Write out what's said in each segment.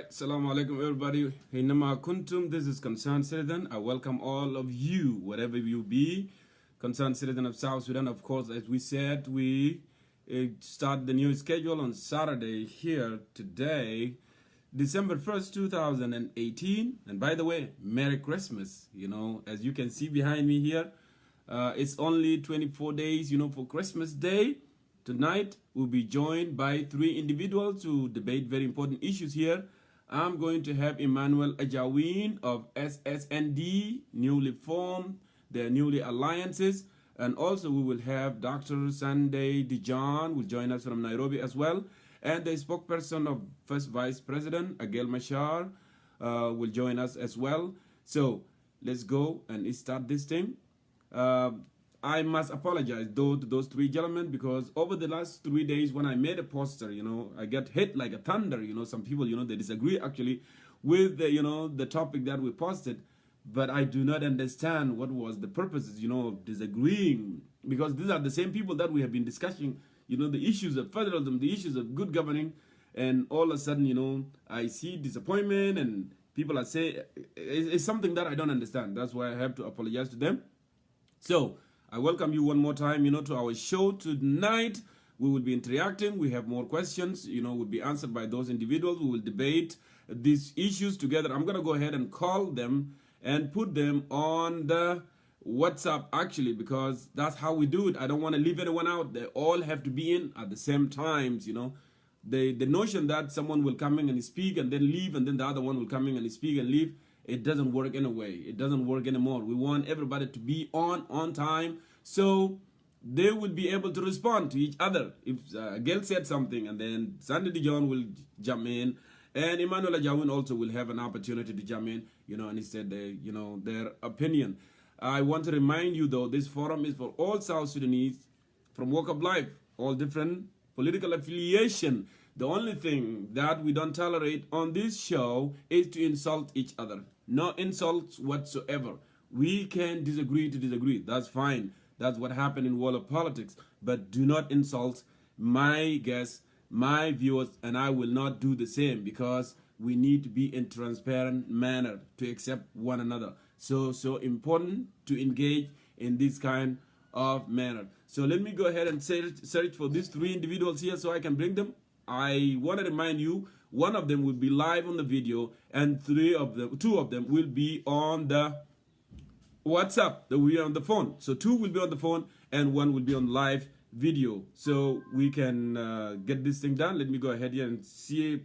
Assalamu alaikum everybody. Hinama kuntum. This is Concerned Citizen. I welcome all of you, wherever you be. Concerned Citizen of South Sudan. Of course, as we said, we start the new schedule on Saturday here today, December 1st, 2018. And by the way, Merry Christmas. You know, as you can see behind me here, it's only 24 days, you know, for Christmas Day. Tonight, we'll be joined by 3 individuals to debate very important issues here. I'm going to have Emmanuel Ajawin of SSNDA, newly formed, their newly alliances. And also we will have Dr. Sunday Dijon will join us from Nairobi as well. And the spokesperson of First Vice President, Agel Machar, will join us as well. So let's go and start this thing. I must apologize though to those 3 gentlemen, because over the last 3 days when I made a poster, you know, I got hit like a thunder. You know, some people, you know, they disagree actually with the, you know, the topic that we posted, but I do not understand what was the purposes, you know, of disagreeing, because these are the same people that we have been discussing, you know, the issues of federalism, the issues of good governing, and all of a sudden, you know, I see disappointment and people are saying it's something that I don't understand. That's why I have to apologize to them. So I welcome you one more time, to our show tonight. We will be interacting. We have more questions, will be answered by those individuals. We will debate these issues together. I'm going to go ahead and call them and put them on the WhatsApp, actually, because that's how we do it. I don't want to leave anyone out. They all have to be in at the same times, The notion that someone will come in and speak and then leave, and then the other one will come in and speak and leave, it doesn't work anyway. It doesn't work anymore. We want everybody to be on time, so they will be able to respond to each other. If Gail said something, and then Sandy Dijon will jump in, and Emmanuel Ajawin also will have an opportunity to jump in, and he said, their opinion. I want to remind you, though, this forum is for all South Sudanese from walk of life, all different political affiliation. The only thing that we don't tolerate on this show is to insult each other. No insults whatsoever. We can disagree to disagree. That's fine. That's what happened in world of politics. But do not insult my guests, my viewers, and I will not do the same, because we need to be in transparent manner to accept one another. So important to engage in this kind of manner. So let me go ahead and search for these three individuals here so I can bring them. I want to remind you, one of them will be live on the video, and two of them will be on the WhatsApp. That we are on the phone. So two will be on the phone and one will be on live video. So we can get this thing done. Let me go ahead here and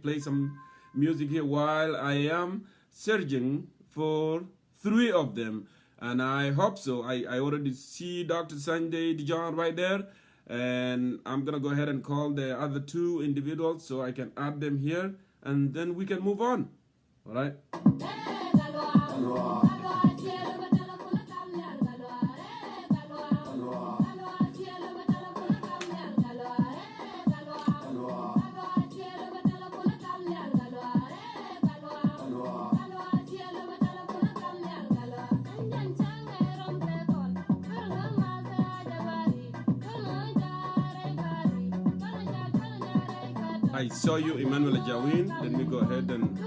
play some music here while I am searching for three of them. And I hope so. I already see Dr. Sanjay Dijon right there. And I'm going to go ahead and call the other two individuals so I can add them here. And then we can move on. All right. I saw you, Emmanuel Ajawin. Let me go ahead and...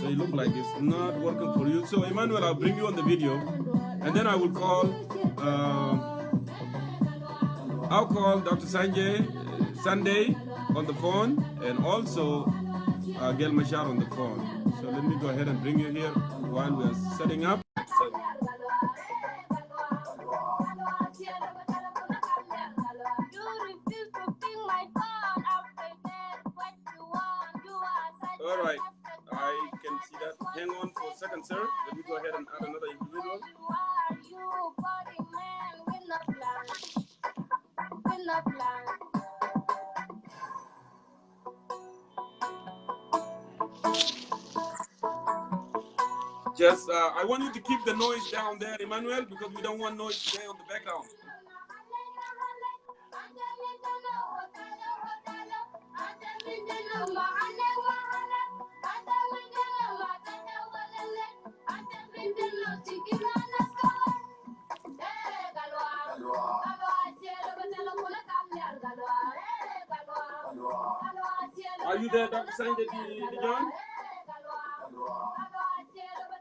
It looks like it's not working for you. So Emmanuel, I'll bring you on the video, and then I will call Dr. Sunday on the phone, and also Agel Machar on the phone. So let me go ahead and bring you here while we are setting up. All right. I can see that. Hang on for a second, sir. Let me go ahead and add another individual. Just, I want you to keep the noise down there, Emmanuel, because we don't want noise today on the background. Are you there, Dr. Sanjay Dijon?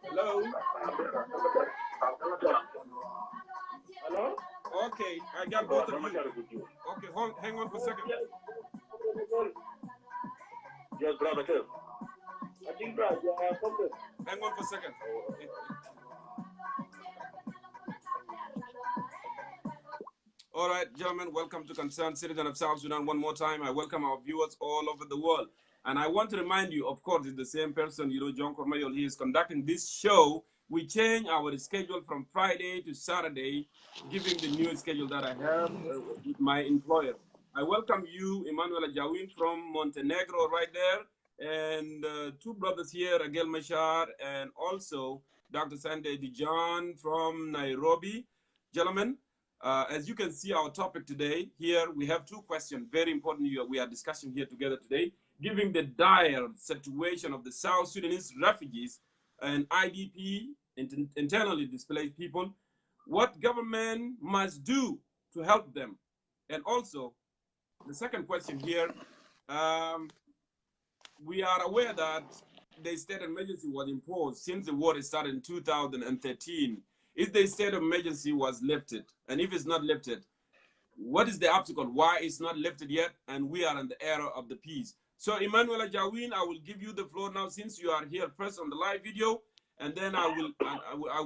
Hello? Hello? Okay, I got both of you. Okay, hang on for a second. Yes, brother. Hang on for a second. All right, gentlemen, welcome to Concerned Citizen of South Sudan one more time. I welcome our viewers all over the world. And I want to remind you, of course, it's the same person, Jongkor Mayol, he is conducting this show. We change our schedule from Friday to Saturday, giving the new schedule that I have with my employer. I welcome you, Emmanuel Ajawin from Montenegro right there, and two brothers here, Agel Machar, and also Dr. Sanjay Dijon from Nairobi. Gentlemen, As you can see, our topic today, here we have two questions, very important we are discussing here together today. Given the dire situation of the South Sudanese refugees and IDP, internally displaced people, what government must do to help them? And also, the second question here, we are aware that the state of emergency was imposed since the war started in 2013. If the state of emergency was lifted, and if it's not lifted, what is the obstacle? Why it's not lifted yet? And we are in the era of the peace. So Emmanuel Ajawin, I will give you the floor now since you are here first on the live video, and then I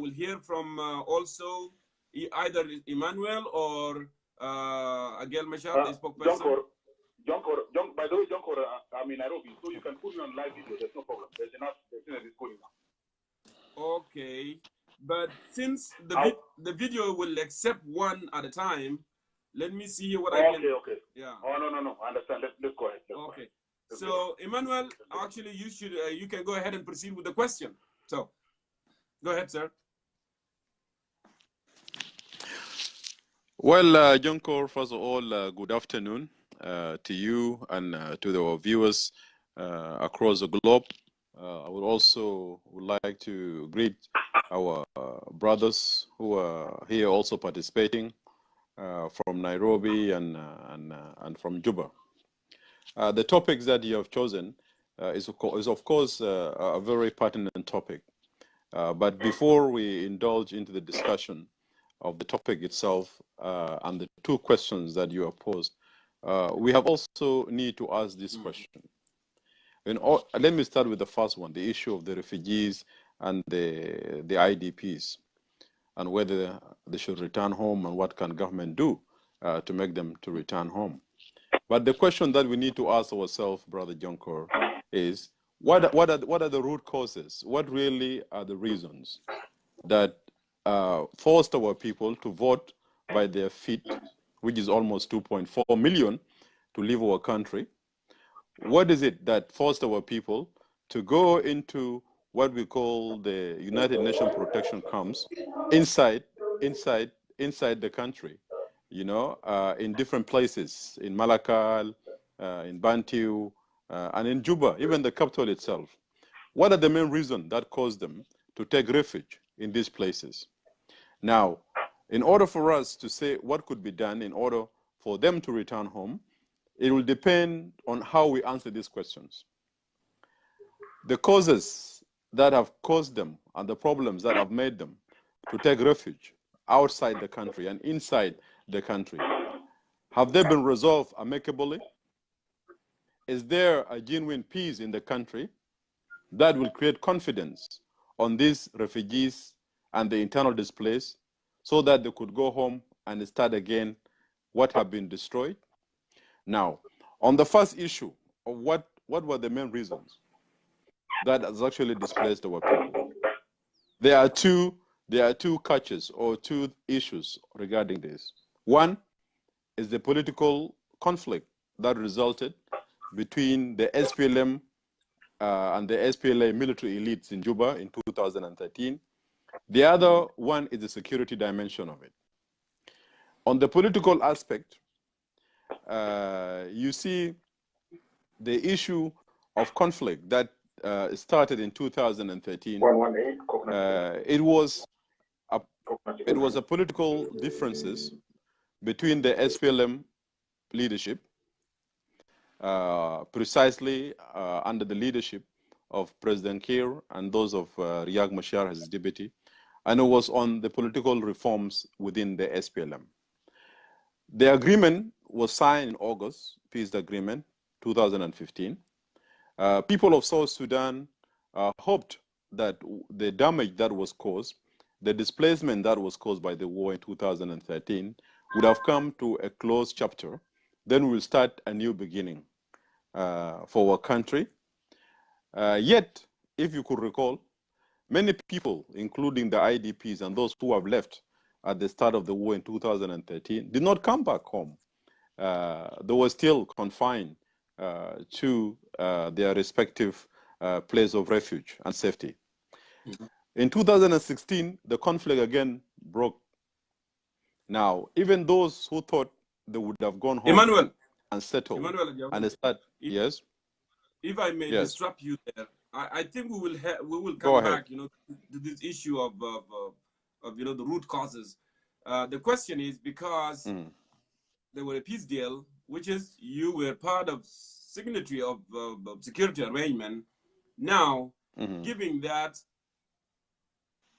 will hear from also either Emmanuel or Agel Machar, the spokesperson. Jongkor, by the way, Jongkor, I'm in Nairobi, so you can put me on live video. There's no problem. There's enough going now. Okay, but since the video will accept one at a time, let me see what I can. Okay. Yeah. Oh no. I understand. Let's go ahead. Okay. So Emmanuel, actually, you can go ahead and proceed with the question. So, go ahead, sir. Well, Jongkor, first of all, good afternoon to you and to our viewers across the globe. I would also like to greet our brothers who are here also participating from Nairobi and from Juba. The topics that you have chosen is of course a very pertinent topic. But before we indulge into the discussion of the topic itself and the two questions that you have posed, we have also need to ask this question. Let me start with the first one, the issue of the refugees and the IDPs, and whether they should return home and what can government do to make them to return home. But the question that we need to ask ourselves, Brother Jongkor, is what are the root causes? What really are the reasons that forced our people to vote by their feet, which is almost 2.4 million, to leave our country? What is it that forced our people to go into what we call the United Nations protection camps inside the country, in different places, in Malakal, in Bantu, and in Juba, even the capital itself? What are the main reasons that caused them to take refuge in these places? Now, in order for us to say what could be done in order for them to return home, it will depend on how we answer these questions. The causes that have caused them and the problems that have made them to take refuge outside the country and inside the country, have they been resolved amicably? Is there a genuine peace in the country that will create confidence on these refugees and the internal displaced so that they could go home and start again what have been destroyed? Now, on the first issue of what were the main reasons that has actually displaced our people, there are two catches or two issues regarding this. One is the political conflict that resulted between the SPLM and the SPLA military elites in Juba in 2013. The other one is the security dimension of it. On the political aspect, you see the issue of conflict that started in 2013. It was a political differences between the SPLM leadership, precisely under the leadership of President Kiir and those of Riek Machar as his deputy, and it was on the political reforms within the SPLM. The agreement was signed in August, peace agreement, 2015. People of South Sudan hoped that the damage that was caused, the displacement that was caused by the war in 2013, would have come to a closed chapter. Then we'll start a new beginning for our country. Yet, if you could recall, many people, including the IDPs and those who have left at the start of the war in 2013, did not come back home. They were still confined to their respective place of refuge and safety. Mm-hmm. In 2016, the conflict again broke Now, even those who thought they would have gone home Emmanuel, and settled Emmanuel, and start, yes, if I may yes, disrupt you there, I think we will go come ahead. back, to this issue of the root causes. The question is because there were a peace deal, which is you were part of signatory of security arrangement. Now, given that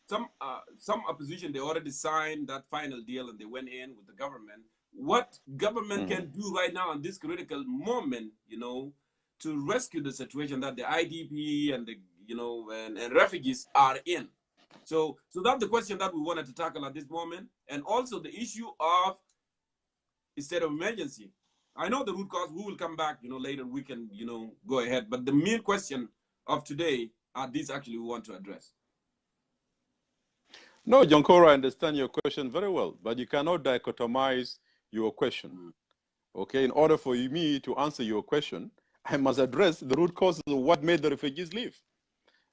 some opposition, they already signed that final deal and they went in with the government. What government can do right now in this critical moment, to rescue the situation that the IDP and the and refugees are in? So that's the question that we wanted to tackle at this moment, and also the issue of state of emergency. I know the root cause. We will come back, later. We can, go ahead. But the main question of today are these actually we want to address. No, Jongkor, I understand your question very well, but you cannot dichotomize your question. Okay, in order for me to answer your question, I must address the root causes of what made the refugees leave.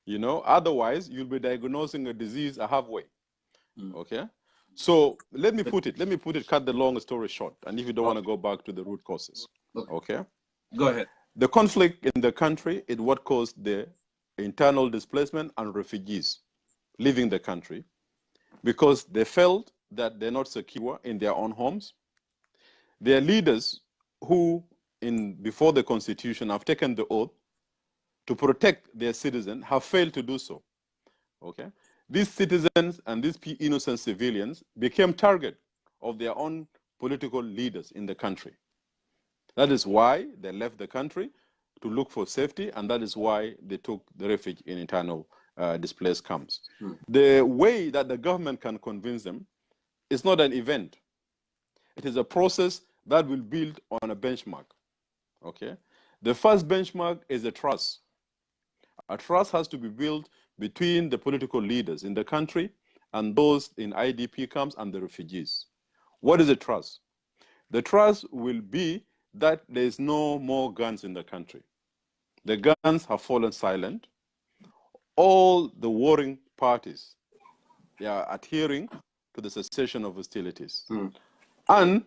Otherwise you'll be diagnosing a disease halfway. Okay, so let me put it, cut the long story short, and if you don't want to go back to the root causes. Okay, go ahead. The conflict in the country is what caused the internal displacement and refugees leaving the country, because they felt that they're not secure in their own homes. Their leaders who, before the constitution, have taken the oath to protect their citizens have failed to do so. Okay, these citizens and these innocent civilians became target of their own political leaders in the country. That is why they left the country to look for safety, and that is why they took the refuge in internal displaced camps. The way that the government can convince them is not an event. It is a process that will build on a benchmark. Okay, the first benchmark is a trust. A trust has to be built between the political leaders in the country and those in IDP camps and the refugees. What is a trust? The trust will be that there is no more guns in the country. The guns have fallen silent. All the warring parties, they are adhering to the cessation of hostilities. And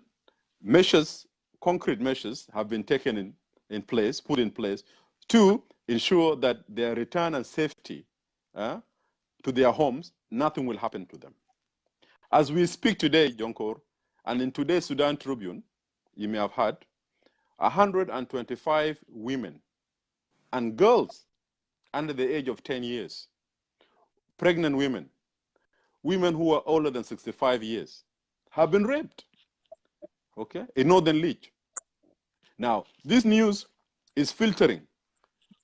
measures, concrete measures have been taken put in place to ensure that their return and safety to their homes, nothing will happen to them. As we speak today, Jongkor, and in today's Sudan Tribune, you may have heard, 125 women and girls under the age of 10 years, pregnant women who are older than 65 years, have been raped, okay, in Northern Leach. Now, this news is filtering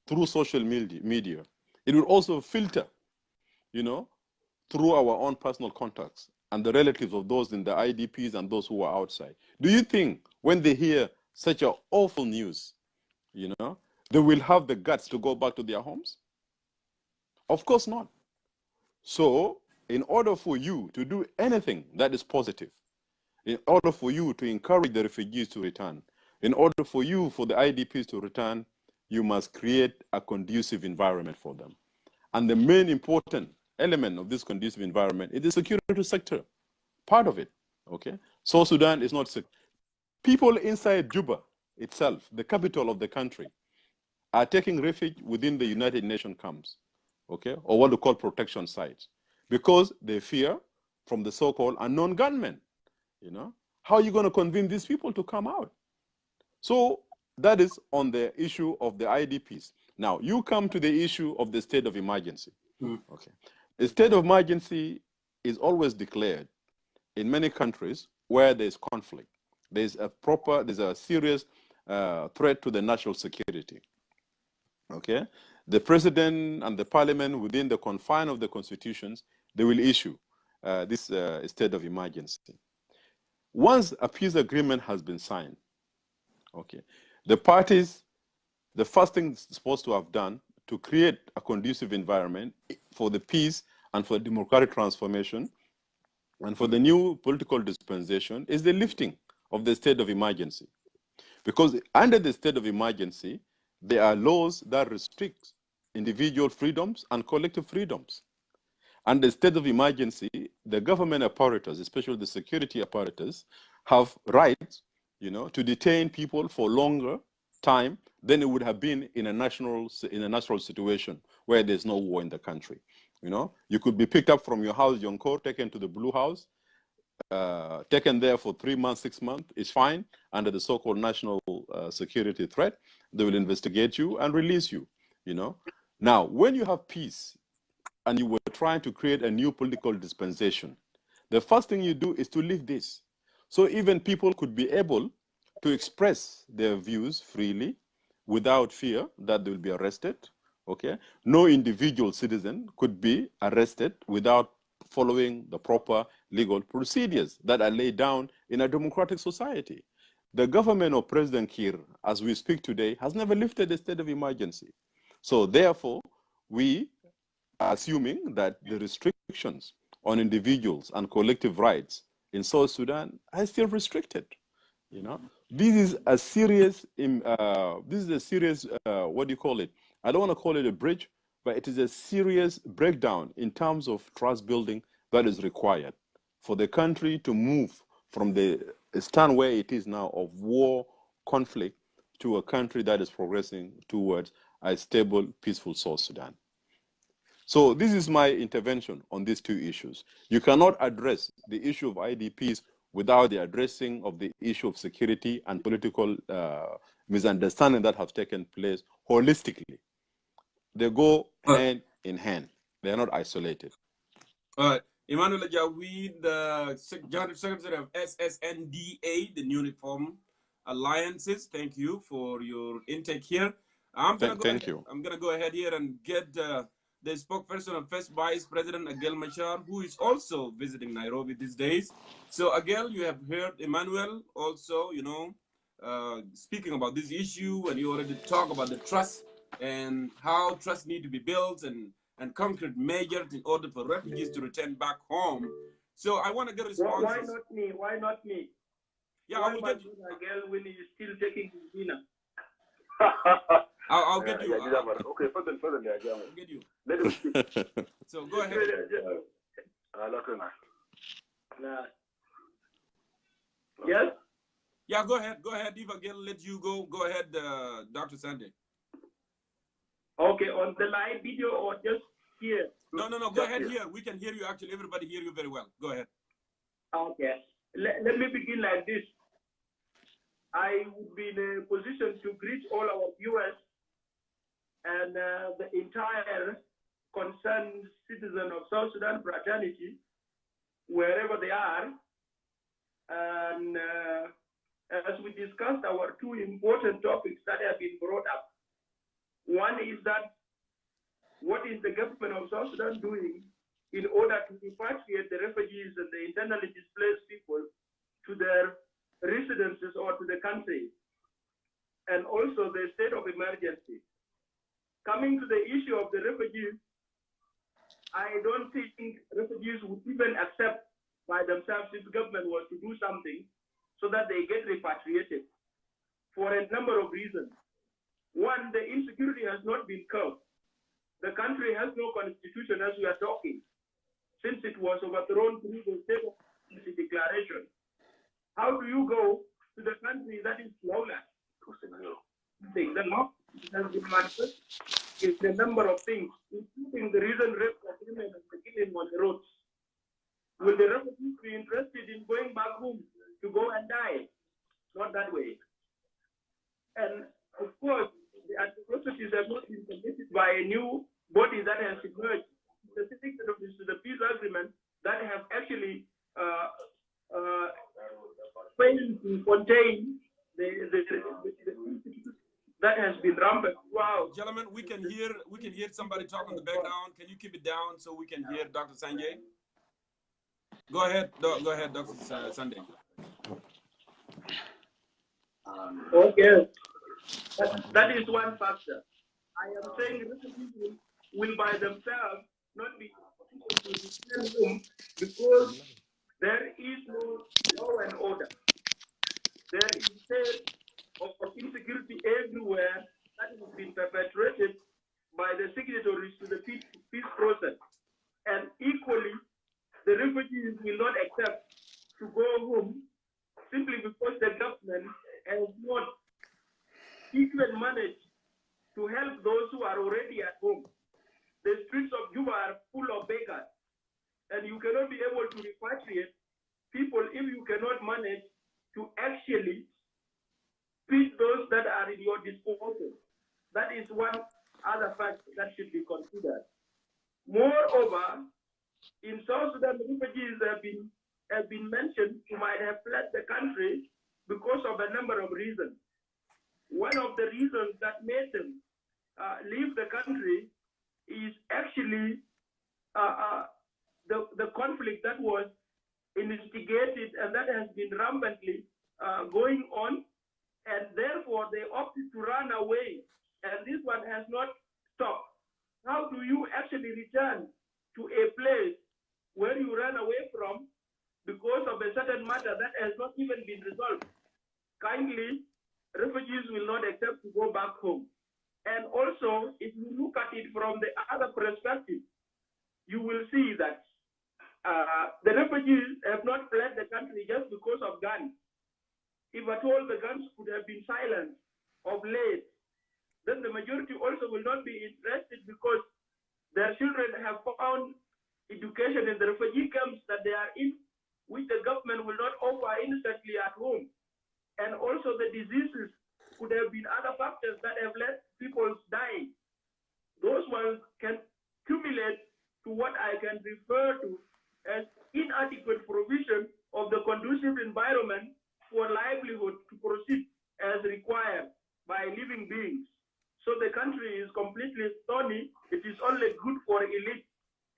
through social media. It will also filter, through our own personal contacts and the relatives of those in the IDPs and those who are outside. Do you think when they hear such an awful news, they will have the guts to go back to their homes? Of course not. So, in order for you to do anything that is positive, in order for you to encourage the refugees to return, in order for the IDPs to return, you must create a conducive environment for them. And the main important element of this conducive environment is the security sector, part of it, okay? South Sudan is not sick. People inside Juba itself, the capital of the country, are taking refuge within the United Nations camps, okay, or what we call protection sites, because they fear from the so-called unknown gunmen. How are you going to convince these people to come out? So that is on the issue of the IDPs. Now, you come to the issue of the state of emergency. Okay, the state of emergency is always declared in many countries where there's conflict. There's a serious threat to the national security. Okay, the president and the parliament, within the confine of the constitutions, they will issue this state of emergency. Once a peace agreement has been signed, okay, the parties, the first thing it's supposed to have done to create a conducive environment for the peace and for democratic transformation and for the new political dispensation is the lifting of the state of emergency. Because under the state of emergency, there are laws that restrict individual freedoms and collective freedoms. Under state of emergency, the government apparatus, especially the security apparatus, have rights, to detain people for longer time than it would have been in a natural situation where there's no war in the country. You could be picked up from your house, Jongkor, taken to the Blue House, taken there for 3 months, 6 months, is fine under the so-called national security threat. They will investigate you and release you, Now, when you have peace and you were trying to create a new political dispensation, the first thing you do is to leave this. So even people could be able to express their views freely without fear that they will be arrested, okay? No individual citizen could be arrested without following the proper legal procedures that are laid down in a democratic society. The government of President Kiir, as we speak today, has never lifted the state of emergency. So therefore, we are assuming that the restrictions on individuals and collective rights in South Sudan are still restricted. This is a serious, what do you call it? I don't want to call it a bridge, but it is a serious breakdown in terms of trust building that is required for the country to move from the stand where it is now of war, conflict, to a country that is progressing towards a stable, peaceful South Sudan. So this is my intervention on these two issues. You cannot address the issue of IDPs without the addressing of the issue of security and political misunderstanding that have taken place holistically. They go hand in hand. They are not isolated. All right. Emmanuel Ajawin, the General Secretary of SSNDA, the Newly Formed Alliances. Thank you for your intake here. I'm going to go ahead here and get the spokesperson of First Vice President Agel Machar, who is also visiting Nairobi these days. So, Agel, you have heard Emmanuel also, speaking about this issue, and you already talked about the trust and how trust need to be built and concrete measures in order for refugees to return back home. So I want to get responses. Why not me? Why not me? Yeah, why I will get you. Agel when he's still taking his dinner? I'll get you. Okay, further, I'll get you. Let him speak. So go ahead. Yes? Yeah, go ahead. Go ahead. If Agel let you go, go ahead, Dr. Sunday. Okay, on the live video or just here? No. Go ahead here. We can hear you. Actually, everybody hear you very well. Go ahead. Okay. Let me begin like this. I would be in a position to greet all our viewers and the entire concerned citizen of South Sudan fraternity, wherever they are. And as we discussed our two important topics that have been brought up. One is that what is the government of South Sudan doing in order to repatriate the refugees and the internally displaced people to their residences or to the country, and also the state of emergency. Coming to the issue of the refugees, I don't think refugees would even accept by themselves if the government was to do something so that they get repatriated for a number of reasons. One, the insecurity has not been curbed. The country has no constitution as we are talking, since it was overthrown through the state of emergency declaration. How do you go to the country that is lawless? The law has been manifested in a number of things, including the recent rape of women and the killing on the roads. Will the refugees be interested in going back home to go and die? Not that way. And of course, the atrocities have not been committed by a new body that has emerged, specific to the peace agreement, that have actually failed to contain the that has been rampant. Wow. Gentlemen, we can hear somebody talk in the background. Can you keep it down so we can hear Dr. Sanjay? Go ahead, Dr. Sunday. Okay. That is one factor. I am saying refugees will by themselves not be able to return home because there is no law and order. There is a state of insecurity everywhere that has been perpetrated by the signatories to the peace process. And if equally, the refugees will not accept to go home simply because the government has not even managed to help those who are already at home. The streets of Juba are full of beggars, and you cannot be able to repatriate people if you cannot manage to actually feed those that are in your disposal. That is one other fact that should be considered. Moreover, in South Sudan, refugees have been mentioned who might have fled the country because of a number of reasons. One of the reasons that made them leave the country is actually the conflict that was instigated and that has been rampantly going on, and therefore they opted to run away, and this one has not stopped. How do you actually return to a place where you ran away from because of a certain matter that has not even been resolved? Kindly, refugees will not accept to go back home. And also, if you look at it from the other perspective, you will see that the refugees have not fled the country just because of guns. If at all the guns could have been silenced of late, then the majority also will not be interested because their children have found education in the refugee camps that they are in, which the government will not offer instantly at home. And also the diseases could have been other factors that have led people dying. Those ones can accumulate to what I can refer to as inadequate provision of the conducive environment for livelihood to proceed as required by living beings. So the country is completely stony. It is only good for elite.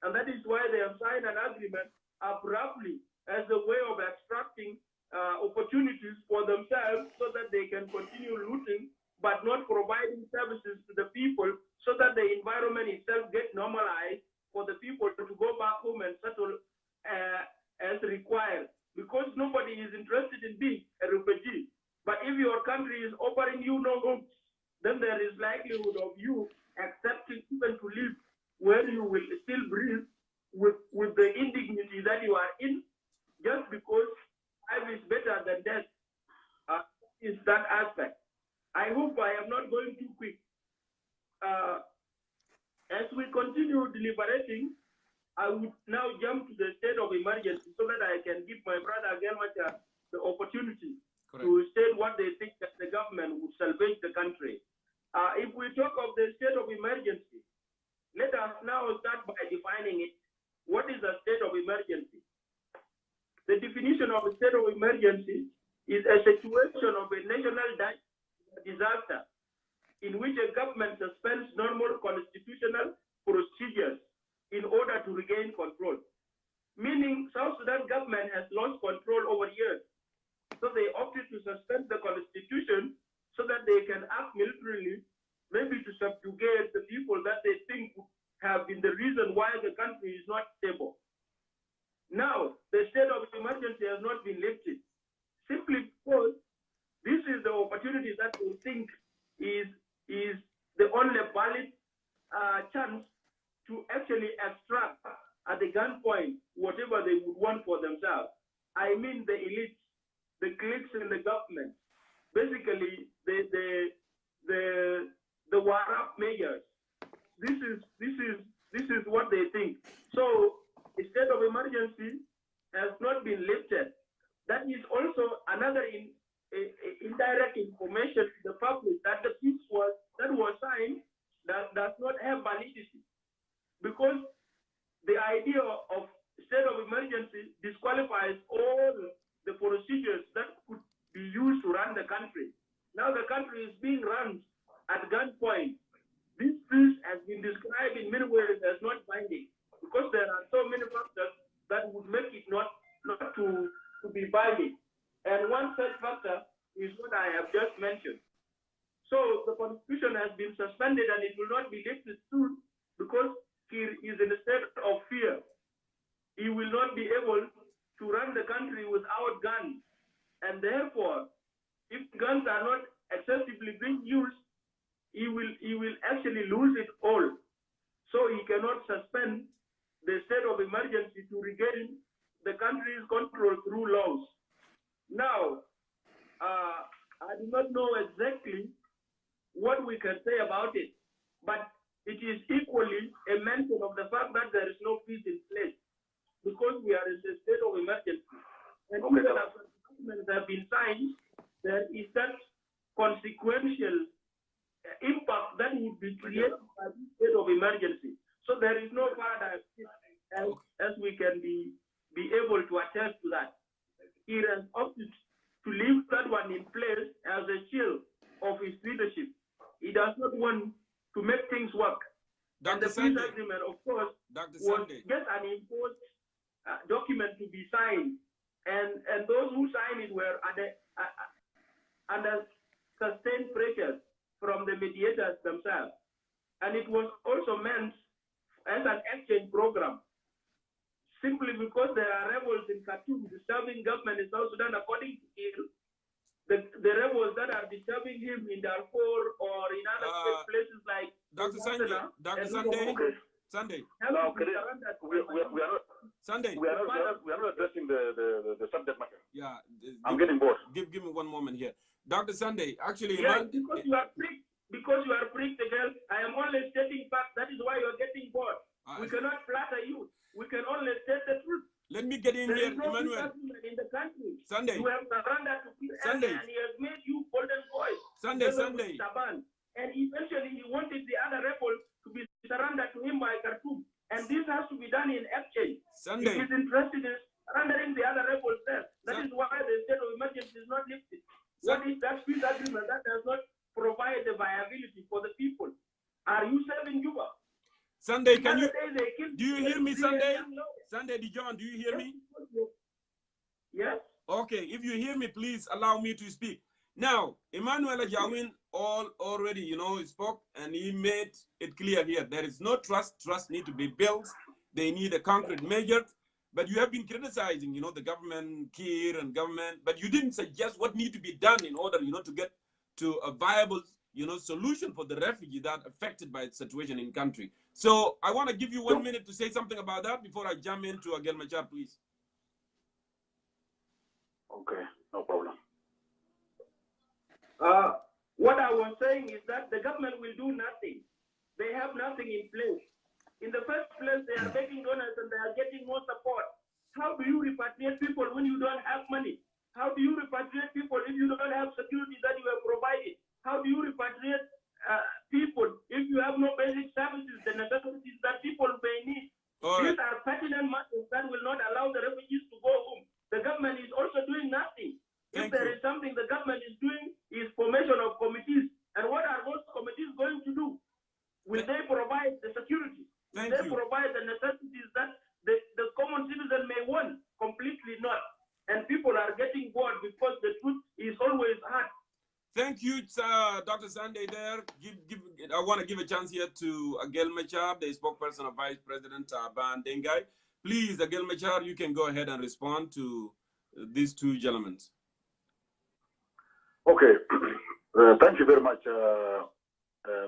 And that is why they have signed an agreement abruptly as a way of extracting opportunities for themselves so that they can continue looting, but not providing services to the people so that the environment itself gets normalized for the people to go back home and settle as required. Because nobody is interested in being a refugee. But if your country is offering you no homes, then there is likelihood of you accepting even to live where you will still breathe with the indignity that you are in, just because life is better than death. Is that aspect. I hope I am not going too quick. As we continue deliberating, I would now jump to the state of emergency so that I can give my brother Agel Machar the opportunity to state what they think that the government would salvage the country. If we talk of the state of emergency, let us now start by defining it. What is a state of emergency? The definition of a state of emergency is a situation of a national disaster in which a government suspends normal constitutional procedures in order to regain control. Meaning South Sudan government has lost control over years. So they opted to suspend the constitution so that they can act militarily, maybe to subjugate the people that they think have been the reason why the country is not stable. Now, the state of emergency has not been lifted, simply because this is the opportunity that they think is the only valid chance to actually extract at the gunpoint whatever they would want for themselves. I mean the elites, the cliques in the government, basically the war-up measures. This is what they think. So the state of emergency has not been lifted. That is also another indirect information to the public that the peace that was signed that does not have validity, because the idea of state of emergency disqualifies all the procedures that could be used to run the country. Now the country is being run at gunpoint. This peace has been described in many ways as not binding, because there are so many factors that would make it not to be binding. And one such factor is what I have just mentioned. So the constitution has been suspended and it will not be lifted soon because he is in a state of fear. He will not be able to run the country without guns. And therefore, if guns are not excessively being used, he will actually lose it all. So he cannot suspend the state of emergency to regain the country's control through laws. Now, I do not know exactly what we can say about it, but it is equally a mention of the fact that there is no peace in place because we are in a state of emergency. And even after documents have been signed, there is that consequential impact that would be created by this state of emergency. So there is no paradigm as we can be able to attest to that. He has opted to leave that one in place as a shield of his leadership. He does not want to make things work. And the peace agreement, of course, was just an imposed document to be signed. And those who signed it were under sustained pressure from the mediators themselves. And it was also meant as an exchange program, simply because there are rebels in Khartoum disturbing government in South Sudan, according to him. The rebels that are disturbing him in Darfur or in other places like Dr. Sunday. Hello, we are not addressing the subject matter. Yeah, I'm getting bored. Give me one moment here, Dr. Sunday. Actually, yes, because you are pricked again. I am only stating facts. That is why you are getting bored. We cannot flatter you. We can only state the truth. Let me get in there here, is no Emmanuel. In the country. Sunday. You have surrendered to peace, and he has made you golden boys. Sunday. And eventually he wanted the other rebels to be surrendered to him by Khartoum. And this has to be done in exchange. Sunday. He is interested in surrendering the other rebels there. That is why the state of emergency is not lifted. What is that peace agreement that does not provide the viability for the people? Are you serving Juba? Sunday, do you hear me, Sunday? Sunday Dijon, do you hear me? Yes. Okay, if you hear me, please allow me to speak. Now, Emmanuel Ajawin already, spoke, and he made it clear here. There is no trust. Trust need to be built. They need a concrete measure. But you have been criticizing, the government, Kir and government, but you didn't suggest what need to be done in order, to get to a viable, solution for the refugee that are affected by the situation in country. So I want to give you 1 minute to say something about that before I jump into Agel Machar, please. Okay, no problem. What I was saying is that the government will do nothing. They have nothing in place. In the first place, they are making donors and they are getting more support. How do you repatriate people when you don't have money? How do you repatriate people if you don't have security that you have provided? How do you repatriate people if you have no basic services, the necessities that people may need? These are pertinent matters that will not allow the refugees to go home. The government is also doing nothing. If there is something the government is doing, is formation of committees. And what are those committees going to do? Will they provide the security? Will they provide the necessities that the common citizen may want? Completely not. And people are getting bored because the truth is always hard. Thank you, Dr. Sunday there. I want to give a chance here to Agel Machar, the spokesperson of Vice President Ban Dengai. Please, Agel Machar, you can go ahead and respond to these two gentlemen. Okay. Thank you very much,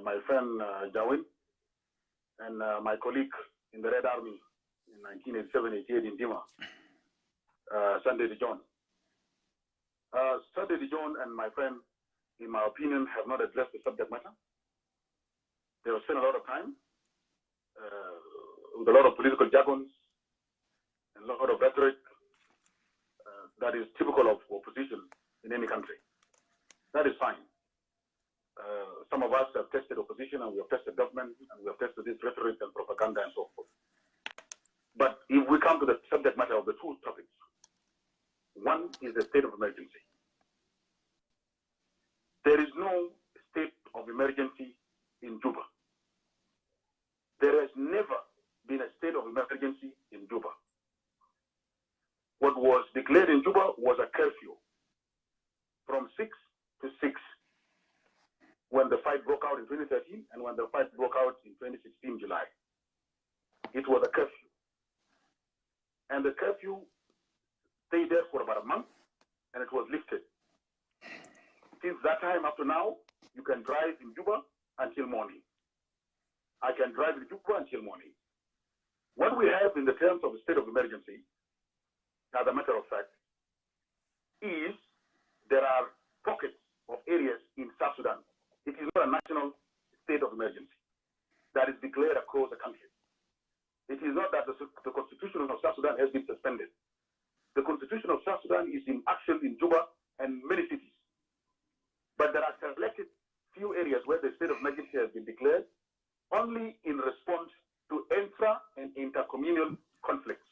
my friend Ajawin, and my colleague in the Red Army in 1987-88 in Dima, Sunday Dijon. Sunday Dijon and my friend, in my opinion, have not addressed the subject matter. They have spent a lot of time with a lot of political jargons and a lot of rhetoric that is typical of opposition in any country. That is fine. Some of us have tested opposition and we have tested government and we have tested this rhetoric and propaganda and so forth. But if we come to the subject matter of the two topics, one is the state of emergency. There is no state of emergency in Juba. There has never been a state of emergency in Juba. What was declared in Juba was a curfew from 6 to 6 when the fight broke out in 2013 and when the fight broke out in 2016 July. It was a curfew. And the curfew stayed there for about a month and it was lifted. Since that time up to now, you can drive in Juba until morning. I can drive in Juba until morning. What we have in the terms of a state of emergency, as a matter of fact, is there are pockets of areas in South Sudan. It is not a national state of emergency that is declared across the country. It is not that the Constitution of South Sudan has been suspended. The Constitution of South Sudan is in action in Juba and many cities. But there are selected few areas where the state of emergency has been declared only in response to intra and intercommunal conflicts.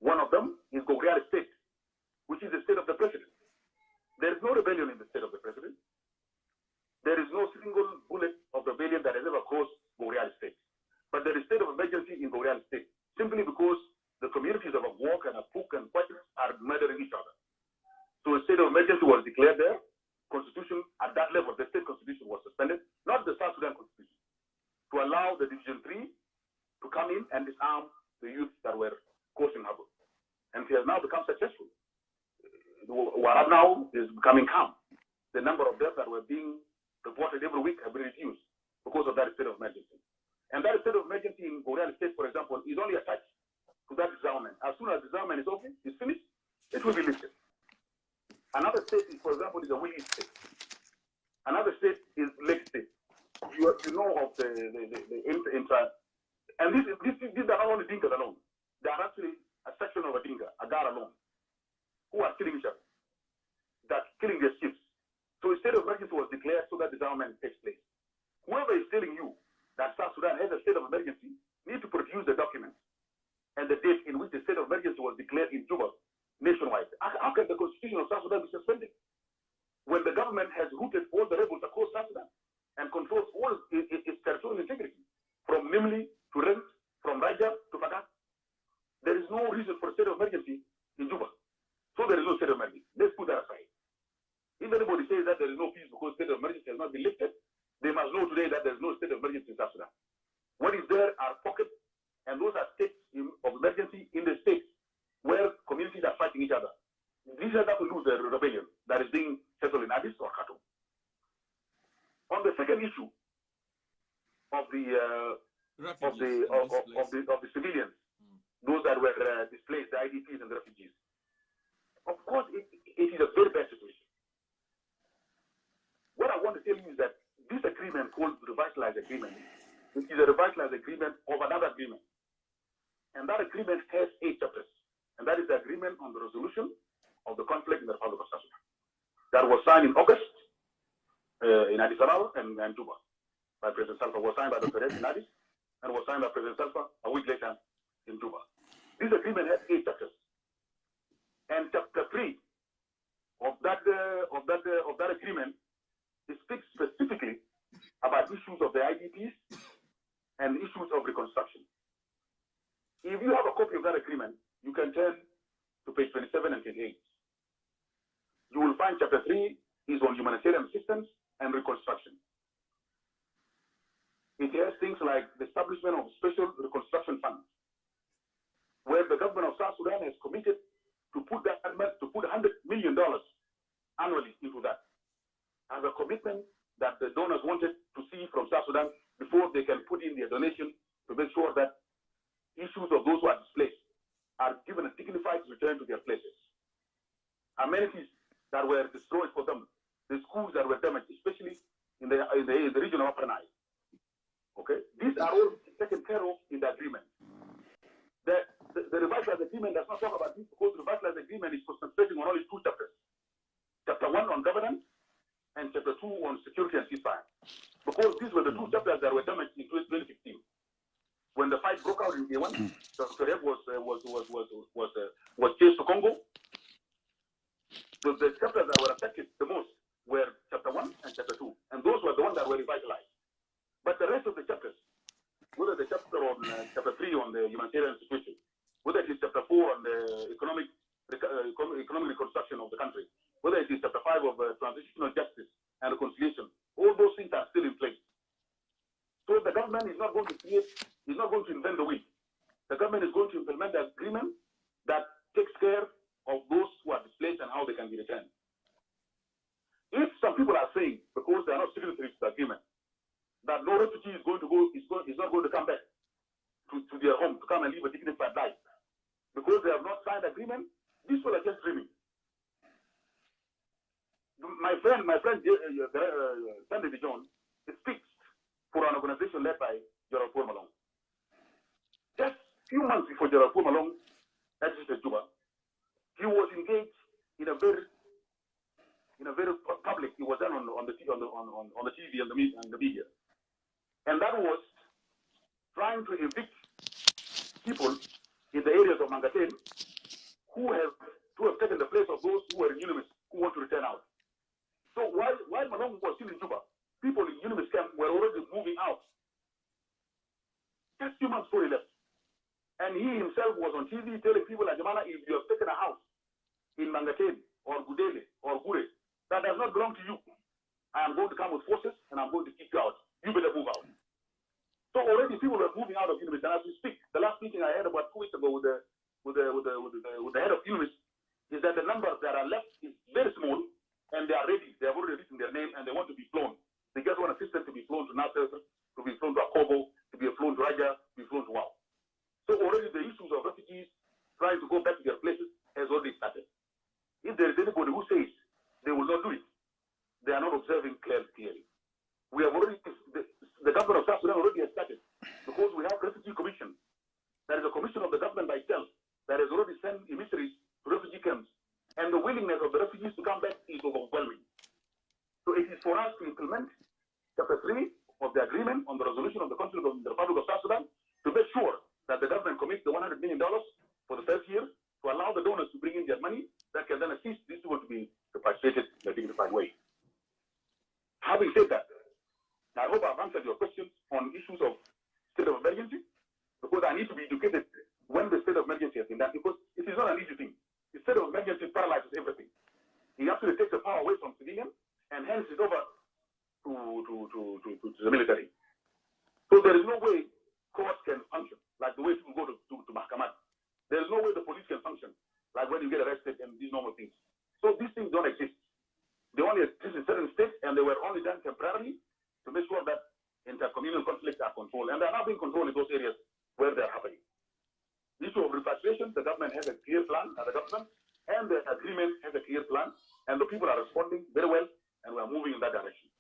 One of them is Gogrial State, which is the state of the president. There is no rebellion in the state of the president. There is no single bullet of rebellion that has ever crossed Gogrial State. But there is state of emergency in Gogrial State, simply because the communities of Agwok and Apuk and Kwatis are murdering each other. So a state of emergency was declared there. Constitution at that level, the state constitution was suspended, not the South Sudan constitution, to allow the Division 3 to come in and disarm the youth that were causing havoc. And it has now become successful. Warab now is becoming calm. The number of deaths that were being reported every week have been reduced because of that state of emergency. And that state of emergency in Gogrial State, for example, is only attached to that disarmament. As soon as disarmament is over, is finished, it will be lifted. Another state, for example, is a Willie State. Another state is Lake State. You know of the intra. And these are not only Dinkas alone. They are actually a section of a Dinka, a Gar alone, who are killing each other, that killing their ships. So a state of emergency was declared so that disarmament takes place. Whoever is telling you that South Sudan has a state of emergency need to produce the documents and the date in which the state of emergency was declared in Juba nationwide. How can the Constitution of South Sudan be suspended when the government has rooted all the rebels across South Sudan and controls all its territorial integrity, from Nimli to Rent, from Raja to Fakat? There is no reason for a state of emergency in Juba. So there is no state of emergency. Let's put that aside. If anybody says that there is no peace because state of emergency has not been lifted, they must know today that there is no state of emergency in South Sudan. What is there are pockets, and those are states of emergency in the states where communities are fighting each other. These are not to lose the rebellion that is being settled in Addis or Khartoum. On the second issue of the civilians, those that were displaced, the IDPs and the refugees, of course, it is a very bad situation. What I want to tell you is that this agreement called the revitalized agreement, it is a revitalized agreement of another agreement. And that agreement has 8 chapters. And that is the agreement on the resolution of the conflict in the Republic of South Sudan. That was signed in August in Addis Ababa and Juba by President Salva. Was signed by Dr. in Addis and was signed by President Salva a week later in Juba. This agreement has 8 chapters. And chapter 3 of that agreement, it speaks specifically about issues of the IDPs and issues of reconstruction. If you have a copy of that agreement, you can turn to page 27 and 28. You will find chapter 3 is on humanitarian assistance and reconstruction. It has things like the establishment of special reconstruction funds, where the government of South Sudan has committed to put $100 million annually into that, as a commitment that the donors wanted to see from South Sudan before they can put in their donation to make sure that issues of those who are displaced are given a dignified return to their places. Amenities that were destroyed for them, the schools that were damaged, especially in the region of Upper Nile. Okay, these are all taken care of in the agreement. The revitalized agreement does not talk about this because the revitalized agreement is concentrating on only 2 chapters. Chapter 1 on governance and chapter 2 on security and ceasefire. Because these were the 2 chapters that were damaged in 2015. When the fight broke out in K1, Dr. Eb was chased to Congo. So the chapters that were affected the most were chapter 1 and chapter 2. And those were the ones that were revitalized. But the rest of the chapters, whether the chapter on chapter 3 on the humanitarian situation, whether it is chapter 4 on the economic reconstruction of the country, whether it is chapter 5 of transitional justice and reconciliation, all those things are still in place. So the government is not going to invent the wheel. The government is going to implement the agreement that takes care of those who are displaced and how they can be returned. If some people are saying, because they are not signatories to the agreement, that no refugee is not going to come back to their home few months before General Malong exited Juba, he was engaged in a very public. He was then on the TV and the media, and that was trying to evict people in the areas of Mangatene who have taken the place of those who were in Unimis who want to return out. So while Malong was still in Juba, people in Unimis camp were already moving out. Just 2 months before he left. And he himself was on TV telling people like, Jamana, if you have taken a house in Mangatene or Gudele or Gure, that does not belong to you. I am going to come with forces and I'm going to kick you out. You better move out. So already people were moving out of Unimis. And as we speak, the last meeting I had about 2 weeks ago with the head of Unimis is that the numbers that are left is very small and they are ready. They have already written their name and they want to be flown. They just want a system to be flown to Nasser, to be flown to Akobo, to be flown to Raja, to be flown to Wow. So already the issues of refugees trying to go back to their places has already started. If there is anybody who says they will not do it, they are not observing clearly. We have already, the government of South Sudan already has started because we have refugee commission. There is a commission of the government by itself that has already sent emissaries to refugee camps, and the willingness of the refugees to come back is overwhelming. So it is for us to implement Chapter 3 of the agreement on the resolution of the Council of the Republic of South Sudan to make sure that the government commits the $100 million for the first year to allow the donors to bring in their money that can then assist these people to be repatriated in a dignified way. Having said that, I hope I've answered your questions on issues of state of emergency, because I need to be educated when the state of emergency has been done, because it is not an easy thing. The state of emergency paralyzes everything. It actually takes the power away from civilians and hands it over to the military. So there is no way courts can function like the way people go to Mahkamat. There is no way the police can function like when you get arrested and these normal things. So these things don't exist. They only exist in certain states, and they were only done temporarily to make sure that intercommunal conflicts are controlled. And they are now being controlled in those areas where they are happening. The issue of repatriation, the government has a clear plan, and the agreement has a clear plan, and the people are responding very well, and we are moving in that direction.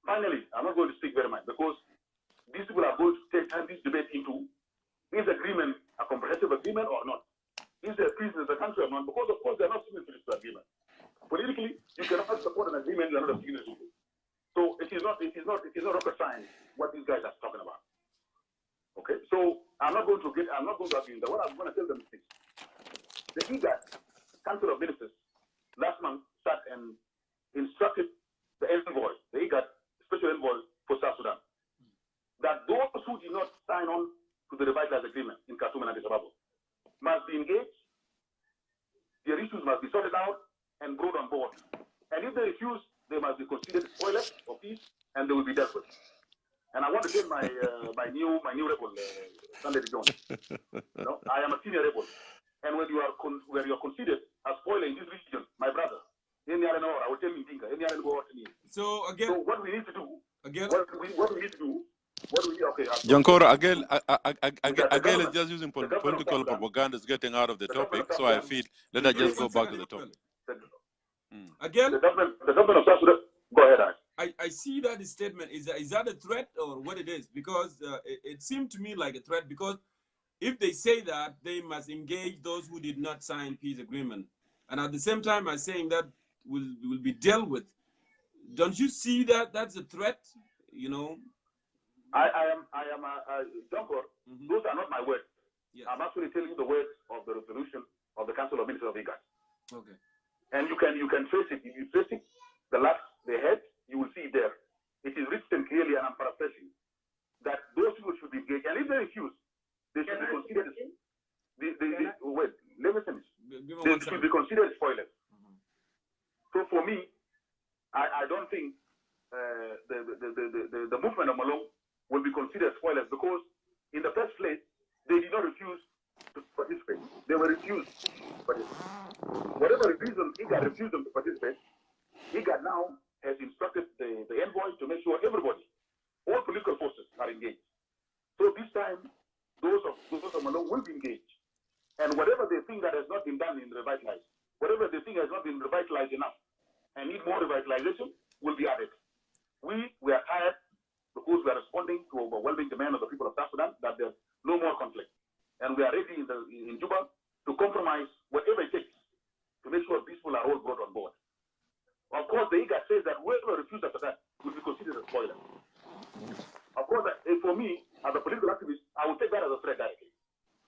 Finally, I'm not going to speak very much because these people are going to turn this debate into, is agreement a comprehensive agreement or not? Is there peace in the country or not? Because of course they are not signatories to agreement. Politically, you cannot support an agreement you are not a signatory to. So it is not rocket science what these guys are talking about. Okay, so I'm not going to agree. What I'm going to tell them is this: the IGAD Council of Ministers last month sat and instructed the envoy, the IGAD special envoy for South Sudan, that those who did not sign on to the revitalized agreement in Khartoum and Addis Ababa must be engaged, their issues must be sorted out and brought on board. And if they refuse, they must be considered spoilers of peace, and they will be dealt with. And I want to tell my new rebel, Sunday Jones. I am a senior rebel, and when you are considered a spoiler in this region, my brother, I will tell you, So again, so what we need to do, Jongkor, Agel is just using political propaganda, is getting out of the topic. So I feel let us just go back to the topic. Again, the government of South Sudan. Go ahead, I see that statement. Is that a threat or what it is? Because it seemed to me like a threat. Because if they say that, they must engage those who did not sign peace agreement, and at the same time, are saying that will be dealt with. Don't you see that that's a threat? You know. I am Jongkor. Those are not my words. Yes. I'm actually telling you the words of the resolution of the Council of Ministers of IGAD. Okay. And you can trace it. If you trace it, the head, you will see it there. It is written clearly, and I'm paraphrasing, that those people should be engaged. And if they refuse, they should be considered. Wait, let me finish. They should be considered spoilers. So for me, I don't think the movement of Malong will be considered spoilers, because in the first place, they did not refuse to participate. They were refused to participate. Whatever reason IGAD refused them to participate, IGAD now has instructed the envoy to make sure everybody, all political forces, are engaged. So this time, those of Malong will be engaged. And whatever they think that has not been done in revitalized, whatever they think has not been revitalized enough and need more revitalization, will be added. We are tired because we are responding to overwhelming demand of the people of South Sudan that there's no more conflict. And we are in Juba to compromise whatever it takes to make sure these people are all brought on board. Of course, the IGAD says that whoever refuses after that will be considered a spoiler. Of course, for me, as a political activist, I would take that as a threat directly.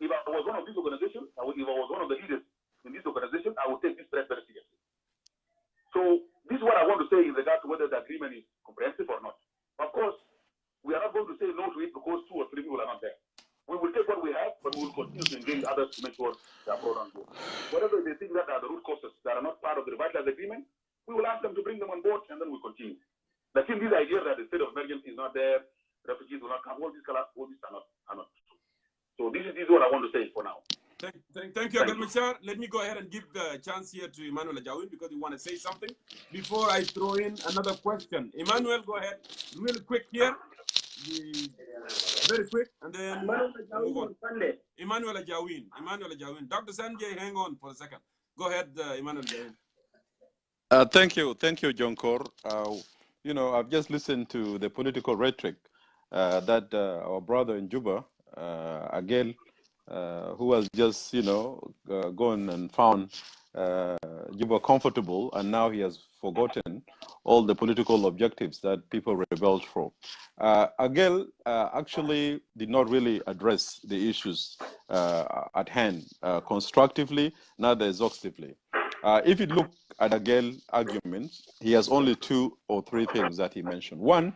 If I was one of these organizations, if I was one of the leaders in this organization, I would take this threat very seriously. So this is what I want to say in regard to whether the agreement is comprehensive or not. Of course, we are not going to say no to it because 2 or 3 people are not there. We will take what we have, but we will continue to engage others to make sure they are brought on board. Whatever they think that are the root causes that are not part of the revitalized agreement, we will ask them to bring them on board, and then we'll continue. But in this idea that the state of emergency is not there, refugees will not come, all these are not true. So this is what I want to say for now. Thank you, Agel Machar. Let me go ahead and give the chance here to Emmanuel Ajawin because you want to say something before I throw in another question. Emmanuel, go ahead. Really quick here. Very quick, and then move on. Emmanuel Ajawin. Dr. Sanjay, hang on for a second. Go ahead, Emmanuel Ajawin. Thank you, Jongkor. You know, I've just listened to the political rhetoric that our brother in Juba, Agel, who has just, you know, gone and found Juba comfortable, and now he has forgotten all the political objectives that people rebelled for. Agel actually did not really address the issues at hand constructively, neither exhaustively. If you look at Agel's arguments, he has only 2 or 3 things that he mentioned. One,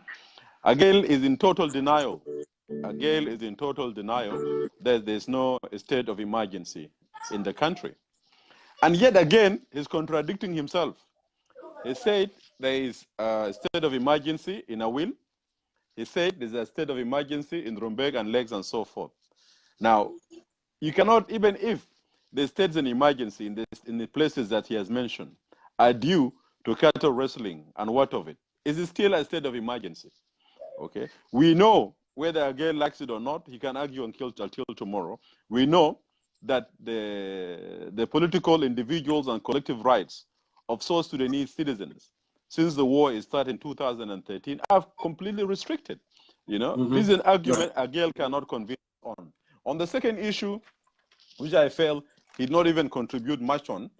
Agel is in total denial. Agel is in total denial that there's no state of emergency in the country. And yet again, he's contradicting himself. He said there is a state of emergency in Awil. He said there's a state of emergency in Rumbek and Legs and so forth. Now, you cannot, even if the states in emergency in the places that he has mentioned are due to cattle rustling and what of it, is it still a state of emergency? Okay, we know whether Agel likes it or not, he can argue until tomorrow. We know that the political individuals and collective rights of South Sudanese citizens since the war started in 2013 are completely restricted. You know, this is an argument Agel cannot convince on. On the second issue, which I felt he did not even contribute much on,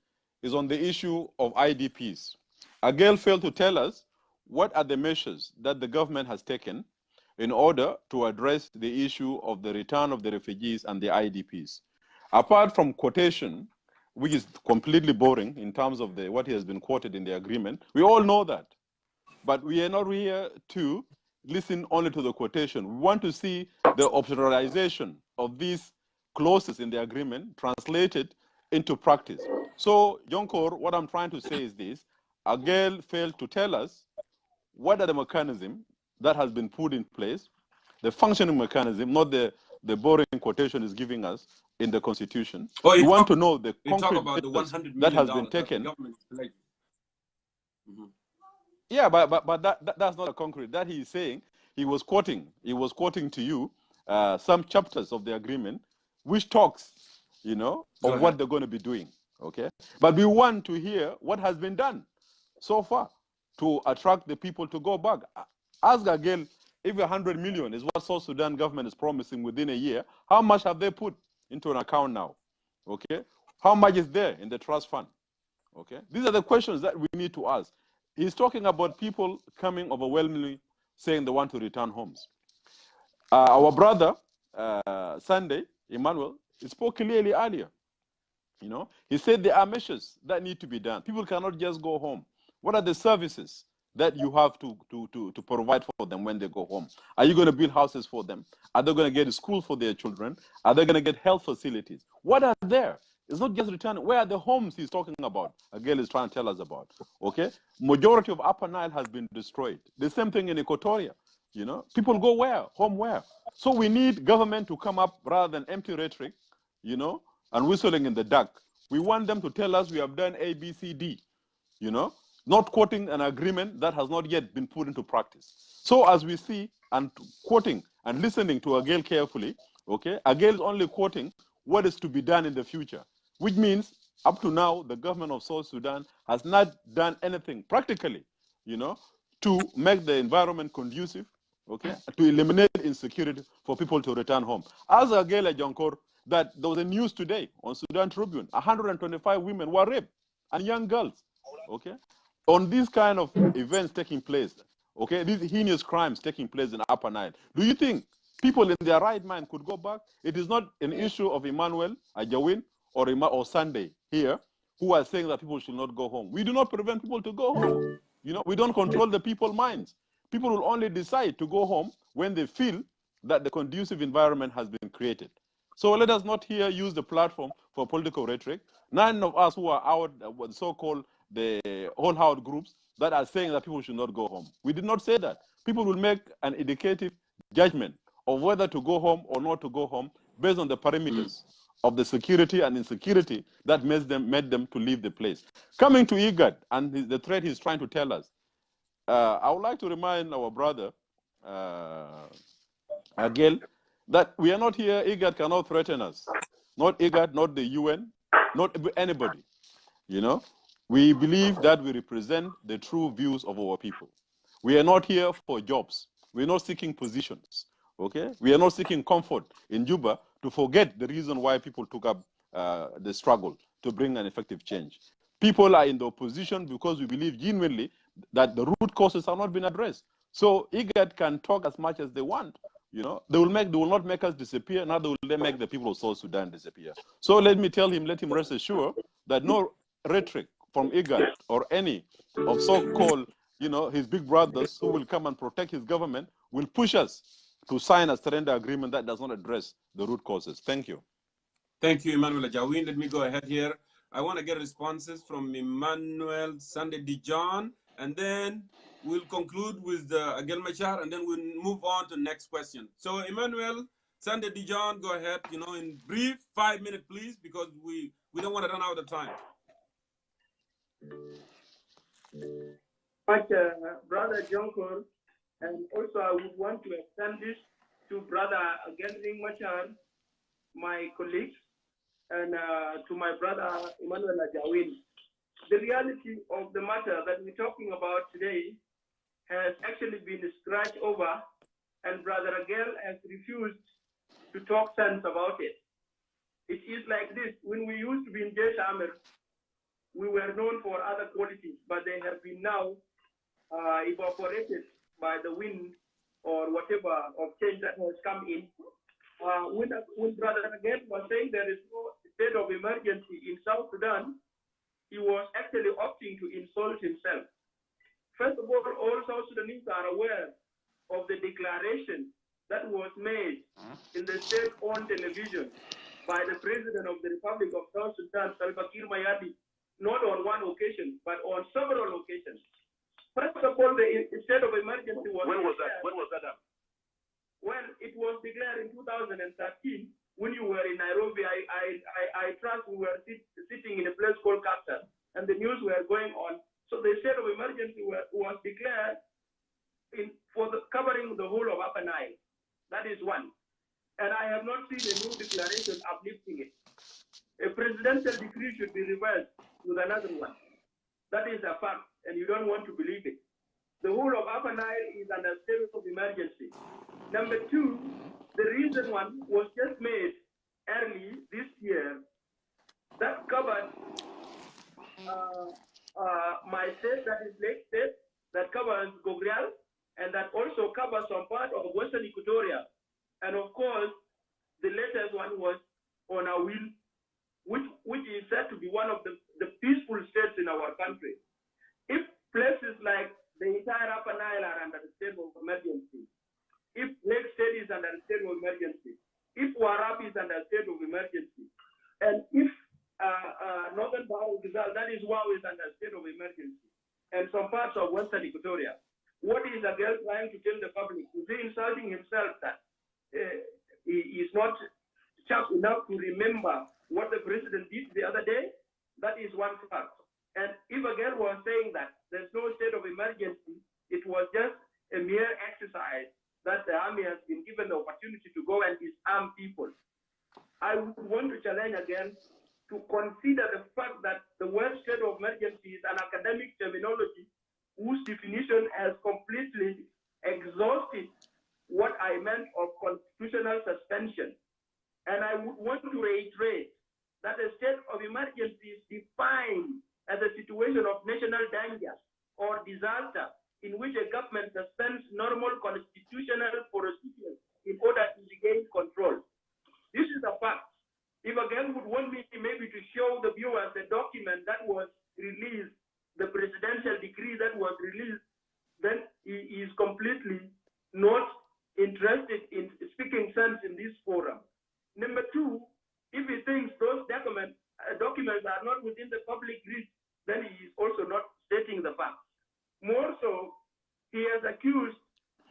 is on the issue of IDPs. Agel failed to tell us what are the measures that the government has taken in order to address the issue of the return of the refugees and the IDPs. Apart from quotation, which is completely boring in terms of what has been quoted in the agreement, we all know that. But we are not here to listen only to the quotation. We want to see the operationalization of these clauses in the agreement translated into practice. So, Jongkor, what I'm trying to say is this: Agel failed to tell us what are the mechanisms that has been put in place, the functioning mechanism, not the boring quotation is giving us in the Constitution. We want to know the concrete measures that has been taken. Yeah, but that's not a concrete. That he is saying, he was quoting to you some chapters of the agreement, which talks, you know, of what they're going to be doing. Okay, but we want to hear what has been done so far to attract the people to go back. Ask again, if 100 million is what South Sudan government is promising within a year, how much have they put into an account now? Okay, how much is there in the trust fund? Okay, these are the questions that we need to ask. He's talking about people coming overwhelmingly saying they want to return homes. Our brother, Sunday, Emmanuel, he spoke clearly earlier. You know, he said there are measures that need to be done. People cannot just go home. What are the services that you have to provide for them when they go home? Are you going to build houses for them? Are they going to get a school for their children? Are they going to get health facilities? What are there? It's not just returning. Where are the homes he's talking about? Again, is trying to tell us about. Okay, majority of Upper Nile has been destroyed. The same thing in Equatoria. You know, people go where? Home where? So we need government to come up rather than empty rhetoric, you know, and whistling in the dark. We want them to tell us we have done A, B, C, D, you know, not quoting an agreement that has not yet been put into practice. So as we see and quoting and listening to Agel carefully, okay, Agel is only quoting what is to be done in the future, which means up to now, the government of South Sudan has not done anything practically, you know, to make the environment conducive, okay, to eliminate insecurity for people to return home. As Agel Jongkor, that there was a news today on Sudan Tribune, 125 women were raped and young girls, okay? On these kind of events taking place, okay, these heinous crimes taking place in Upper Nile, do you think people in their right mind could go back? It is not an issue of Emmanuel, Ajawin, or Sunday here, who are saying that people should not go home. We do not prevent people to go home. You know, we don't control the people's minds. People will only decide to go home when they feel that the conducive environment has been created. So let us not here use the platform for political rhetoric. None of us who are out, so-called the whole-out groups that are saying that people should not go home. We did not say that. People will make an educated judgment of whether to go home or not to go home based on the parameters of the security and insecurity that made them to leave the place. Coming to IGAD and the threat he's trying to tell us, I would like to remind our brother, Agel, that we are not here. IGAD cannot threaten us. Not IGAD, not the UN, not anybody. You know, we believe that we represent the true views of our people. We are not here for jobs. We're not seeking positions. Okay, we are not seeking comfort in Juba to forget the reason why people took up the struggle to bring an effective change. People are in the opposition because we believe genuinely that the root causes have not been addressed. So IGAD can talk as much as they want. You know, they will not make us disappear. Neither will they make the people of South Sudan disappear. So let him rest assured that no rhetoric from IGAD or any of so-called, you know, his big brothers who will come and protect his government will push us to sign a surrender agreement that does not address the root causes. Thank you. Thank you, Emmanuel Ajawin. Let me go ahead here. I want to get responses from Emmanuel, Sunday Dijon, and then we'll conclude with Agel Machar, and then we'll move on to the next question. So, Emmanuel, Sunday Dijon, go ahead, you know, in brief, 5 minutes, please, because we don't want to run out of time. Much, Brother Jongkor, and also I would want to extend this to Brother Agel Machar, my colleagues, and to my brother Emmanuel Ajawin. The reality of the matter that we're talking about today has actually been scratched over, and Brother Agel has refused to talk sense about it. It is like this: when we used to be in Jesh Amir, we were known for other qualities, but they have been now evaporated by the wind or whatever of change that has come in. When Brother Agel was saying there is no state of emergency in South Sudan, he was actually opting to insult himself. First of all South Sudanese are aware of the declaration that was made in the state-owned television by the President of the Republic of South Sudan, Salva Kiir Mayadi, not on one occasion, but on several occasions. First of all, the state of emergency was... When was that? When was that done? Well, it was declared in 2013 when you were in Nairobi. I trust we were sitting in a place called Captain, and the news were going on. So the state of emergency was declared covering the whole of Upper Nile. That is one. And I have not seen a new declaration uplifting it. A presidential decree should be reversed with another one. That is a fact, and you don't want to believe it. The whole of Upper Nile is under state of emergency. Number two, the recent one was just made early this year that covered my state, that is Lake State, that covers Gogrial, and that also covers some part of Western Equatoria. And of course, the latest one was on Awil, which is said to be one of the peaceful states in our country. If places like the entire Upper Nile are under the state of emergency, if Lake State is under a state of emergency, if Warab is under a state of emergency, and if Northern Bahar that is WOW, is under a state of emergency, and some parts of Western Equatoria, what is Agel trying to tell the public? Is he insulting himself that he is not sharp enough to remember what the president did the other day? That is one fact. And if Agel was saying that there's no state of emergency, it was just a mere exercise that the army has been given the opportunity to go and disarm people. I would want to challenge again to consider the fact that the word state of emergency is an academic terminology whose definition has completely exhausted what I meant of constitutional suspension. And I would want want to reiterate that a state of emergency is defined as a situation of national danger or disaster in which a government suspends normal constitutional procedures in order to regain control. This is a fact. If again would want me maybe to show the viewers the document that was released, the presidential decree that was released, then he is completely not interested in speaking sense in this forum. Number two, if he thinks those documents are not within the public reach, then he is also not stating the facts. More so, he has accused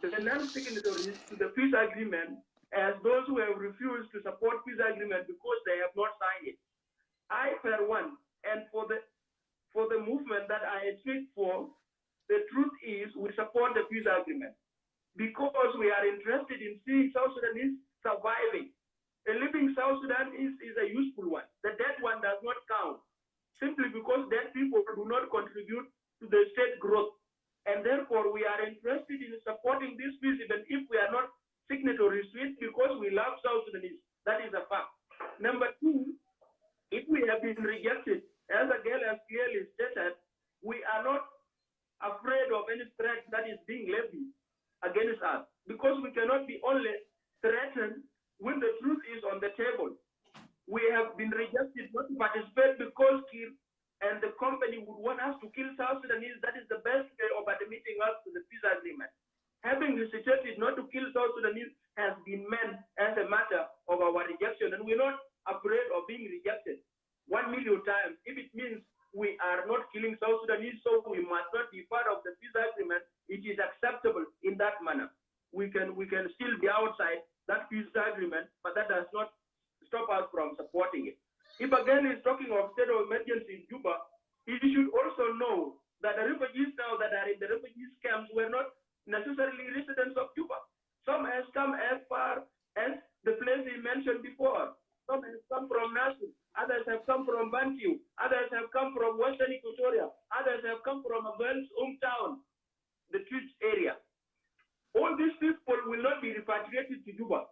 the non-signatories to the peace agreement as those who have refused to support peace agreement because they have not signed it. I, for one, and for the movement that I speak for, the truth is we support the peace agreement because we are interested in seeing South Sudanese surviving. A living South Sudan is a useful one. The dead one does not count, simply because dead people do not contribute to the state growth. And therefore, we are interested in supporting this peace even if we are not signatories to it because we love South Sudanese. That is a fact. Number two, if we have been rejected, as Agel has clearly stated, we are not afraid of any threat that is being levied against us because we cannot be only threatened when the truth is on the table. We have been rejected not to participate because Kir and the company would want us to kill South Sudanese. That is the best way of admitting us to the peace agreement. Having hesitated not to kill South Sudanese has been meant as a matter of our rejection, and we're not afraid of being rejected 1 million times. If it means we are not killing South Sudanese, so we must not be part of the peace agreement, it is acceptable in that manner. We can still be outside that peace agreement, but that does not stop us from supporting it. If again he's talking of state of emergency in Juba, he should also know that the refugees now that are in the refugee camps were not necessarily residents of Juba. Some has come as far as the place he mentioned before. Some has come from Nasu, others have come from Bantu, others have come from Western Equatoria, others have come from a girl's hometown, the Twitch area. All these people will not be repatriated to Juba.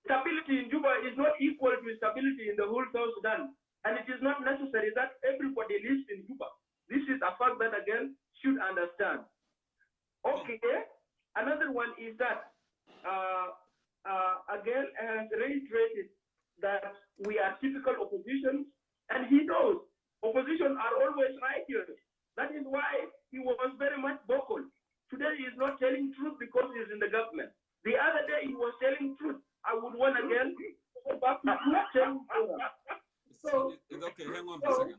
Stability in Juba is not equal to stability in the whole South Sudan, and it is not necessary that everybody lives in Juba. This is a fact that again should understand. Okay, another one is that again has reiterated that we are typical opposition, and he knows opposition are always righteous. That is why he was very much vocal. Today he is not telling truth because he is in the government. The other day he was telling truth. I would want again go back to telling truth. So it's okay. Hang on for a second.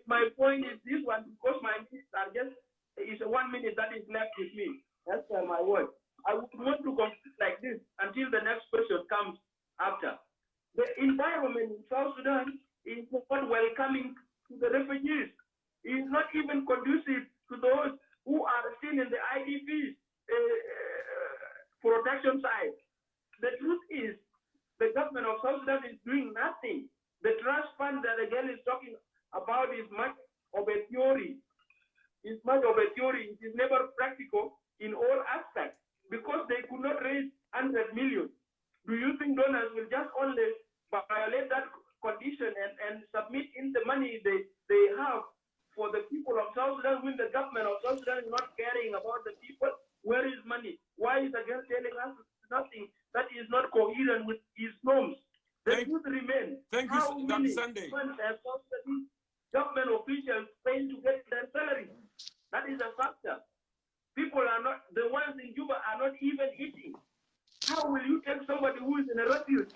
my point is this one, because my minutes are just it's 1 minute that is left with me. That's my word. I would want to conclude like this until the next person comes after. The environment in South Sudan is not welcoming to the refugees. It is not even conducive to those who are still in the IDPs protection side. The truth is, the government of South Sudan is doing nothing. The trust fund that again is talking about is much of a theory. It's much of a theory. It is never practical in all aspects because they could not raise 100 million. Do you think donors will just only violate that condition and submit in the money they have for the people of South Sudan when the government of South Sudan is not caring about the people? Where is money? Why is again telling us nothing that is not coherent with his norms? The truth remains. Thank you, Dr. Sunday. Have South Sudanese government officials paying to get their salary? That is a factor. People are not, the ones in Juba are not even eating. How will you take somebody who is in a refuge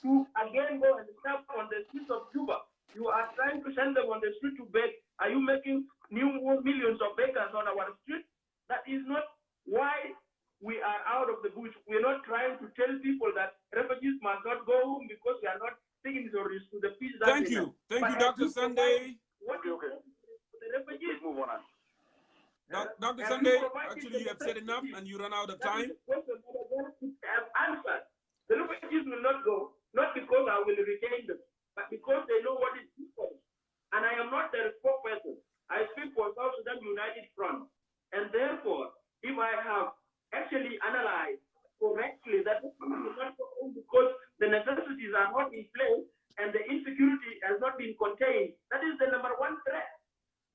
to again go and stop on the streets of Juba? You are trying to send them on the street to beg. Are you making new millions of beggars on our street? That is not why we are out of the bush. We're not trying to tell people that refugees must not go home because we are not signatories to the peace agreement. Thank you. Thank you, Dr. Sunday. What is the refugees? Move on. Dr. Sunday, actually you have said enough and you run out of time. Have answered. The refugees will not go, not because I will retain them, but because they know what is important. And I am not their spokesperson. I speak for South Sudan United Front. And therefore, if I have actually analyzed correctly that because the necessities are not in place, and the insecurity has not been contained. That is the number one threat.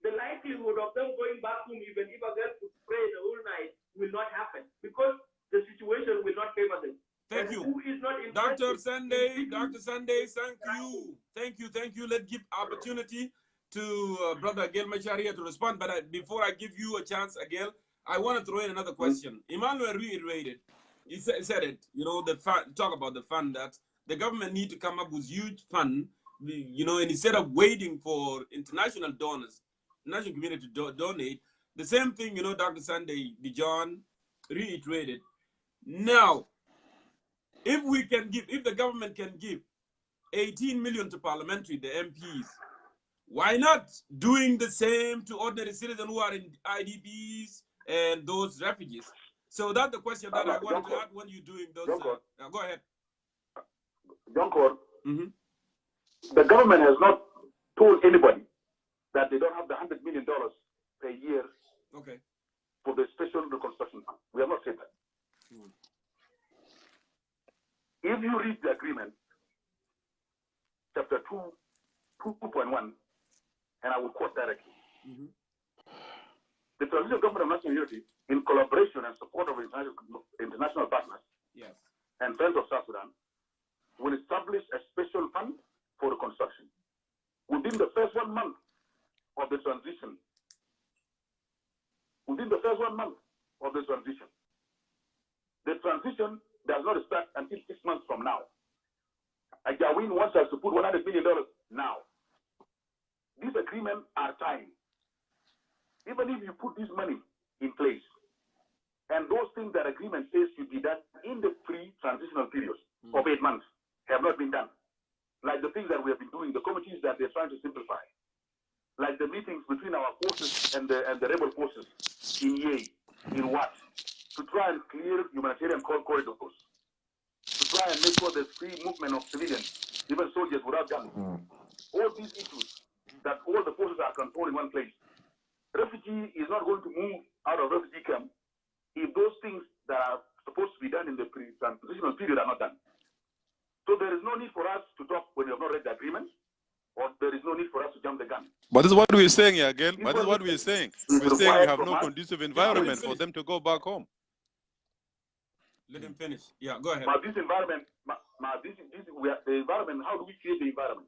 The likelihood of them going back home, even if a girl could pray the whole night, will not happen because the situation will not favor them. Thank you. Who is not Dr. Sunday, Dr. Sunday, thank you. Thank you, thank you. Let's give opportunity to Brother Agel Machar here to respond. But before I give you a chance, Agel, I want to throw in another question. Emmanuel reiterated, he said it, you know, the fund, talk about the fund that the government need to come up with huge fund, you know, and instead of waiting for international donors, national community to donate, the same thing, you know, Dr. Sunday, John reiterated. Now, if we can give, if the government can give 18 million to parliamentary, the MPs, why not doing the same to ordinary citizens who are in IDPs and those refugees? So that's the question that I wanted to ask when you're doing those. Go ahead. Jongkor, the government has not told anybody that they don't have the $100 million per year for the special reconstruction fund. We have not said that. If you read the agreement, chapter 2.1, and I will quote directly. The Transitional Government of National Unity, in collaboration and support of international partners and friends of South Sudan, will establish a special fund for reconstruction. Within the first 1 month of the transition, the transition does not start until 6 months from now. Ajawin wants us to put $100 million now. These agreements are timed. Even if you put this money in place, and those things that agreement says should be done in the pre-transitional period of 8 months have not been done. Like the things that we have been doing, the committees that they're trying to simplify, like the meetings between our forces and the rebel forces in Ye, in Wat, to try and clear humanitarian corridors, to try and make sure there's free movement of civilians, even soldiers without guns. All these issues that all the forces are controlled in one place. Refugee is not going to move out of refugee camp if those things that are supposed to be done in the pre-transitional period are not done. So there is no need for us to talk when we have not read the agreement, or there is no need for us to jump the gun. But this is what we're saying here again. But this is what we're saying. We're saying we have no conducive environment for them to go back home. Let him finish. Yeah, go ahead. But this environment, the environment, how do we create the environment?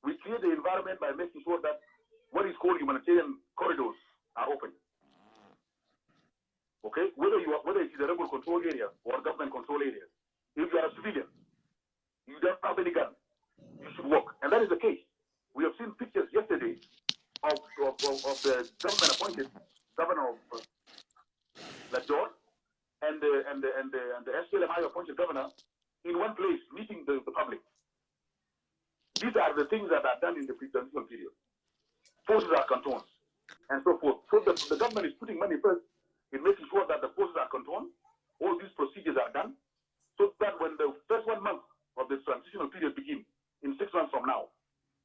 We create the environment by making sure that what is called humanitarian corridors are open. Okay? Whether it is a rebel control area or a government control area, if you are a civilian, you don't have any gun, you should walk. And that is the case. We have seen pictures yesterday of the government-appointed governor of Lajor and the SLMI-appointed governor in one place meeting the public. These are the things that are done in the pre-transitional period. Forces are cantoned, and so forth. So the government is putting money first in making sure that the forces are cantoned, all these procedures are done, so that when the first 1 month of the transitional period begins, in 6 months from now,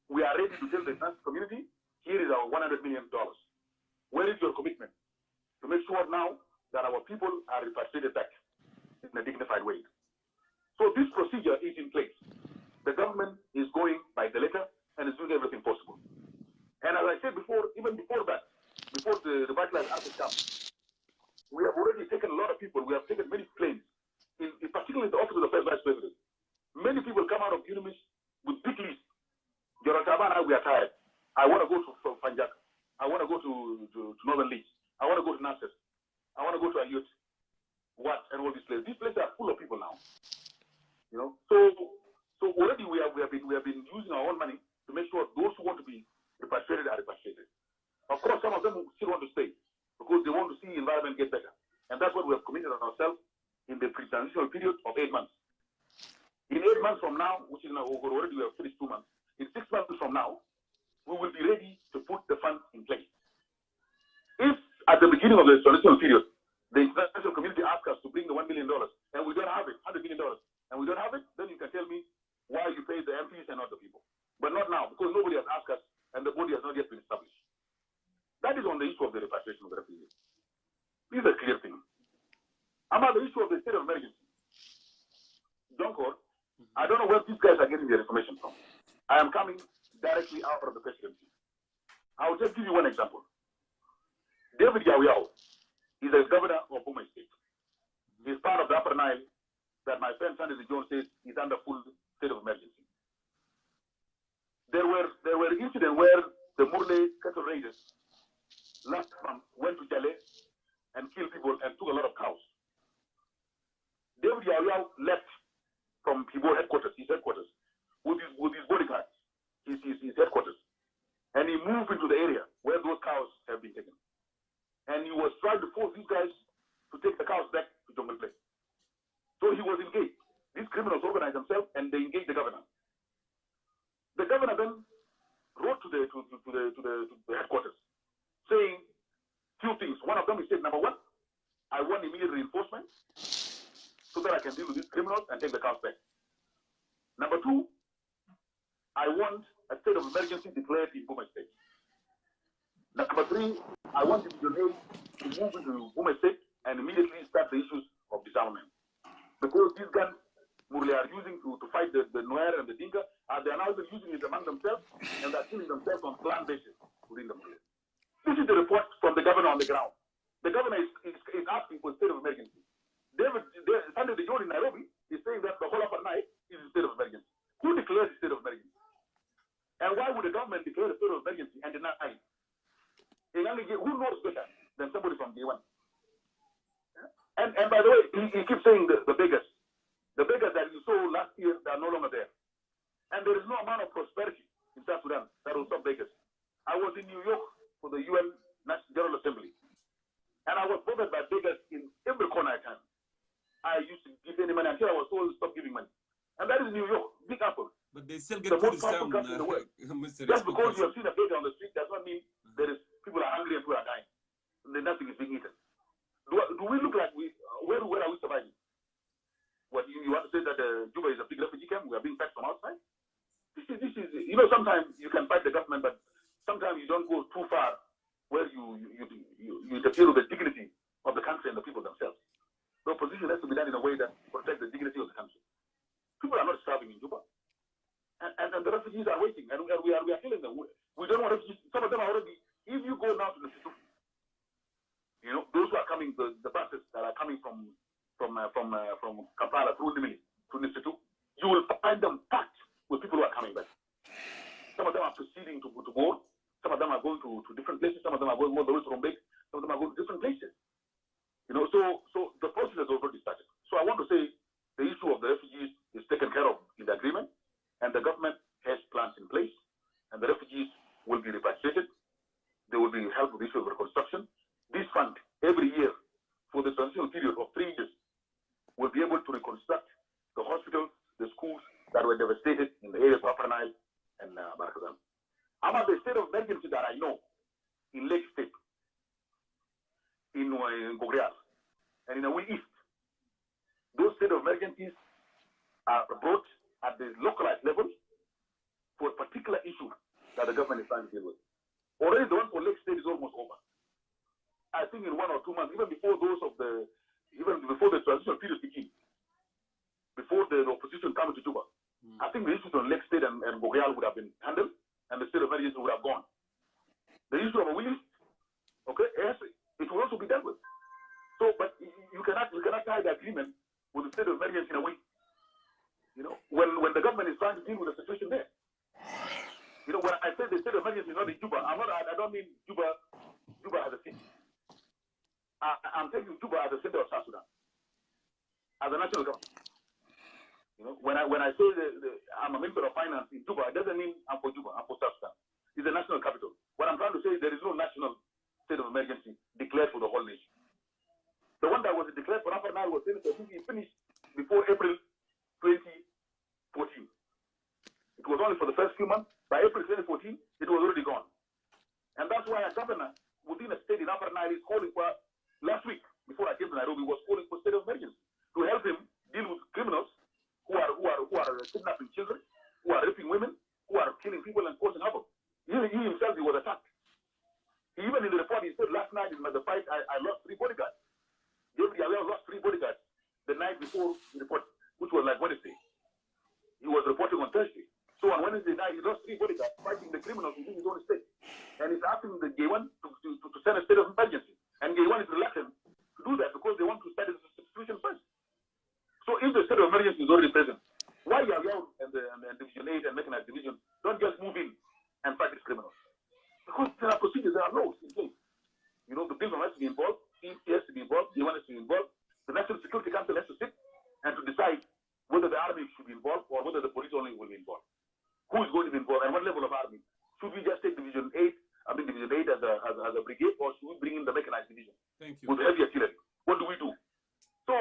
we are ready to tell the international community, here is our $100 million. Where is your commitment to make sure now that our people are repatriated back in a dignified way? So this procedure is in place. The government is going by the letter and is doing everything possible. And as I said before, even before that, before the revitalized army comes, we have already taken a lot of people. We have taken many planes, particularly the office of the first vice president. Many people come out of UNIMIS with big lists. Jorotabana, we are tired. I want to go to Panjak. I want to go to Northern Leeds. I want to go to Nasser. I want to go to Ayut. What and all these places. These places are full of people now. You know, so already we have been using our own money to make sure those who want to be repatriated are repatriated. Of course, some of them still want to stay because they want to see the environment get better. And that's what we have committed on ourselves in the pre-transitional period of 8 months. In 8 months from now, which is now already we have finished 2 months, in 6 months from now, we will be ready to put the funds in place. If at the beginning of the transitional period, the international community asks us to bring the $1 million and we don't have it, $100 million, and we don't have it, then you can tell me why you pay the MPs and not the people. But not now, because nobody has asked us and the body has not yet been established. That is on the issue of the repatriation of the refugees. This is a clear thing. About the issue of the state of emergency, Jongkor, I don't know where these guys are getting their information from. I am coming directly out of the presidency. I will just give you one example. David Yawyao is a governor of Buma State. He's part of the Upper Nile that my friend Sandy Jones says is under full state of emergency. There were incidents where the Murle cattle raiders last month went to Jale and killed people and took a lot of cows. David Yawyao left from Kibo headquarters, his headquarters, with his bodyguards, his headquarters, and he moved into the area where those cows have been taken. And he was trying to force these guys to take the cows back to Jongkor. So he was engaged. These criminals organized themselves and they engaged the governor. The governor then wrote to the headquarters saying two things. One of them he said, number one, I want immediate reinforcement so that I can deal with these criminals and take the cows back. Number two, I want a state of emergency declared in Buma State. Number three, I want the Division A to move into Buma State and immediately start the issues of disarmament. Because these guns Murle are using to fight the Nuer and the Dinka, they are now even using it among themselves, and they are killing themselves on clan basis within the Murle. This is the report from the governor on the ground. The governor is asking for a state of emergency. Sunday the Jones in Nairobi is saying that the whole Upper Nile is a state of emergency. Who declares a state of emergency? And why would the government declare a state of emergency and deny it? Who knows better than somebody from Day1? And by the way, he keeps saying the beggars. The beggars that you saw last year, they are no longer there. And there is no amount of prosperity in South Sudan that will stop beggars. I was in New York for the UN General Assembly. And I was bothered by beggars in every corner I can. I used to give any money until I was told to stop giving money. And that is New York, Big Apple. But they still get criticism, Just because you have seen a beggar on the street does not mean there is people are hungry and people are dying. And then nothing is being eaten. Do we look like where are we surviving? What you want to say that Juba is a big refugee camp? We are being fed from outside. This is sometimes you can fight the government, but sometimes you don't go too far where you interfere with the dignity of the country and the people themselves. The opposition has to be done in a way that protects the dignity of the country. People are not starving in Juba, and the refugees are waiting, and we are killing them. We don't want refugees. Some of them are already. If you go now to the SSUF, those who are coming, the buses that are coming from Kampala through Nimili to the SSUF, you will find them packed with people who are coming back. Some of them are proceeding to board. Some of them are going to different places. Some of them are going all the way to Rumbek. Some of them are going to different places. So the process has already started. So I want to say the issue of the refugees is taken care of in the agreement, and the government has plans in place, and the refugees will be repatriated. They will be helped with the issue of reconstruction. This fund, every year, for the transitional period of 3 years, will be able to reconstruct the hospitals, the schools that were devastated in the areas of Upper Nile and Barakazan. About the state of emergency that I know in Lake State, in Gogrial, and in the East, those state of emergencies are brought at the localized level for a particular issue that the government is trying to deal with. Already the one for Lake State is almost over. I think in 1 or 2 months, even before the transitional period begins, before the opposition comes to Juba, I think the issues on Lake State and Gogrial would have been handled, and the state of emergency would have gone. The issue of a East, it will also be dealt with. So, but you cannot tie the agreement with the state of emergency in a way. When the government is trying to deal with the situation there. When I say the state of emergency is not in Juba, I don't mean Juba as a city. I'm taking Juba as the center of South Sudan, as a national government. When I say I'm a minister of finance in Juba, it doesn't mean I'm for Juba, I'm for South Sudan. It's the national capital. What I'm trying to say is there is no national state of emergency declared for the whole nation. The one that was declared for Upper Nile was finished before April 2014. It was only for the first few months. By April 2014, it was already gone. And that's why a governor within a state in Upper Nile is calling for, last week, before I came to Nairobi, was calling for state of emergency to help him deal with criminals who are kidnapping children, who are raping women, who are killing people and causing havoc. He himself, he was attacked. Even in the report, he said last night in the fight, I lost 3 bodyguards. David Yawyao lost 3 bodyguards the night before the report, which was like Wednesday. He was on Thursday. So on Wednesday night, he lost 3 bodyguards fighting the criminals within his own state. And he's asking the J1 to send a state of emergency. And J1 is reluctant to do that because they want to study the situation first. So if the state of emergency is already present, why Mayol and Division 8 and Mechanized Division don't just move in and fight these criminals? Because there are procedures, there are laws in place. You know, the people has to be involved, EC has to be involved, J1 has to be involved, the National Security Council has to sit and to decide whether the army should be involved or whether the police only will be involved. Who is going to be involved and what level of army? Should we just take Division 8 as a brigade, or should we bring in the Mechanized Division? Thank you. With heavy artillery? What do we do? So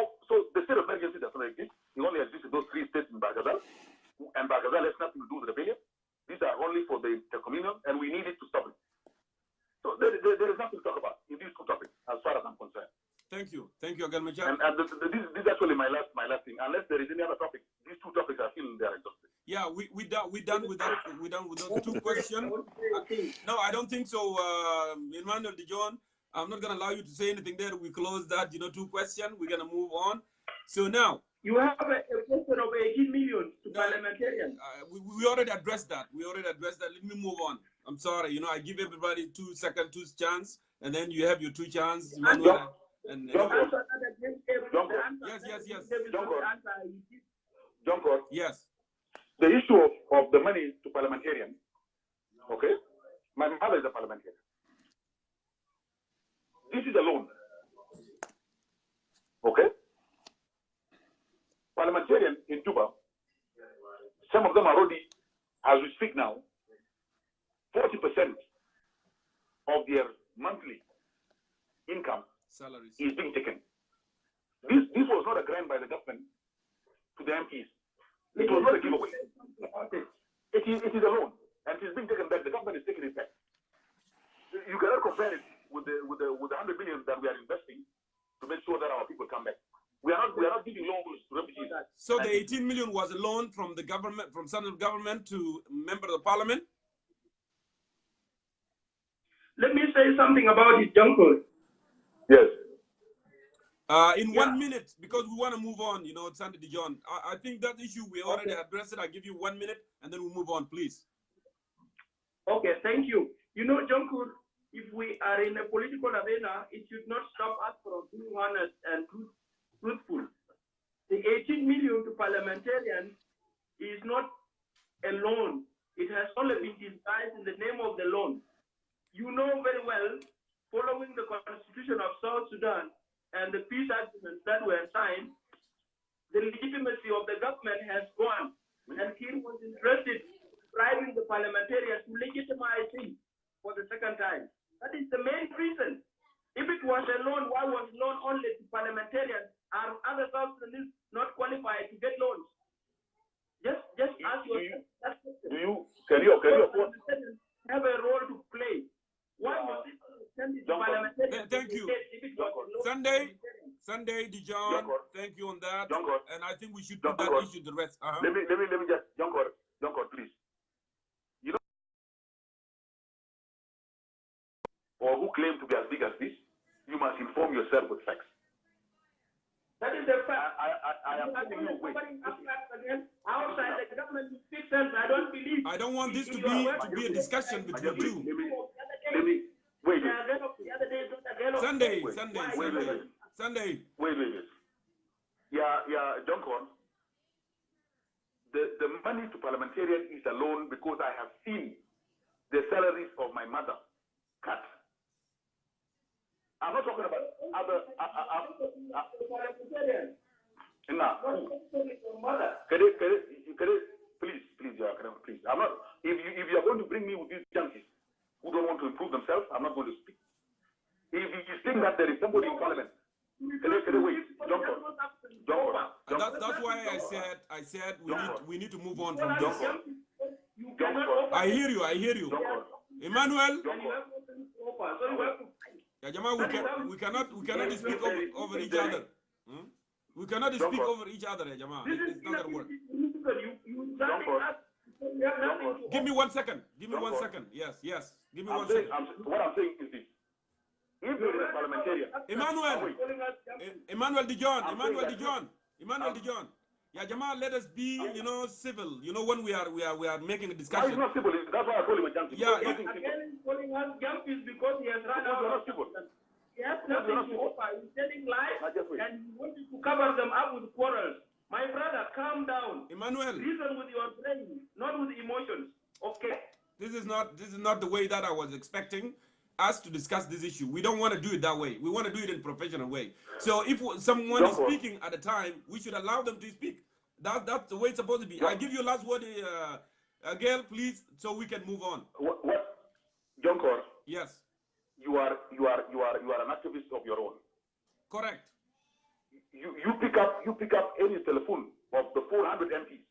the state of emergency does not exist. It only exists in those 3 states in Barghazal, and Barghazal has nothing to do with rebellion. These are only for the intercommunal, and we need it to stop it. So there is nothing to talk about in these 2 topics, as far as I'm concerned. Thank you, Agel Machar. And this is actually my last thing. Unless there is any other topic, these 2 topics are still there exhausted. Yeah, we done with that. We done with those 2 questions. No, I don't think so. Emmanuel Dijon, I'm not gonna allow you to say anything there. We close that. 2 questions. We're gonna move on. So now you have a question of 18 million to parliamentarians. We already addressed that. Let me move on. I'm sorry. I give everybody 2 seconds, 2 chance, and then you have your 2 chances. Emmanuel and Jongkor. Yes. Jongkor. Yes. The issue of the money to parliamentarians, okay? My mother is a parliamentarian. This is a loan, okay? Parliamentarians in Juba, some of them are already, as we speak now, 40% of their monthly income salaries is being taken. This was not a grant by the government to the MPs. It was not a giveaway. It is a loan, and it is being taken back. The government is taking it back. You cannot compare it with the 100 billion that we are investing to make sure that our people come back. We are not giving loans to refugees. So the 18 million was a loan from the government, from central government to members of parliament? Let me say something about it, Jongkor. Yes. In 1 minute, because we want to move on, Sandy Dijon. I think that issue we already addressed it. I'll give you 1 minute and then we'll move on, please. Okay, thank you. Jongkor, if we are in a political arena, it should not stop us from being honest and truthful. The 18 million to parliamentarians is not a loan. It has only been disguised in the name of the loan. You know very well, following the Constitution of South Sudan and the peace agreements that were signed, the legitimacy of the government has gone. And Kir was interested in bribing the parliamentarians to legitimize him for the second time. That is the main reason. If it was a loan, why was loan only to parliamentarians? Are other South Sudanese not qualified to get loans? Just ask yourself. Can you afford? Have a role to play. Why was it extended to parliamentarians? Thank you. Sunday, Dijon, thank you on that. Jongkor. And I think we should put that issue to the rest. Let me just, Jongkor, please. Or who claim to be as big as this, you must inform yourself with facts. That is the fact. I am telling you, wait. Outside the government speaks sense. I don't believe. I don't want this to be a discussion between you. Let me wait. Sunday. Wait. Yeah, Jongkor. The money to parliamentarians is a loan because I have seen the salaries of my mother cut. I'm not talking about other. Please. I'm not. If you are going to bring me with these junkies who don't want to improve themselves, I'm not going to speak. If you think that there is somebody in parliament, wait, Jongkor. That's why I said we need to move on from this. Jongkor. I hear you. Jongkor. Emmanuel. Jongkor. Yeah, Jama, we cannot speak over each other. We cannot speak over each other, Jama. It's not gonna work. Give me 1 second. Yes. Give me 1 second. What I'm saying is this. If there is a parliamentarian, Emmanuel Dijon. Yeah, Jamal, let us be, you know, civil. You know, when we are making a Why discussion. is not civil? That's why I call him a junkie. Yeah, again, he's calling us junkies because he has run out of civil. He has nothing to offer. He's telling lies and he wanted to cover them up with quarrels. My brother, calm down. Emmanuel, reason with your brain, not with emotions. Okay. This is not the way that I was expecting us to discuss this issue. We don't want to do it that way. We want to do it in a professional way. So if someone is speaking at a time, we should allow them to speak. That's the way it's supposed to be. I give you last word, Gail, please, so we can move on. What? Jongkor? Yes. You are an activist of your own. Correct. You pick up any telephone of the 400 MPs,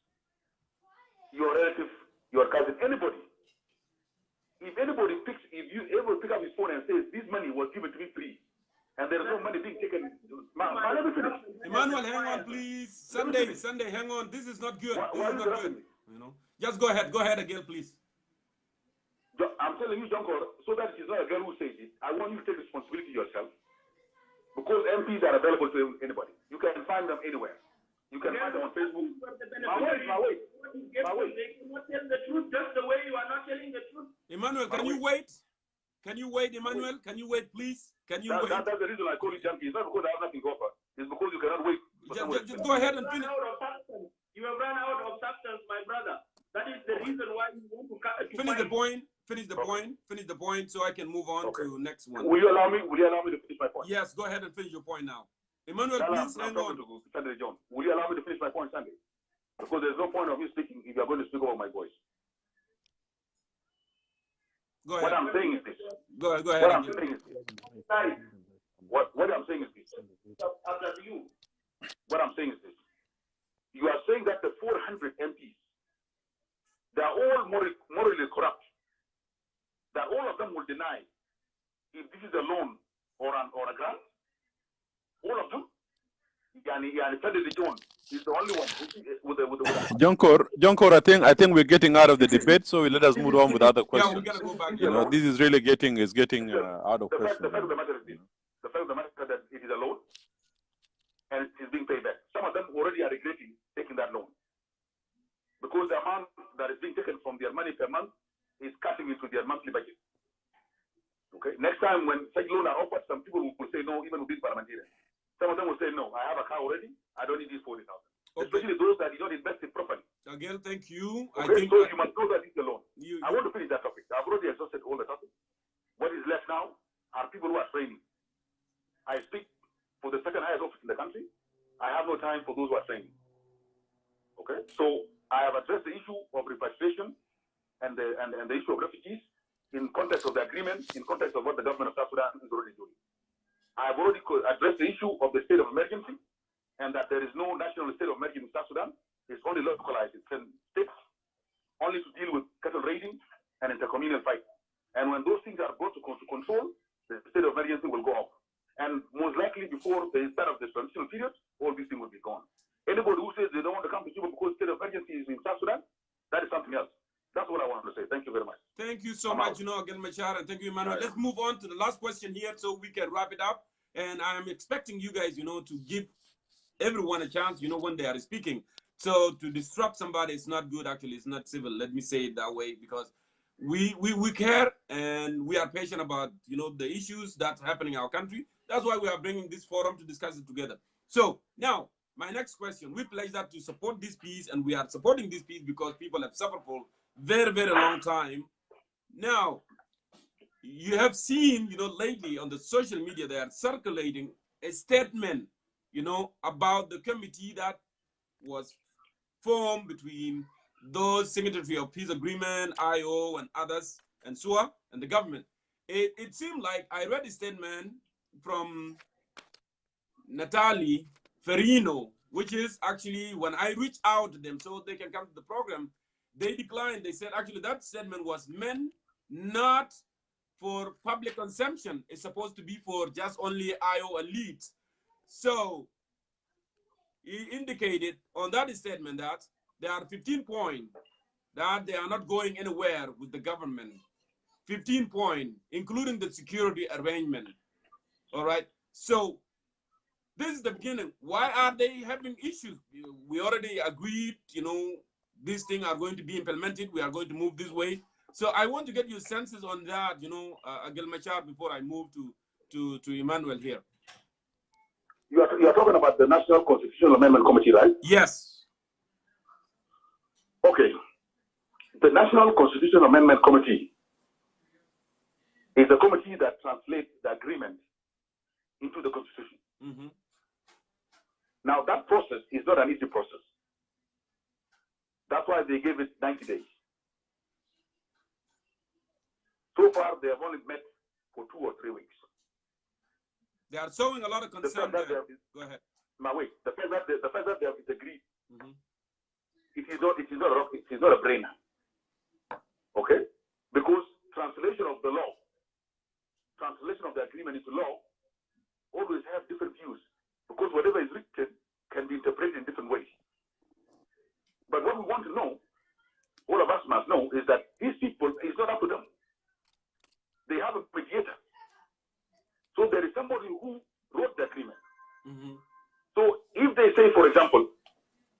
your relative, your cousin, anybody. If you ever pick up his phone and says this money was given to me free, and there is no money being taken, let me finish. Emmanuel, hang on, please. Sunday, hang on. This is not good. This is not good. You know, just go ahead, again, please. I'm telling you, Jongkor, so that it is not a girl who says it. I want you to take responsibility yourself, because MPs are available to anybody. You can find them anywhere. You can find them on Facebook. My way. They cannot tell the truth just the way you are not telling the truth. Emmanuel, can you wait? Can you wait, Emmanuel? Can you wait, please? Can you wait? That's the reason I call you junkie. It's not because I have nothing to offer. It's because you cannot wait. Just go ahead and finish. You have run out of substance, my brother. That is the reason why you want to finish the point. Finish the point, so I can move on to next one. Will you allow me to finish my point? Yes, go ahead and finish your point now. Emmanuel, please hang on. Sunday John. Will you allow me to finish my point, Sunday? Because there's no point of me speaking if you're going to speak over my voice. Go ahead. What I'm saying is this. Go ahead. What I'm saying is this. What I'm saying is this. What I'm saying is this. You are saying that the 400 MPs, they are all morally corrupt. That all of them will deny if this is a loan or a grant. All of them. John is the only one with the Jongkor, I think we're getting out of the debate, so let us move on with other questions. Yeah, we gotta go back. You know, this is really getting out of question. The fact of the matter is this. The fact of the matter is that it is a loan and it is being paid back. Some of them already are regretting taking that loan because the amount that is being taken from their money per month is cutting into their monthly budget. Okay. Next time when such loans are offered, some people will say no, even within parliamentarians. Some of them will say no. I have a car already. I don't need this 40,000. Okay. Especially those that did not invest it properly. Again, thank you. Okay? I think so. You must know that it's a loan. I want to finish that topic. I've already exhausted all the topics. What is left now are people who are training. I speak for the second highest office in the country. I have no time for those who are training. Okay. So I have addressed the issue of repatriation and the issue of refugees in context of the agreement, in context of what the government of South Sudan is already doing. I have already addressed the issue of the state of emergency and that there is no national state of emergency in South Sudan. It's only localized in 10 states, only to deal with cattle raiding and intercommunal fights. And when those things are brought to control, the state of emergency will go off. And most likely before the start of the transitional period, all these things will be gone. Anybody who says they don't want to come to Cuba because state of emergency is in South Sudan, that is something else. That's what I want to say. Thank you very much. Thank you so much, Agel Machar, and thank you, Emmanuel. Let's move on to the last question here so we can wrap it up. And I'm expecting you guys, to give everyone a chance, when they are speaking. So to disrupt somebody is not good, actually. It's not civil. Let me say it that way, because we care and we are patient about, the issues that's happening in our country. That's why we are bringing this forum to discuss it together. So now, my next question, we pledge that to support this peace, and we are supporting this peace because people have suffered for very, very long time. Now, you have seen, lately on the social media, they are circulating a statement, about the committee that was formed between those signatories of peace agreement, IO, and others, and SUA, and the government. It seemed like I read a statement from Natalie Ferrino, which is actually when I reached out to them so they can come to the program, they declined. They said actually that statement was meant not for public consumption. It's supposed to be for just only IO elite. So he indicated on that statement that there are 15 points that they are not going anywhere with the government. 15 points, including the security arrangement. All right. So this is the beginning. Why are they having issues? We already agreed, these things are going to be implemented. We are going to move this way. So I want to get your senses on that, Agel Machar, before I move to Emmanuel here. You are talking about the National Constitutional Amendment Committee, right? Yes. Okay. The National Constitutional Amendment Committee is a committee that translates the agreement into the Constitution. Mm-hmm. Now, that process is not an easy process. That's why they gave it 90 days. So far, they have only met for 2 or 3 weeks. They are showing a lot of concern. Go ahead. Now, wait. The fact that they have disagreed, mm-hmm. it is not a brainer. Okay? Because translation of the law, translation of the agreement into law, always have different views. Because whatever is written can be interpreted in different ways. But what we want to know, all of us must know, is that these people, it's not up to them. They have a mediator. So there is somebody who wrote the agreement. Mm-hmm. So if they say, for example,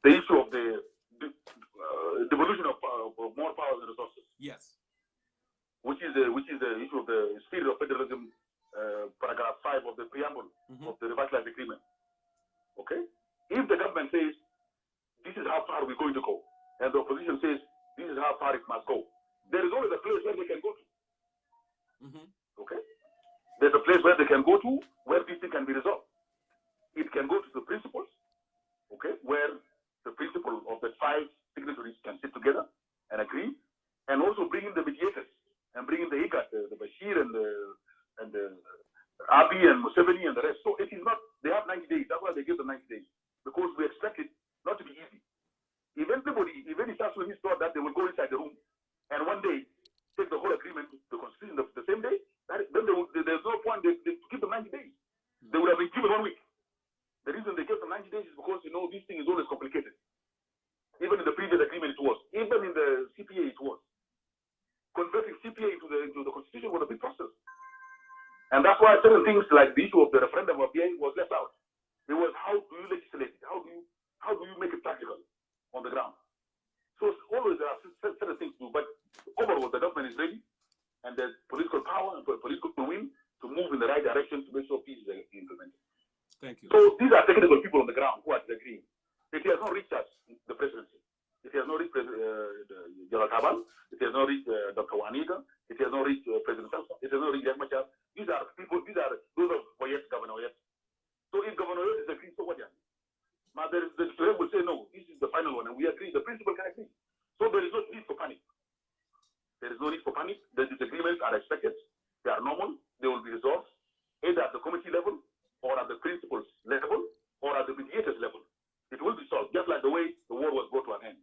the issue of the devolution of more powers and resources, yes, which is the issue of the spirit of federalism, paragraph 5 of the preamble mm-hmm. of the revitalized agreement. Okay, if the government says this is how far we're going to go, and the opposition says this is how far it must go, there is always a place where they can go to. Mm-hmm. Okay, there's a place where they can go to where this thing can be resolved. It can go to the principles, okay, where the principle of the 5 signatories can sit together and agree, and also bring in the mediators and bring in the IGAD, the Bashir and the Abiy and Museveni and the rest. So it is not, they have 90 days. That's why they give them 90 days, because we expect it not to be easy. If anybody, if any South Sudanese thought that they will go inside the room and one day take the whole agreement, the constitution, the same day, then there's no point they give them 90 days. They would have been given 1 week. The reason they gave them 90 days is because, this thing is always complicated. Even in the previous agreement it was. Even in the CPA it was. Converting CPA into the constitution was a big process. And that's why certain things like the issue of the referendum of BA was left out. It was, how do you legislate it? How do you make it practical on the ground? So always there are certain things to do. But overall, the government is ready, and there's political power and political will to move in the right direction to make sure peace is implemented. Thank you. So these are technical people on the ground who are disagreeing. It has not reached us, the presidency. It has not reached General Kabal. It has not reached Dr. Waniga. It has not reached President Salsa. It has not reached Machar. These are people, those of Oyet, Governor Oyet. So if Governor Oyet disagrees, so what? Now the Supreme will say, no, this is the final one, and we agree. The principal can agree. So there is no need for panic. There is no need for panic. The disagreements are expected. They are normal. They will be resolved either at the committee level, or at the principals level, or at the mediators level. It will be solved, just like the way the war was brought to an end.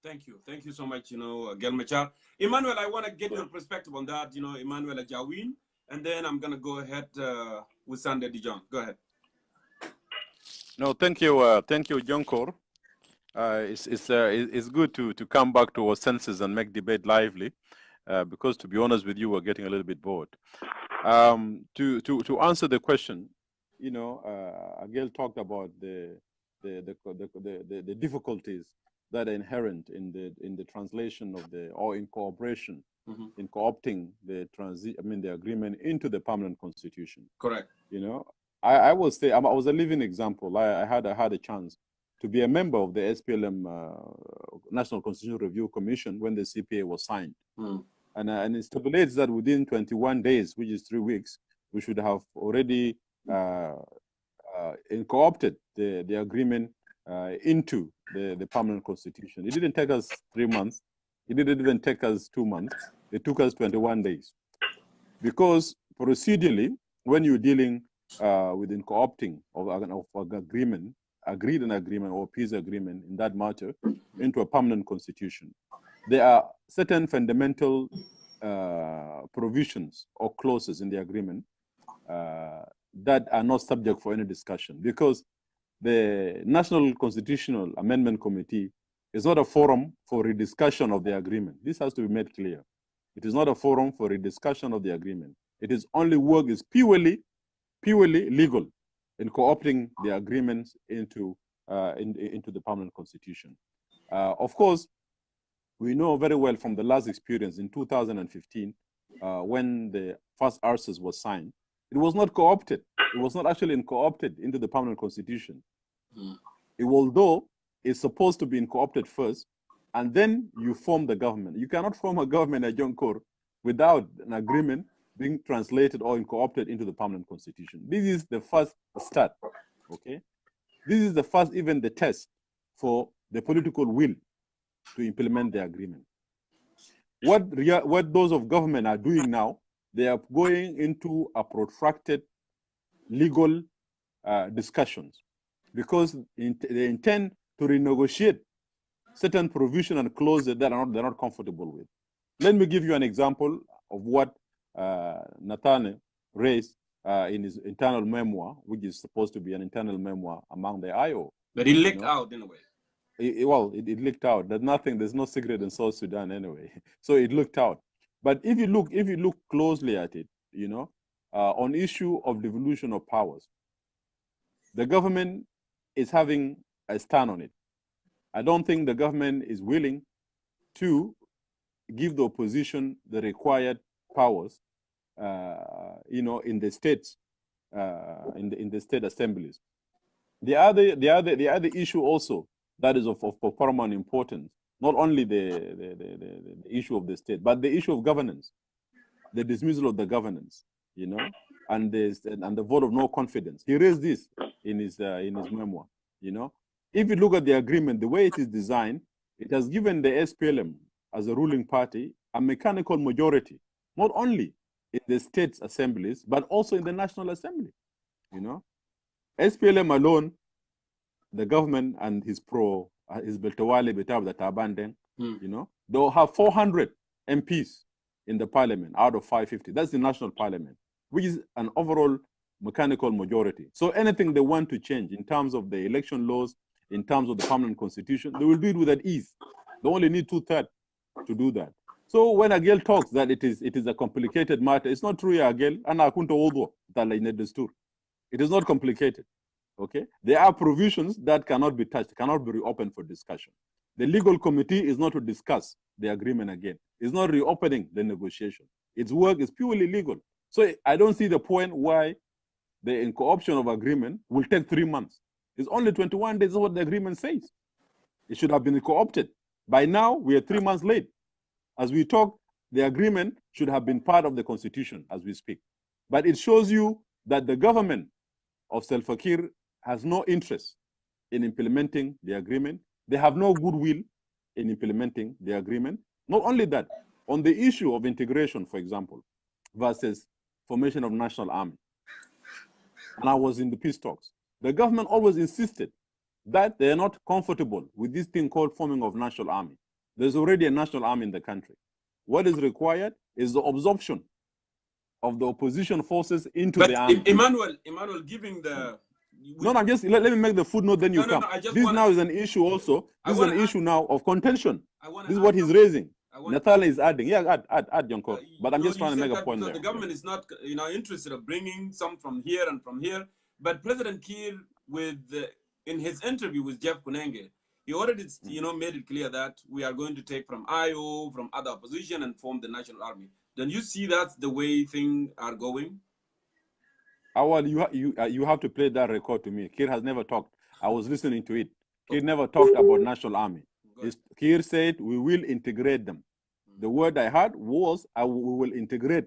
Thank you. Thank you so much, Agel Machar. Emmanuel, I want to get your perspective on that, Emmanuel Ajawin, and then I'm going to go ahead with Sunday Dijon. Go ahead. No, thank you, Jongkor. It's good to come back to our senses and make debate lively, because to be honest with you, we're getting a little bit bored. To answer the question, Agel talked about the difficulties that are inherent in the translation of or in cooperation, mm-hmm. in co-opting the agreement into the permanent constitution. Correct. I will say I was a living example. I had a chance to be a member of the SPLM National Constitutional Review Commission when the CPA was signed. Mm. And it stipulates that within 21 days, which is 3 weeks, we should have already co-opted the agreement into the permanent constitution. It didn't take us 3 months. It didn't even take us 2 months. It took us 21 days. Because procedurally, when you're dealing with co-opting of an agreement, agreed an agreement or peace agreement in that matter into a permanent constitution, there are certain fundamental provisions or clauses in the agreement that are not subject for any discussion, because the National Constitutional Amendment Committee is not a forum for rediscussion of the agreement. This has to be made clear. It is not a forum for rediscussion of the agreement. It is only work is purely legal. in co-opting the agreements into the permanent constitution. Of course, we know very well from the last experience in 2015, when the first ARCES was signed, it was not co-opted. It was not actually co-opted into the permanent constitution. Although it's supposed to be co-opted first, and then you form the government. You cannot form a government at Jongkor without an agreement being translated or co-opted into the permanent constitution. This is the first start, okay? This is the first, even the test for the political will to implement the agreement. What those of government are doing now, they are going into a protracted legal discussions because they intend to renegotiate certain provision and clauses that they're not comfortable with. Let me give you an example of what Nathane raised in his internal memoir, which is supposed to be an internal memoir among the IO. But it leaked out anyway. It leaked out. There's no secret in South Sudan anyway. So it leaked out. But if you look closely at it, on issue of devolution of powers, the government is having a stand on it. I don't think the government is willing to give the opposition the required powers, in the states, in the state assemblies. The other issue also that is of paramount importance, not only the issue of the state, but the issue of governance, the dismissal of the governance, and the vote of no confidence. He raised this in his memoir. If you look at the agreement, the way it is designed, it has given the SPLM as a ruling party a mechanical majority, not only in the states assemblies, but also in the National Assembly. SPLM alone, the government and his Beltawali Betab, the Tabandeng, they'll have 400 MPs in the parliament out of 550. That's the national parliament, which is an overall mechanical majority. So anything they want to change in terms of the election laws, in terms of the permanent constitution, they will do it with at ease. They only need 2/3 to do that. So when Agel talks that it is a complicated matter, it's not true, Agel. It is not complicated. Okay, there are provisions that cannot be touched, cannot be reopened for discussion. The legal committee is not to discuss the agreement again. It's not reopening the negotiation. Its work is purely legal. So I don't see the point why the co-option of agreement will take 3 months. It's only 21 days, is what the agreement says. It should have been co-opted. By now, we are 3 months late. As we talk, the agreement should have been part of the constitution as we speak. But it shows you that the government of Salva Kiir has no interest in implementing the agreement. They have no goodwill in implementing the agreement. Not only that, on the issue of integration, for example, versus formation of national army, and I was in the peace talks, the government always insisted that they are not comfortable with this thing called forming of national army. There's already a national army in the country. What is required is the absorption of the opposition forces into the army. Emmanuel, giving the... I'm just, let me make the footnote, then you come. This now is an issue also. This is an issue now of contention. This is what he's raising. Natale is adding. Yeah, add Jongkor. But I'm just trying to make a point there. The government is not, interested in bringing some from here and from here. But President Kiir, in his interview with Jeff Kunenge, he already, made it clear that we are going to take from IO, from other opposition, and form the national army. Don't you see that's the way things are going? Well, you have to play that record to me. Kiir has never talked. I was listening to it. Kiir never talked about national army. Kiir said we will integrate them. The word I heard was we will integrate.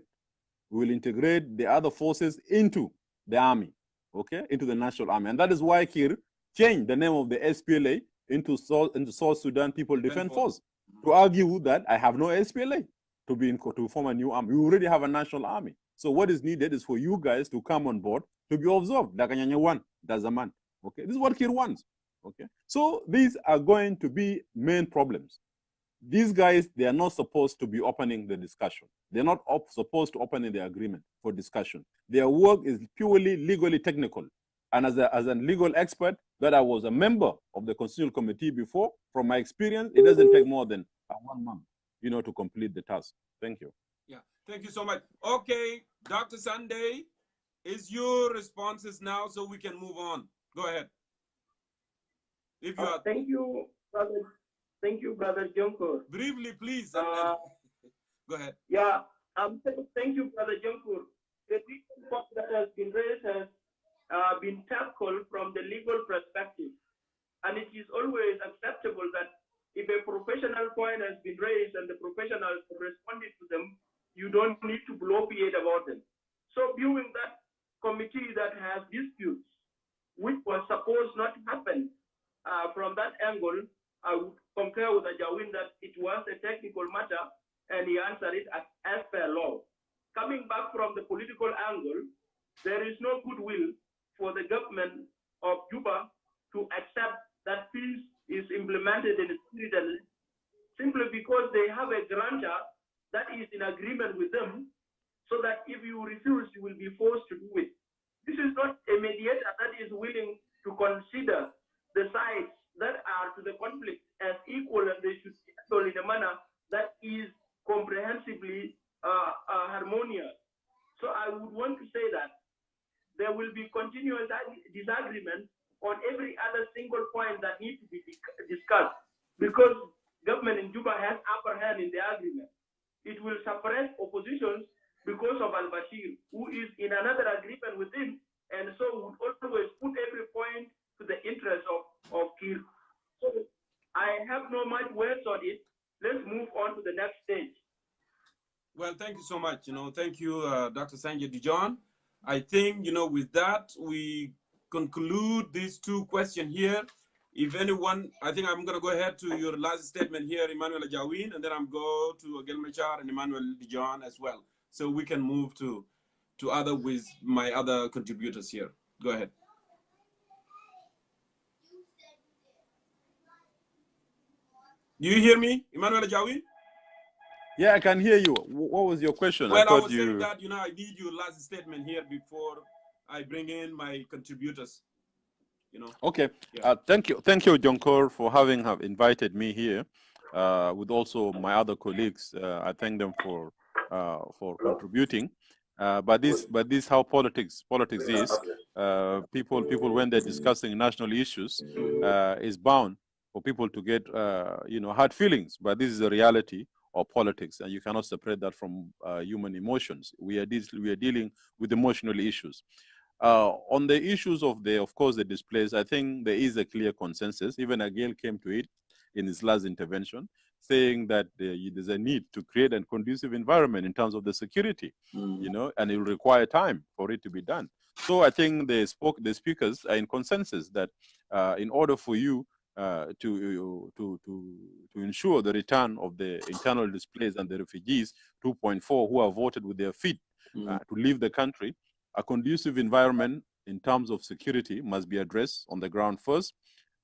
We will integrate the other forces into the army, okay, into the national army, and that is why Kiir changed the name of the SPLA into South Sudan People Defense Force to argue that I have no SPLA to form a new army. We already have a national army. So what is needed is for you guys to come on board to be observed. Dazaman. Okay, this is what Kiir wants. Okay, so these are going to be main problems. These guys, they are not supposed to be opening the discussion. They're not supposed to open the agreement for discussion. Their work is purely legally technical. And as a legal expert, that I was a member of the Constitutional Committee before, from my experience, it doesn't take more than 1 month, to complete the task. Thank you. Yeah, thank you so much. Okay, Dr. Sunday, is your responses now so we can move on? Go ahead. If you are... Thank you, brother. Thank you, Brother Jongkor. Briefly, please. Go ahead. Yeah, thank you, Brother Jongkor. The legal point that has been raised has been tackled from the legal perspective. And it is always acceptable that if a professional point has been raised and the professionals responded to them, you don't need to bloviate about them. So viewing that committee that has disputes, which was supposed not to happen, from that angle, I would concur with Ajawin that it was a technical matter and he answered it as per law. Coming back from the political angle, there is no goodwill for the government of Juba to accept that peace is implemented in the spirit and simply because they have a grantor that is in agreement with them, so that if you refuse, you will be forced to do it. This is not a mediator that is willing to consider the sides that are to the conflict as equal, and they should be handled in a manner that is comprehensively harmonious. So I would want to say that there will be continuous disagreement on every other single point that needs to be discussed, because government in Juba has upper hand in the agreement. It will suppress oppositions because of al-Bashir, who is in another agreement with him, and so would always put every point to the interest of Kir. So I have no much words on it. Let's move on to the next stage. Well, thank you so much. Thank you, Dr. Sanjay Dijon. I think, with that, we conclude these two questions here. If anyone, I think I'm going to go ahead to your last statement here, Emmanuel Ajawin, and then I'm go to Agel Machar and Emmanuel Dijon as well. So we can move to other with my other contributors here. Go ahead. Do you hear me, Emmanuel Ajawin? Yeah, I can hear you. What was your question? Well, I was saying that, I need your last statement here before I bring in my contributors. Okay. Yeah. Thank you, Jongkor, for having invited me here. With also my other colleagues, I thank them for contributing. But this how politics is. People when they're discussing national issues, is bound for people to get hard feelings. But this is the reality of politics, and you cannot separate that from human emotions. We are dealing with emotional issues. On the issues of course, the displaced, I think there is a clear consensus. Even Agel came to it in his last intervention, saying that there's a need to create a conducive environment in terms of the security, and it will require time for it to be done. So I think the speakers are in consensus that in order for you to ensure the return of the internal displaced and the refugees, 2.4 who have voted with their feet to leave the country, a conducive environment in terms of security must be addressed on the ground first.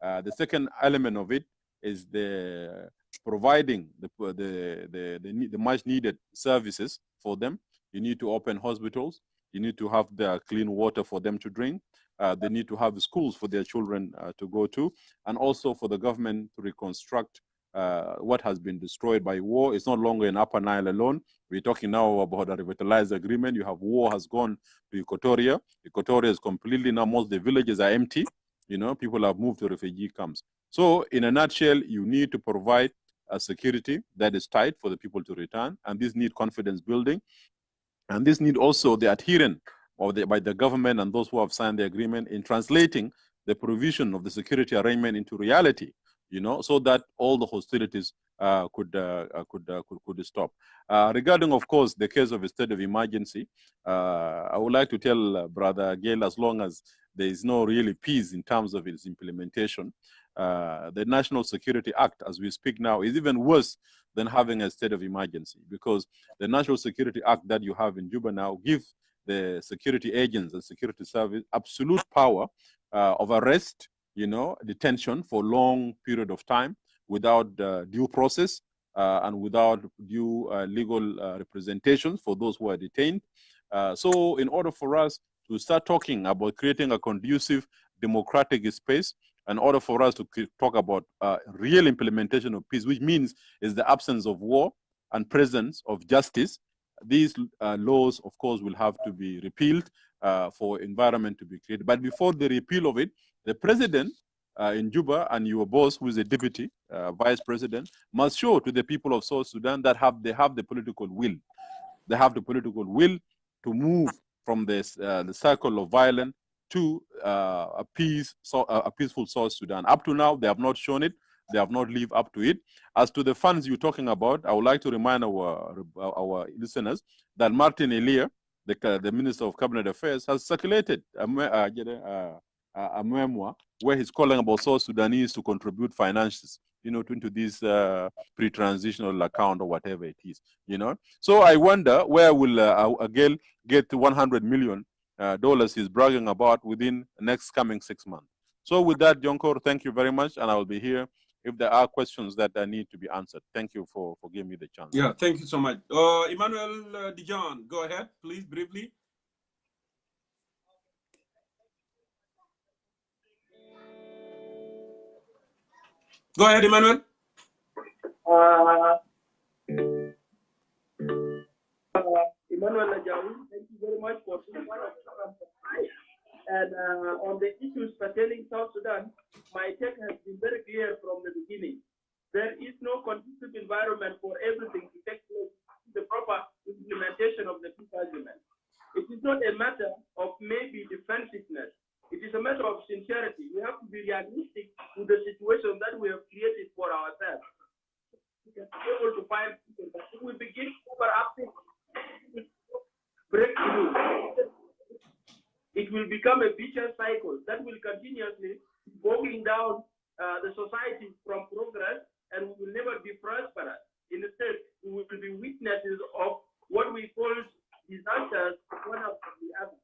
The second element of it is the providing the much needed services for them. You need to open hospitals. You need to have the clean water for them to drink. They need to have schools for their children to go to, and also for the government to reconstruct what has been destroyed by war. It's not longer in Upper Nile alone. We're talking now about a revitalized agreement. You have war has gone to Equatoria. Equatoria is completely now, most of the villages are empty. People have moved to refugee camps. So in a nutshell, you need to provide a security that is tight for the people to return, and this need confidence building. And this need also the adherence by the government and those who have signed the agreement in translating the provision of the security arrangement into reality, so that all the hostilities could stop. Regarding, of course, the case of a state of emergency, I would like to tell Brother Gail, as long as there is no really peace in terms of its implementation, the National Security Act, as we speak now, is even worse than having a state of emergency, because the National Security Act that you have in Juba now gives the security agents and security service absolute power of arrest, detention for long period of time without due process and without due legal representation for those who are detained. So in order for us to start talking about creating a conducive democratic space, in order for us to talk about real implementation of peace, which means is the absence of war and presence of justice, these laws, of course, will have to be repealed for environment to be created. But before the repeal of it, the president in Juba and your boss, who is a deputy vice president, must show to the people of South Sudan that they have the political will. They have the political will to move from this the cycle of violence to a peaceful South Sudan. Up to now, they have not shown it. They have not lived up to it. As to the funds you're talking about, I would like to remind our listeners that Martin Elia, the Minister of Cabinet Affairs, has circulated a memoir where he's calling about South Sudanese to contribute finances, into this pre-transitional account or whatever it is, So I wonder where will Agel get $100 million he's bragging about within the next coming 6 months. So with that, Jongkor, thank you very much, and I will be here if there are questions that need to be answered. Thank you for giving me the chance. Yeah, thank you so much. Emmanuel Dijon, go ahead, please, briefly. Go ahead, Emmanuel. Emmanuel Ajawin, thank you very much for being part of the program. And on the issues pertaining South Sudan, my take has been very clear from the beginning. There is no conducive environment for everything to take place in the proper implementation of the peace agreement. It is not a matter of maybe defensiveness. It is a matter of sincerity. We have to be realistic with the situation that we have created for ourselves. We can be able to find people, but if we begin overacting, breakthrough, it will become a vicious cycle that will continuously bogging down the society from progress, and we will never be prosperous. Instead, we will be witnesses of what we call disasters, one after the other.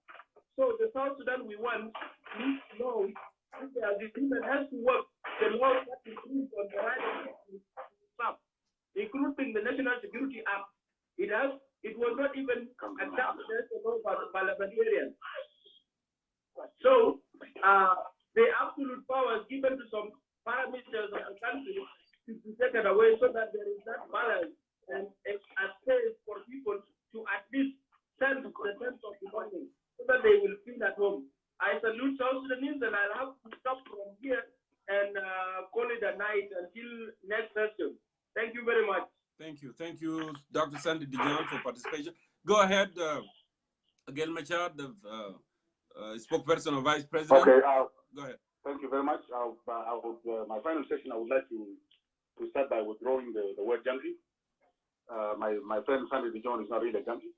So the South Sudan we want needs to know that the agreement has to work. The laws that include on the right of including the National Security Act. It was not even accepted as a law by the parliamentarians. So the absolute powers given to some parameters of the country should be taken away so that there is that balance and a space for people to at least sense the sense of belonging so that they will feel at home. I salute South Sudanese, and I'll have to stop from here and call it a night until next session. Thank you very much. Thank you. Thank you, Dr. Sandy Dijon, for participation. Go ahead, Agel Machar, the spokesperson or vice president. Okay. Go ahead. Thank you very much. My final session, I would like to start by withdrawing the word junkie. My friend Sandy Dijon is not really a junkie.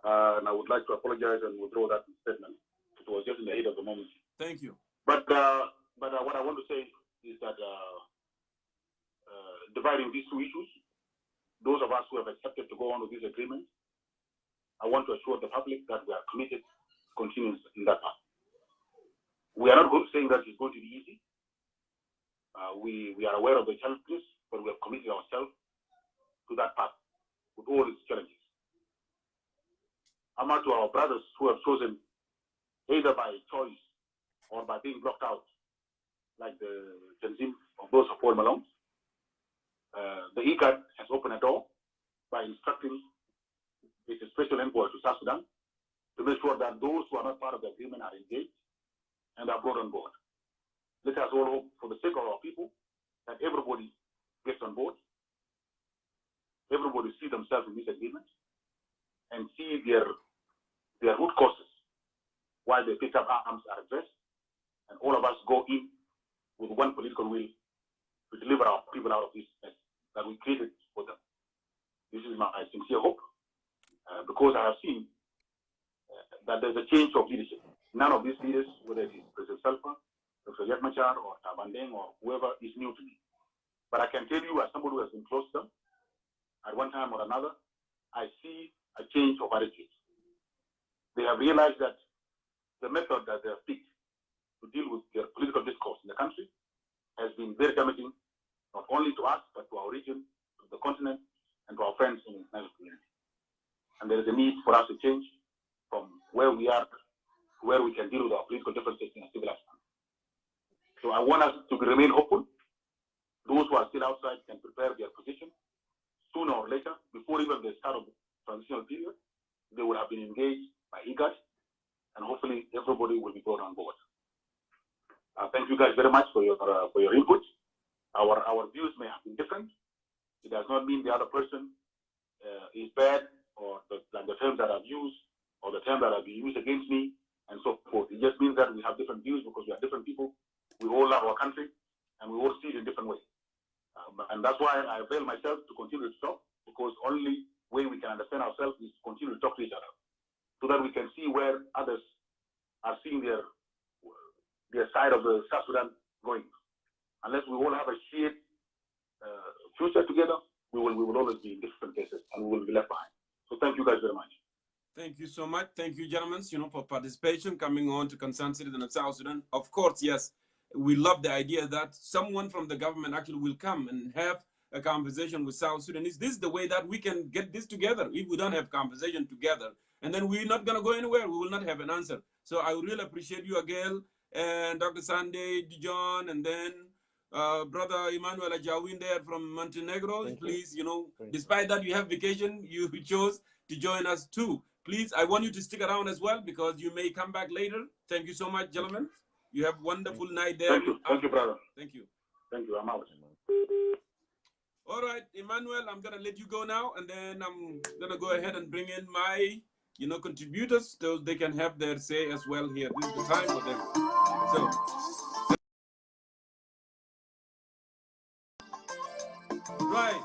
And I would like to apologize and withdraw that statement. It was just in the heat of the moment. Thank you. But what I want to say is that dividing these two issues, those of us who have accepted to go on with this agreement, I want to assure the public that we are committed to continue in that path. We are not saying that it's going to be easy. We are aware of the challenges, but we have committed ourselves to that path with all its challenges. I'm out to our brothers who have chosen either by choice or by being blocked out, like the Tanzim of those of Paul Malone. The IGAD has opened a door by instructing its special envoy to South Sudan to make sure that those who are not part of the agreement are engaged and are brought on board. Let us all hope, for the sake of our people, that everybody gets on board, everybody see themselves in this agreement, and see their root causes why they picked up arms are addressed, and all of us go in with one political will to deliver our people out of this mess that we created for them. This is my sincere hope, because I have seen that there's a change of leadership. None of these leaders, whether it is President Salva, Dr. Machar, or Tabandeng, or whoever, is new to me. But I can tell you, as somebody who has been close to them, at one time or another, I see a change of attitude. They have realized that the method that they have picked to deal with their political discourse in the country has been very damaging, not only to us, but to our region, to the continent, and to our friends in the international community. And there is a need for us to change from where we are to where we can deal with our political differences in a civilized manner. So I want us to remain hopeful. Those who are still outside can prepare their position. Sooner or later, before even the start of the transitional period, they would have been engaged by IGAD your input. Our views may have been different. It does not mean the other person is bad, or like the terms that I've used, or the terms that have been used against me, and so forth. It just means that we have different views because we are different people. We all love our country, and we all see it in different ways. And that's why I avail myself to continue to talk, because only way we can understand ourselves is to continue to talk to each other, so that we can see where others are seeing their side of the South Sudan going. Unless we all have a shared future together, we will always be in different places, and we will be left behind. So thank you guys very much. Thank you so much. Thank you, gentlemen, for participation, coming on to Concerned Citizen of South Sudan. Of course, yes, we love the idea that someone from the government actually will come and have a conversation with South Sudanese. This is the way that we can get this together. If we don't have conversation together, and then we're not going to go anywhere, we will not have an answer. So I really appreciate you, Agel, and Dr. Sunday, Dijon, and then Brother Emmanuel Ajawin there from Montenegro. Please, despite that you have vacation, you chose to join us too. Please, I want you to stick around as well, because you may come back later. Thank you so much, gentlemen. You have a wonderful night there. Thank you, brother. Thank you. Thank you. I'm out. All right, Emmanuel, I'm going to let you go now, and then I'm going to go ahead and bring in my, contributors, so they can have their say as well here. This is the time for them. So, right.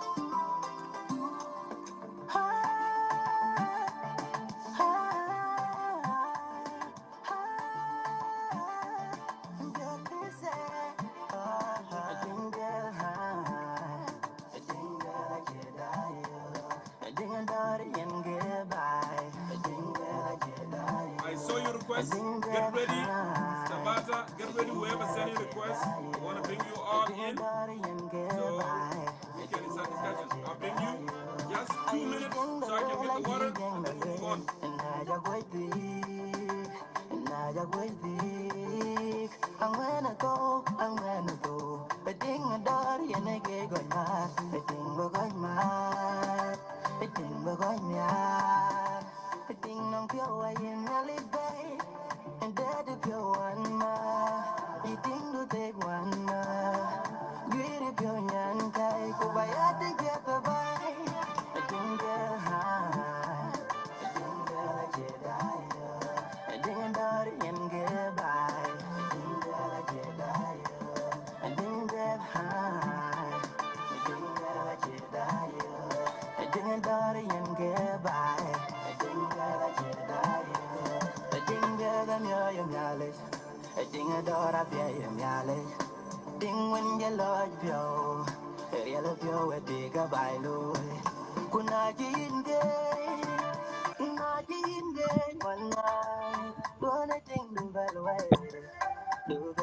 I saw your request. Get ready. Sabata, get ready. Whoever sent your request, I want to bring you all in. So we can start discussion. I'll bring you just 2 minutes so I can get the water and then we'll move on. I'm gonna go, but ding a daughter and I get going mad. I think we're going mad. I think we're going mad. I think I'm pure in really bad. And daddy pure one ma. You think to take one ma. You pure yan kai. Kubaya to get the bye. I think they're high. I think they're a Jedi. I think a daughter and get by.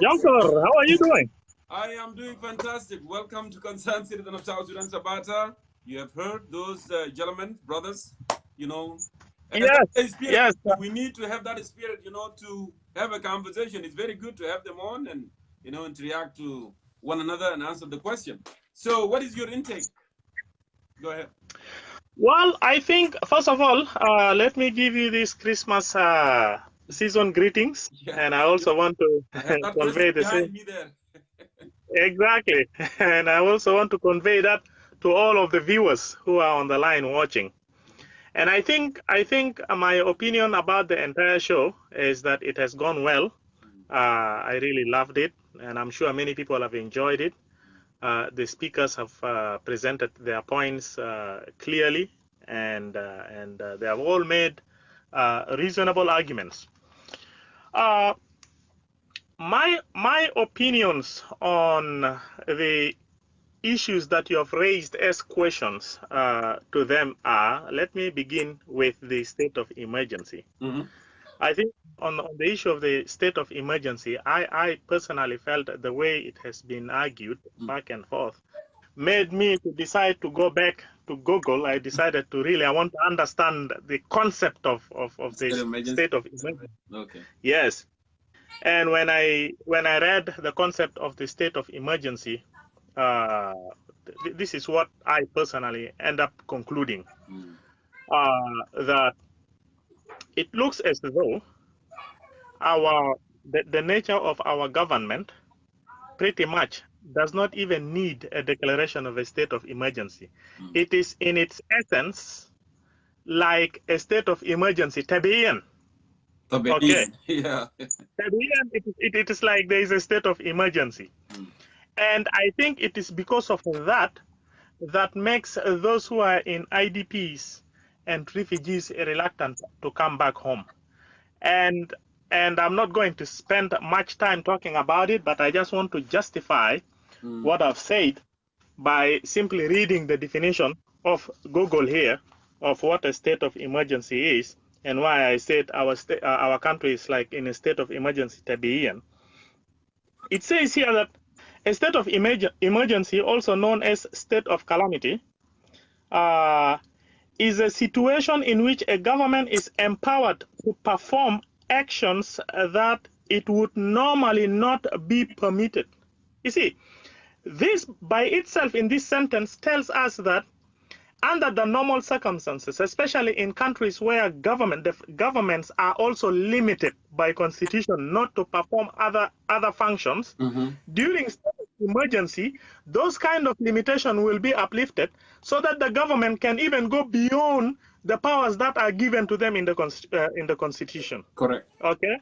Jongkor, how are you doing? I am doing fantastic. Welcome to Concerned Citizen of South Sudan, Sabata. You have heard those gentlemen, brothers, Yes, yes. We need to have that spirit, to have a conversation. It's very good to have them on and, and to react to one another and answer the question. So what is your intake? Go ahead. Well, I think, first of all, let me give you this Christmas season greetings. Yeah. And I also want to convey the same. Me there. Exactly. And I also want to convey that to all of the viewers who are on the line watching. And I think my opinion about the entire show is that it has gone well. I really loved it, and I'm sure many people have enjoyed it. The speakers have presented their points clearly, and they have all made reasonable arguments. My opinions on the issues that you have raised as questions to them are, let me begin with the state of emergency. Mm-hmm. I think on the issue of the state of emergency, I personally felt the way it has been argued back and forth made me to decide to go back to Google. I decided to I want to understand the concept of the state of emergency. Okay. Yes. And when I read the concept of the state of emergency, this is what I personally end up concluding, that it looks as though the nature of our government pretty much does not even need a declaration of a state of emergency. It is in its essence like a state of emergency. Tabiyan. Okay. Yeah. Tabiyan, it is like there is a state of emergency. And I think it is because of that that makes those who are in IDPs and refugees reluctant to come back home. And I'm not going to spend much time talking about it, but I just want to justify what I've said by simply reading the definition of Google here of what a state of emergency is and why I said our country is like in a state of emergency tabiyan. It says here that a state of emergency, also known as state of calamity, is a situation in which a government is empowered to perform actions that it would normally not be permitted. You see, this by itself in this sentence tells us that under the normal circumstances, especially in countries where the governments are also limited by constitution not to perform other functions, during state of emergency, those kind of limitations will be uplifted so that the government can even go beyond the powers that are given to them in the constitution. Correct. Okay.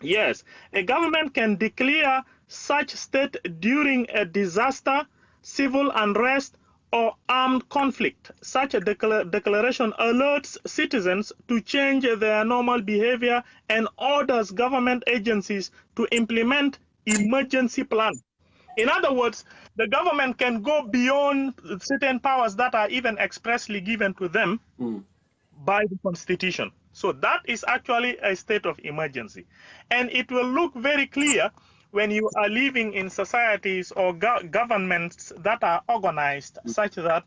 Yes, a government can declare such state during a disaster, civil unrest, or armed conflict. Such a declaration alerts citizens to change their normal behavior and orders government agencies to implement emergency plans. In other words, the government can go beyond certain powers that are even expressly given to them by the constitution. So that is actually a state of emergency. And it will look very clear when you are living in societies or governments that are organized such that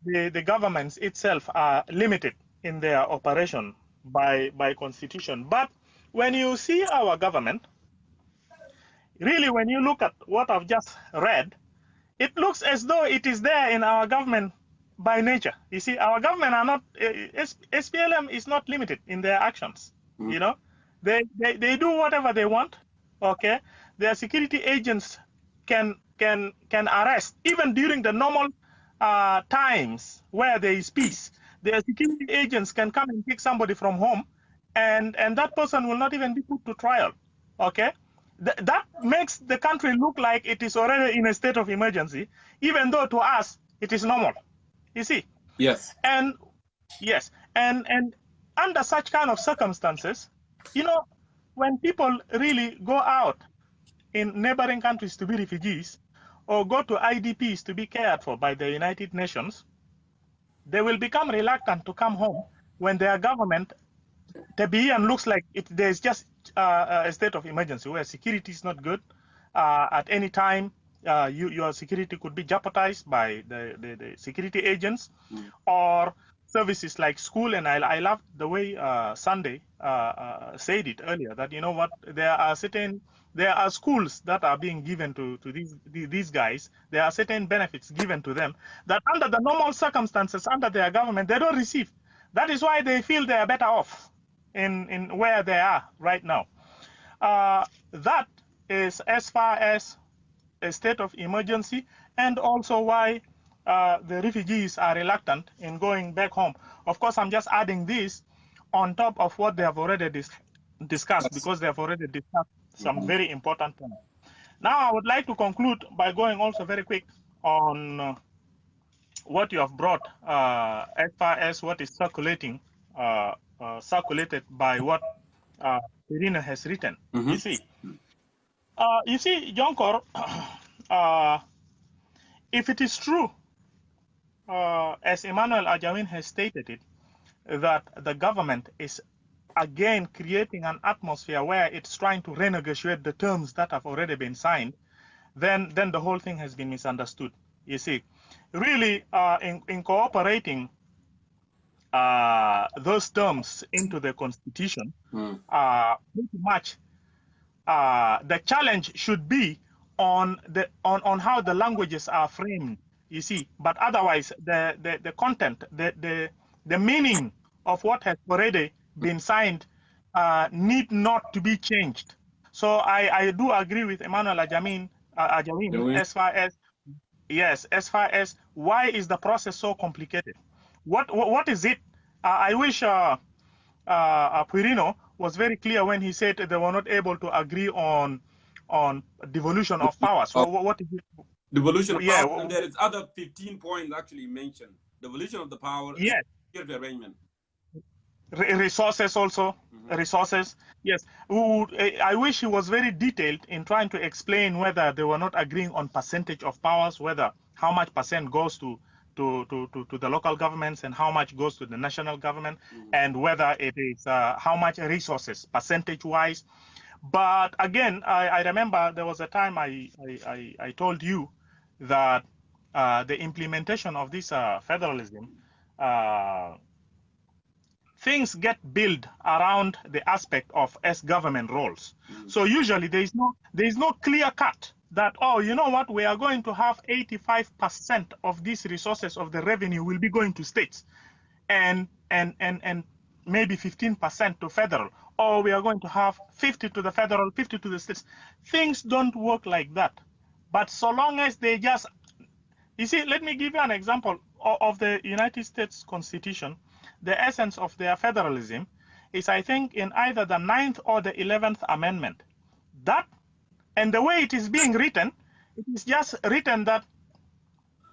the governments itself are limited in their operation by constitution. But when you see our government, really when you look at what I've just read, it looks as though it is there in our government by nature. You see, our government are not, SPLM is not limited in their actions. You know, they do whatever they want, okay? Their security agents can arrest, even during the normal times where there is peace. Their security agents can come and pick somebody from home, and that person will not even be put to trial, okay? That makes the country look like it is already in a state of emergency, even though to us, it is normal. You see? Yes. And yes, and under such kind of circumstances, you know, when people really go out in neighboring countries to be refugees or go to IDPs to be cared for by the United Nations, they will become reluctant to come home when their government, Tabiyan, looks like there's just a state of emergency where security is not good. At any time, your security could be jeopardized by the security agents or services like school. And I love the way Sunday said it earlier, that, you know what, there are schools that are being given to these guys. There are certain benefits given to them that under the normal circumstances, under their government, they don't receive. That is why they feel they are better off in where they are right now. That is as far as a state of emergency, and also why the refugees are reluctant in going back home. Of course, I'm just adding this on top of what they have already discussed, because they have already discussed some very important points. Now, I would like to conclude by going also very quick on what you have brought as far as what is circulating, circulated by what Irina has written. You see, Jongkor, if it is true, as Emmanuel Ajawin has stated it, that the government is again creating an atmosphere where it's trying to renegotiate the terms that have already been signed, then the whole thing has been misunderstood. You see, really, in incorporating those terms into the constitution, pretty much the challenge should be on how the languages are framed. You see, but otherwise the content, the meaning of what has already been signed need not to be changed. So I do agree with Emmanuel Ajawin Ajawin, as far as, yes, as far as why is the process so complicated? What is it? I wish Quirino was very clear when he said they were not able to agree on devolution of power. So what is it? Devolution of Yeah, power, and there is other 15 points actually mentioned. Devolution of the power, yes. security arrangement. Resources also, resources. Yes, I wish he was very detailed in trying to explain whether they were not agreeing on percentage of powers, whether how much percent goes to the local governments and how much goes to the national government, and whether it is how much resources percentage wise. But again, I remember there was a time I told you that the implementation of this federalism, things get built around the aspect of government roles. So usually there is no clear cut that, oh, you know what, we are going to have 85% of these resources of the revenue will be going to states, and maybe 15% to federal, or we are going to have 50 to the federal, 50 to the states. Things don't work like that. But so long as they just, you see, let me give you an example of the United States Constitution. The essence of their federalism is, I think, in either the 9th or the 11th Amendment. That, and the way it is being written, it is just written that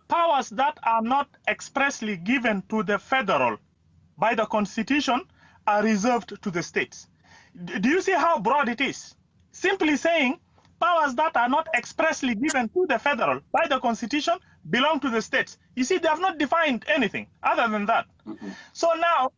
powers that are not expressly given to the federal by the Constitution are reserved to the states. Do you see how broad it is? Simply saying powers that are not expressly given to the federal by the Constitution belong to the states. You see, they have not defined anything other than that. So now,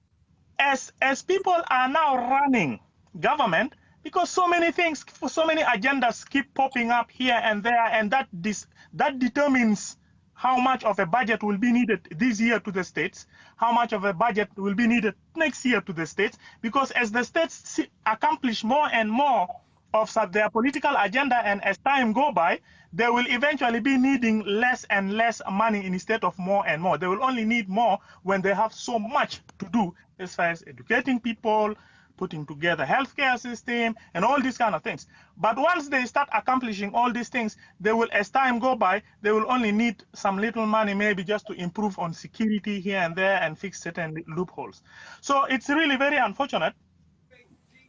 as people are now running government, because so many things, so many agendas keep popping up here and there, and that determines how much of a budget will be needed this year to the states, how much of a budget will be needed next year to the states, because as the states accomplish more and more of their political agenda, and as time go by, they will eventually be needing less and less money instead of more and more. They will only need more when they have so much to do as far as educating people, putting together healthcare system, and all these kind of things. But once they start accomplishing all these things, they will, as time go by, they will only need some little money, maybe just to improve on security here and there and fix certain loopholes. So it's really very unfortunate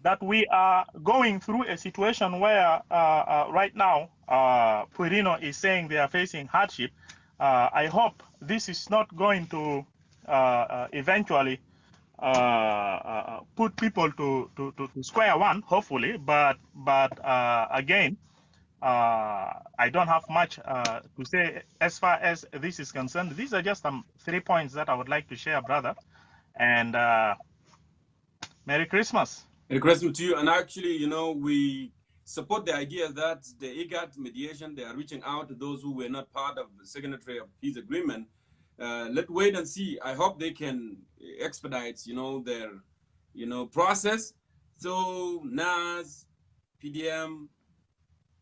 that we are going through a situation where right now Quirino is saying they are facing hardship. I hope this is not going to eventually put people to square one, hopefully, but again, I don't have much to say as far as this is concerned. These are just some 3 points that I would like to share, brother, and Merry Christmas. Merry Christmas to you. And actually, you know, we support the idea that the IGAD mediation, they are reaching out to those who were not part of the signatory of peace agreement. Let's wait and see. I hope they can expedite, you know, their, you know, process. So NAS, PDM,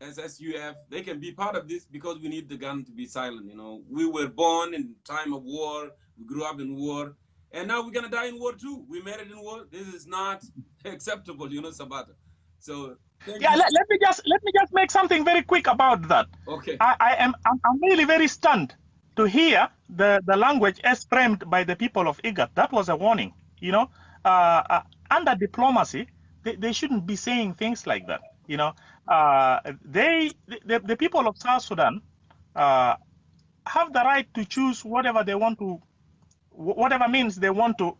SSUF, they can be part of this, because we need the gun to be silent. You know, we were born in time of war. We grew up in war. And now we're going to die in war too. We married in war. This is not acceptable, you know, Sabata. So yeah, let me just make something very quick about that. Okay. I'm really very stunned to hear the language as framed by the people of IGAD. That was a warning. You know, under diplomacy, they shouldn't be saying things like that. You know, the people of South Sudan have the right to choose whatever they want to, whatever means they want to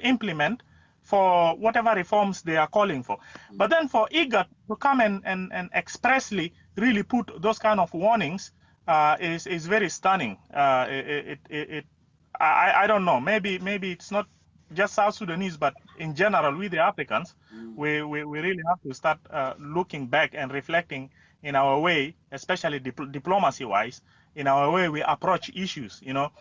implement for whatever reforms they are calling for. But then for IGAD to come and expressly really put those kind of warnings is very stunning. I don't know, maybe it's not just South Sudanese, but in general, we the Africans, we really have to start looking back and reflecting in our way, especially diplomacy-wise, in our way we approach issues. You know,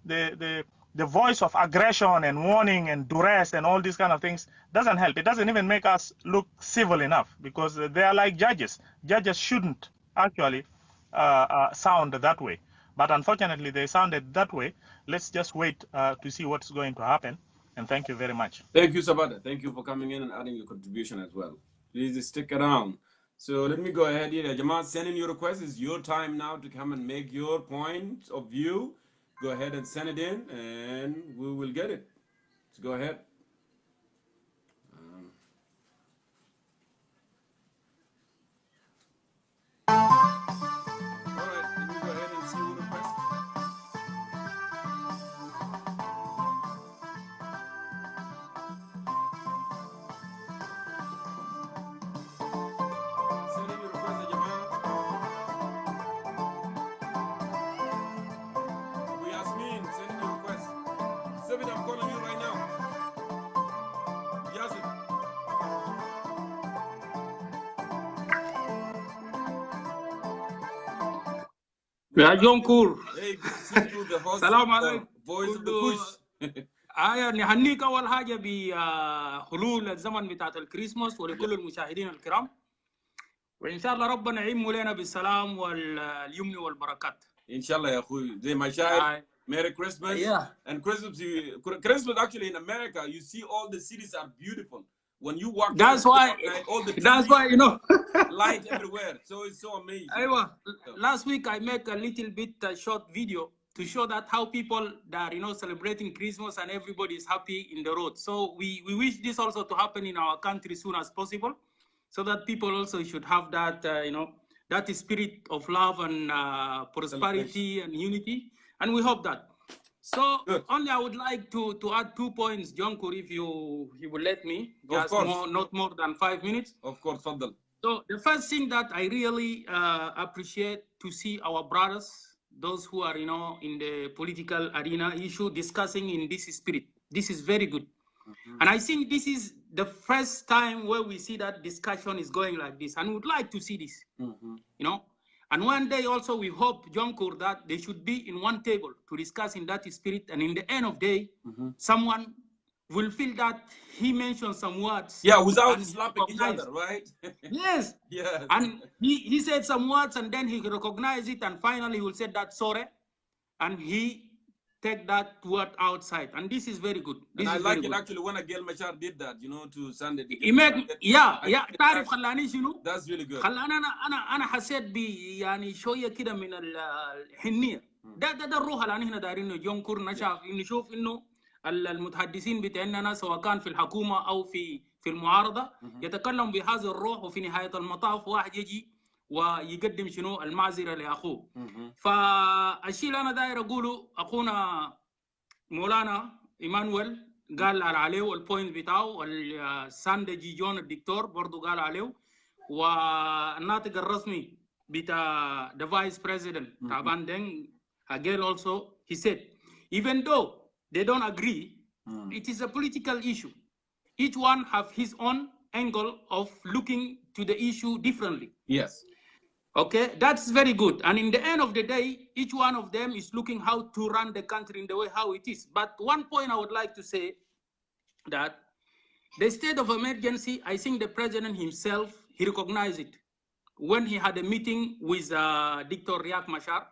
the voice of aggression and warning and duress and all these kind of things doesn't help. It doesn't even make us look civil enough, because they are like judges. Judges shouldn't actually sound that way. But unfortunately, they sounded that way. Let's just wait to see what's going to happen. And thank you very much. Thank you, Sabata. Thank you for coming in and adding your contribution as well. Please stick around. So let me go ahead here. Jamal, send in your request. It's your time now to come and make your point of view. Go ahead and send it in, and we will get it. So go ahead. All right, let me go ahead and see who requests. Send in your request, Jamal. We Yasmin, send in your request. Sabit, I'm calling you right now. Yasmin. يا جونكور Hey, good to see you, the host سلام of the عليك. Voice of the كله Bush. نهنيك اول حاجه بحلول الزمن بتاعت الكريسماس ولكل المشاهدين الكرام، وان شاء الله ربنا يعم لنا بالسلام واليمن والبركات. Inshallah, ya akhui. Zay Mashar, Merry Christmas. Yeah. And Christmas, Christmas actually in America, you see all the cities are beautiful. When you walk That's why. night, all the trees, That's why, you know. light everywhere. So it's so amazing. Last week I made a little bit short video to show that how people that are, celebrating Christmas and everybody is happy in the road. So we wish this also to happen in our country soon as possible, so that people also should have that, that spirit of love and prosperity and unity. And we hope that. So only I would like to add 2 points, Jongkor, if you will let me, just not more than 5 minutes. Of course, Fadal. So the first thing that I really appreciate to see our brothers, those who are, in the political arena issue, discussing in this spirit. This is very good. And I think this is the first time where we see that discussion is going like this, and we would like to see this, And one day also we hope, Jongkor, that they should be in one table to discuss in that spirit, and in the end of the day, someone will feel that he mentioned some words. Yeah, without slapping each other, right? Yes. Yes. And he said some words, and then he recognized it, and finally he will say that sorry, and he take that word outside, and this is very good. This and is I like it good. Actually when Agel Machar did that, to Sunday. He make تعرف خلاني شنو؟ That's really good. خلاني أنا حسيت يعني شوية كده من الحنية. ده الروح اللي هنا دايرين جونكور نشوف إنه المتحدثين بتاعنا سواء كان في الحكومة أو في المعارضة يتكلم بهذا الروح، وفي نهاية المطاف واحد يجي ويقدم شنو المعذرة لأخوه. فالشيء اللي أنا داير أقوله أخونا مولانا إيمانويل قال عليه البوينت بتاعه، الساند جي جون الدكتور برضو قال عليه، والناطق الرسمي بتاع the vice president طبعا then Agel also he said even though they don't agree, it is a political issue. Each one have his own angle of looking to the issue differently. Yes. Okay, that's very good. And in the end of the day, each one of them is looking how to run the country in the way how it is. But one point I would like to say that the state of emergency, I think the president himself, he recognized it. When he had a meeting with Dr. Riek Machar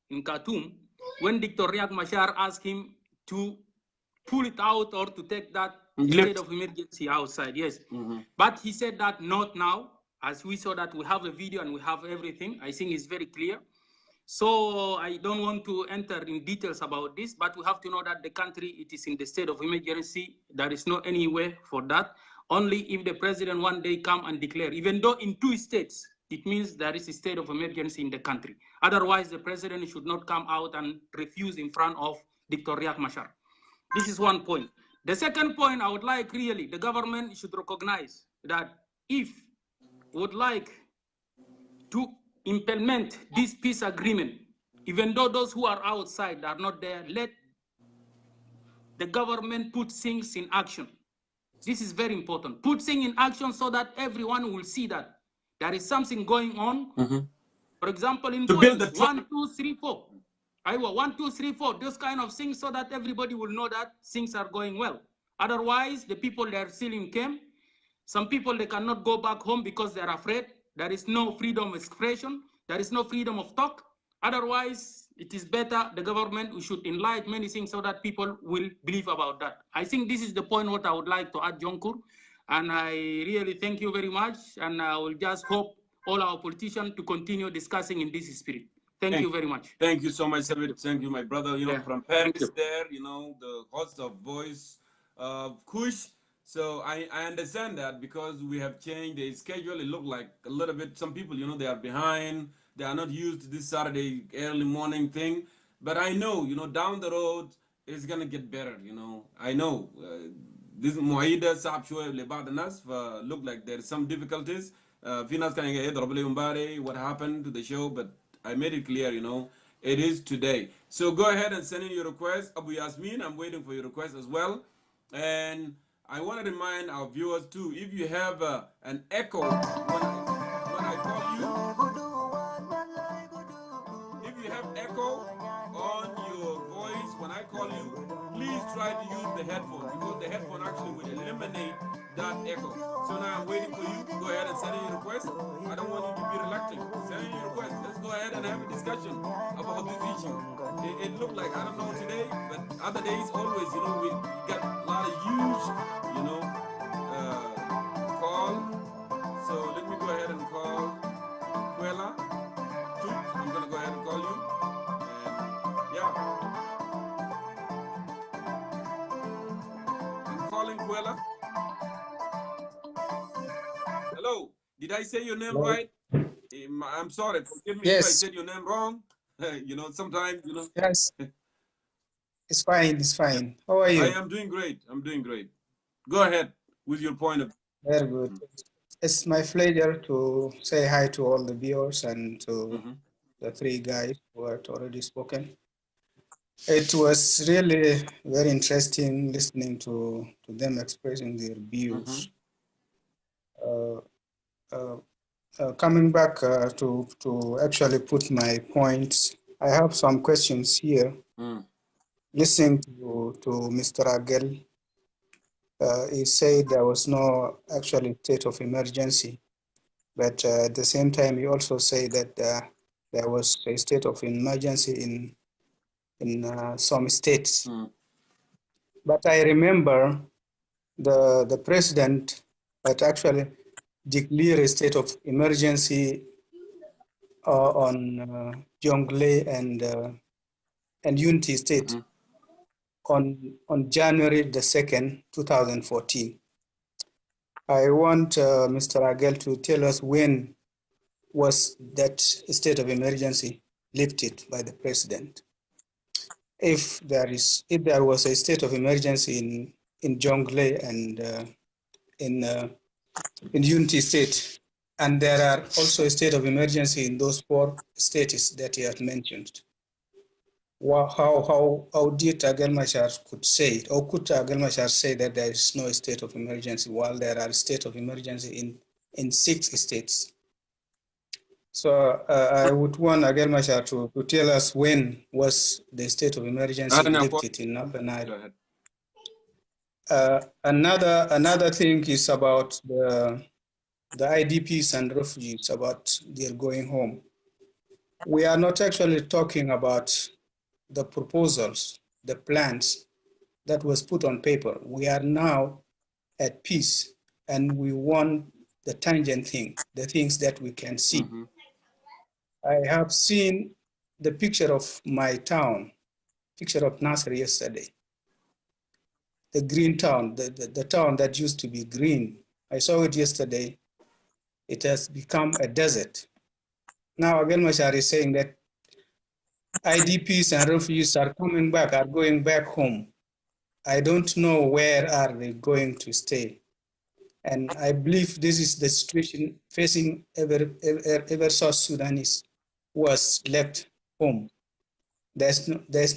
in Khartoum, when Dr. Riek Machar asked him to pull it out or to take that state of emergency outside, yes. But he said that not now. As we saw that we have a video and we have everything, I think it's very clear. So I don't want to enter in details about this, but we have to know that the country, it is in the state of emergency. There is no any way for that. Only if the president one day come and declare, even though in 2 states, it means there is a state of emergency in the country. Otherwise, the president should not come out and refuse in front of Dr. Riek Machar. This is one point. The second point, I would like really, the government should recognize that if would like to implement this peace agreement, even though those who are outside are not there, let the government put things in action. This is very important. Put things in action so that everyone will see that there is something going on. For example, in points 1, 2, 3, 4. 1, 2, 3, 4, those kind of things, so that everybody will know that things are going well. Otherwise, the people that are still in camp, some people, they cannot go back home because they're afraid. There is no freedom of expression. There is no freedom of talk. Otherwise, it is better the government should enlighten many things so that people will believe about that. I think this is the point what I would like to add, Jongkor. And I really thank you very much. And I will just hope all our politicians to continue discussing in this spirit. Thank you very much. Thank you so much, Sabit. Thank you, my brother. You know, from Paris there, you know, the host of Voice of Kush. So I understand that because we have changed the schedule. It looked like a little bit, some people, you know, they are behind. They are not used to this Saturday early morning thing. But I know, you know, down the road, it's going to get better, you know. I know. This Moaida Sabshua Lebadanas look like there's some difficulties. Finas can what happened to the show, but I made it clear, you know, it is today. So go ahead and send in your request. Abu Yasmin, I'm waiting for your request as well. And I want to remind our viewers too, if you have an echo when I call you, if you have echo on your voice when I call you, please try to use the headphone because the headphone actually will eliminate that echo. So now I'm waiting for you. Go ahead and send in your request. I don't want you to be reluctant. Send in your request. Let's go ahead and have a discussion about this issue. It looked like, I don't know today, but other days always, you know, we got a lot of huge, you know, call. So let me go ahead and call Quella. I'm going to go ahead and call you. And yeah. I'm calling Quella. Hello. Did I say your name right? I'm sorry. Forgive me if I said your name wrong. You know, sometimes, you know. Yes. It's fine. It's fine. How are you? I am doing great. I'm doing great. Go ahead with your point of view. Very good. It's my pleasure to say hi to all the viewers and to the three guys who had already spoken. It was really very interesting listening to them expressing their views. Coming back to actually put my points, I have some questions here. Listening to Mr. Agel, he said there was no actually state of emergency, but at the same time, he also said that there was a state of emergency in some states. But I remember the president had actually declared a state of emergency on Jonglei and Unity State on January the 2nd, 2014. I want Mr. Agel to tell us when was that state of emergency lifted by the president. If there was a state of emergency in Jonglei and in Unity State, and there are also a state of emergency in those 4 states that he had mentioned. How did Agel Machar could say it, or could Agel Machar say that there is no state of emergency while there are state of emergency in 6 states? So I would want Agel Machar to tell us when was the state of emergency lifted in Upper Nile. Another thing is about the IDPs and refugees, about their going home. We are not actually talking about the proposals, the plans that was put on paper. We are now at peace and we want the tangent thing, the things that we can see. I have seen the picture of my town, picture of Nasser yesterday. The green town, the town that used to be green. I saw it yesterday. It has become a desert. Now Agel Machar is saying that IDPs and refugees are coming back, are going back home. I don't know where are they going to stay. And I believe this is the situation facing every South Sudanese was left home. There's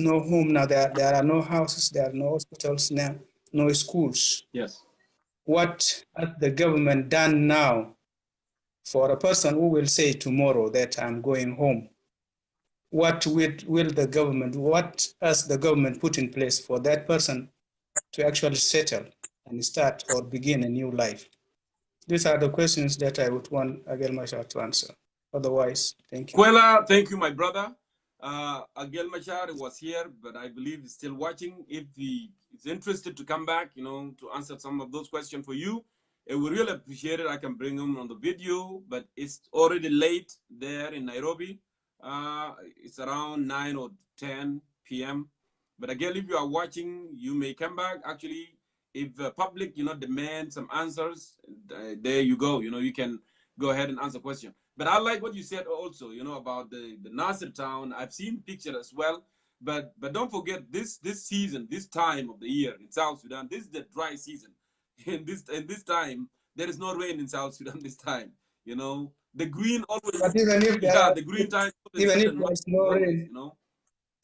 no home now. There are no houses, there are no hospitals now, no schools. Yes. What has the government done now for a person who will say tomorrow that I'm going home? What will the government, what has the government put in place for that person to actually settle and start or begin a new life? These are the questions that I would want Agel Machar to answer. Otherwise, thank you. Quella, thank you, my brother. Agel Machar was here, but I believe he's still watching. If he is interested to come back, you know, to answer some of those questions for you, We really appreciate it. I can bring them on the video, but it's already late there in Nairobi. It's around 9 or 10 p.m. But again, if you are watching, you may come back. Actually, if the public, demand some answers, there you go. You can go ahead and answer question. But I like what you said also, about the Nasser town. I've seen pictures as well. But don't forget this season, this time of the year in South Sudan, this is the dry season. In this time, there is no rain in South Sudan this time. The green always, But even if the green time even if there is no rain,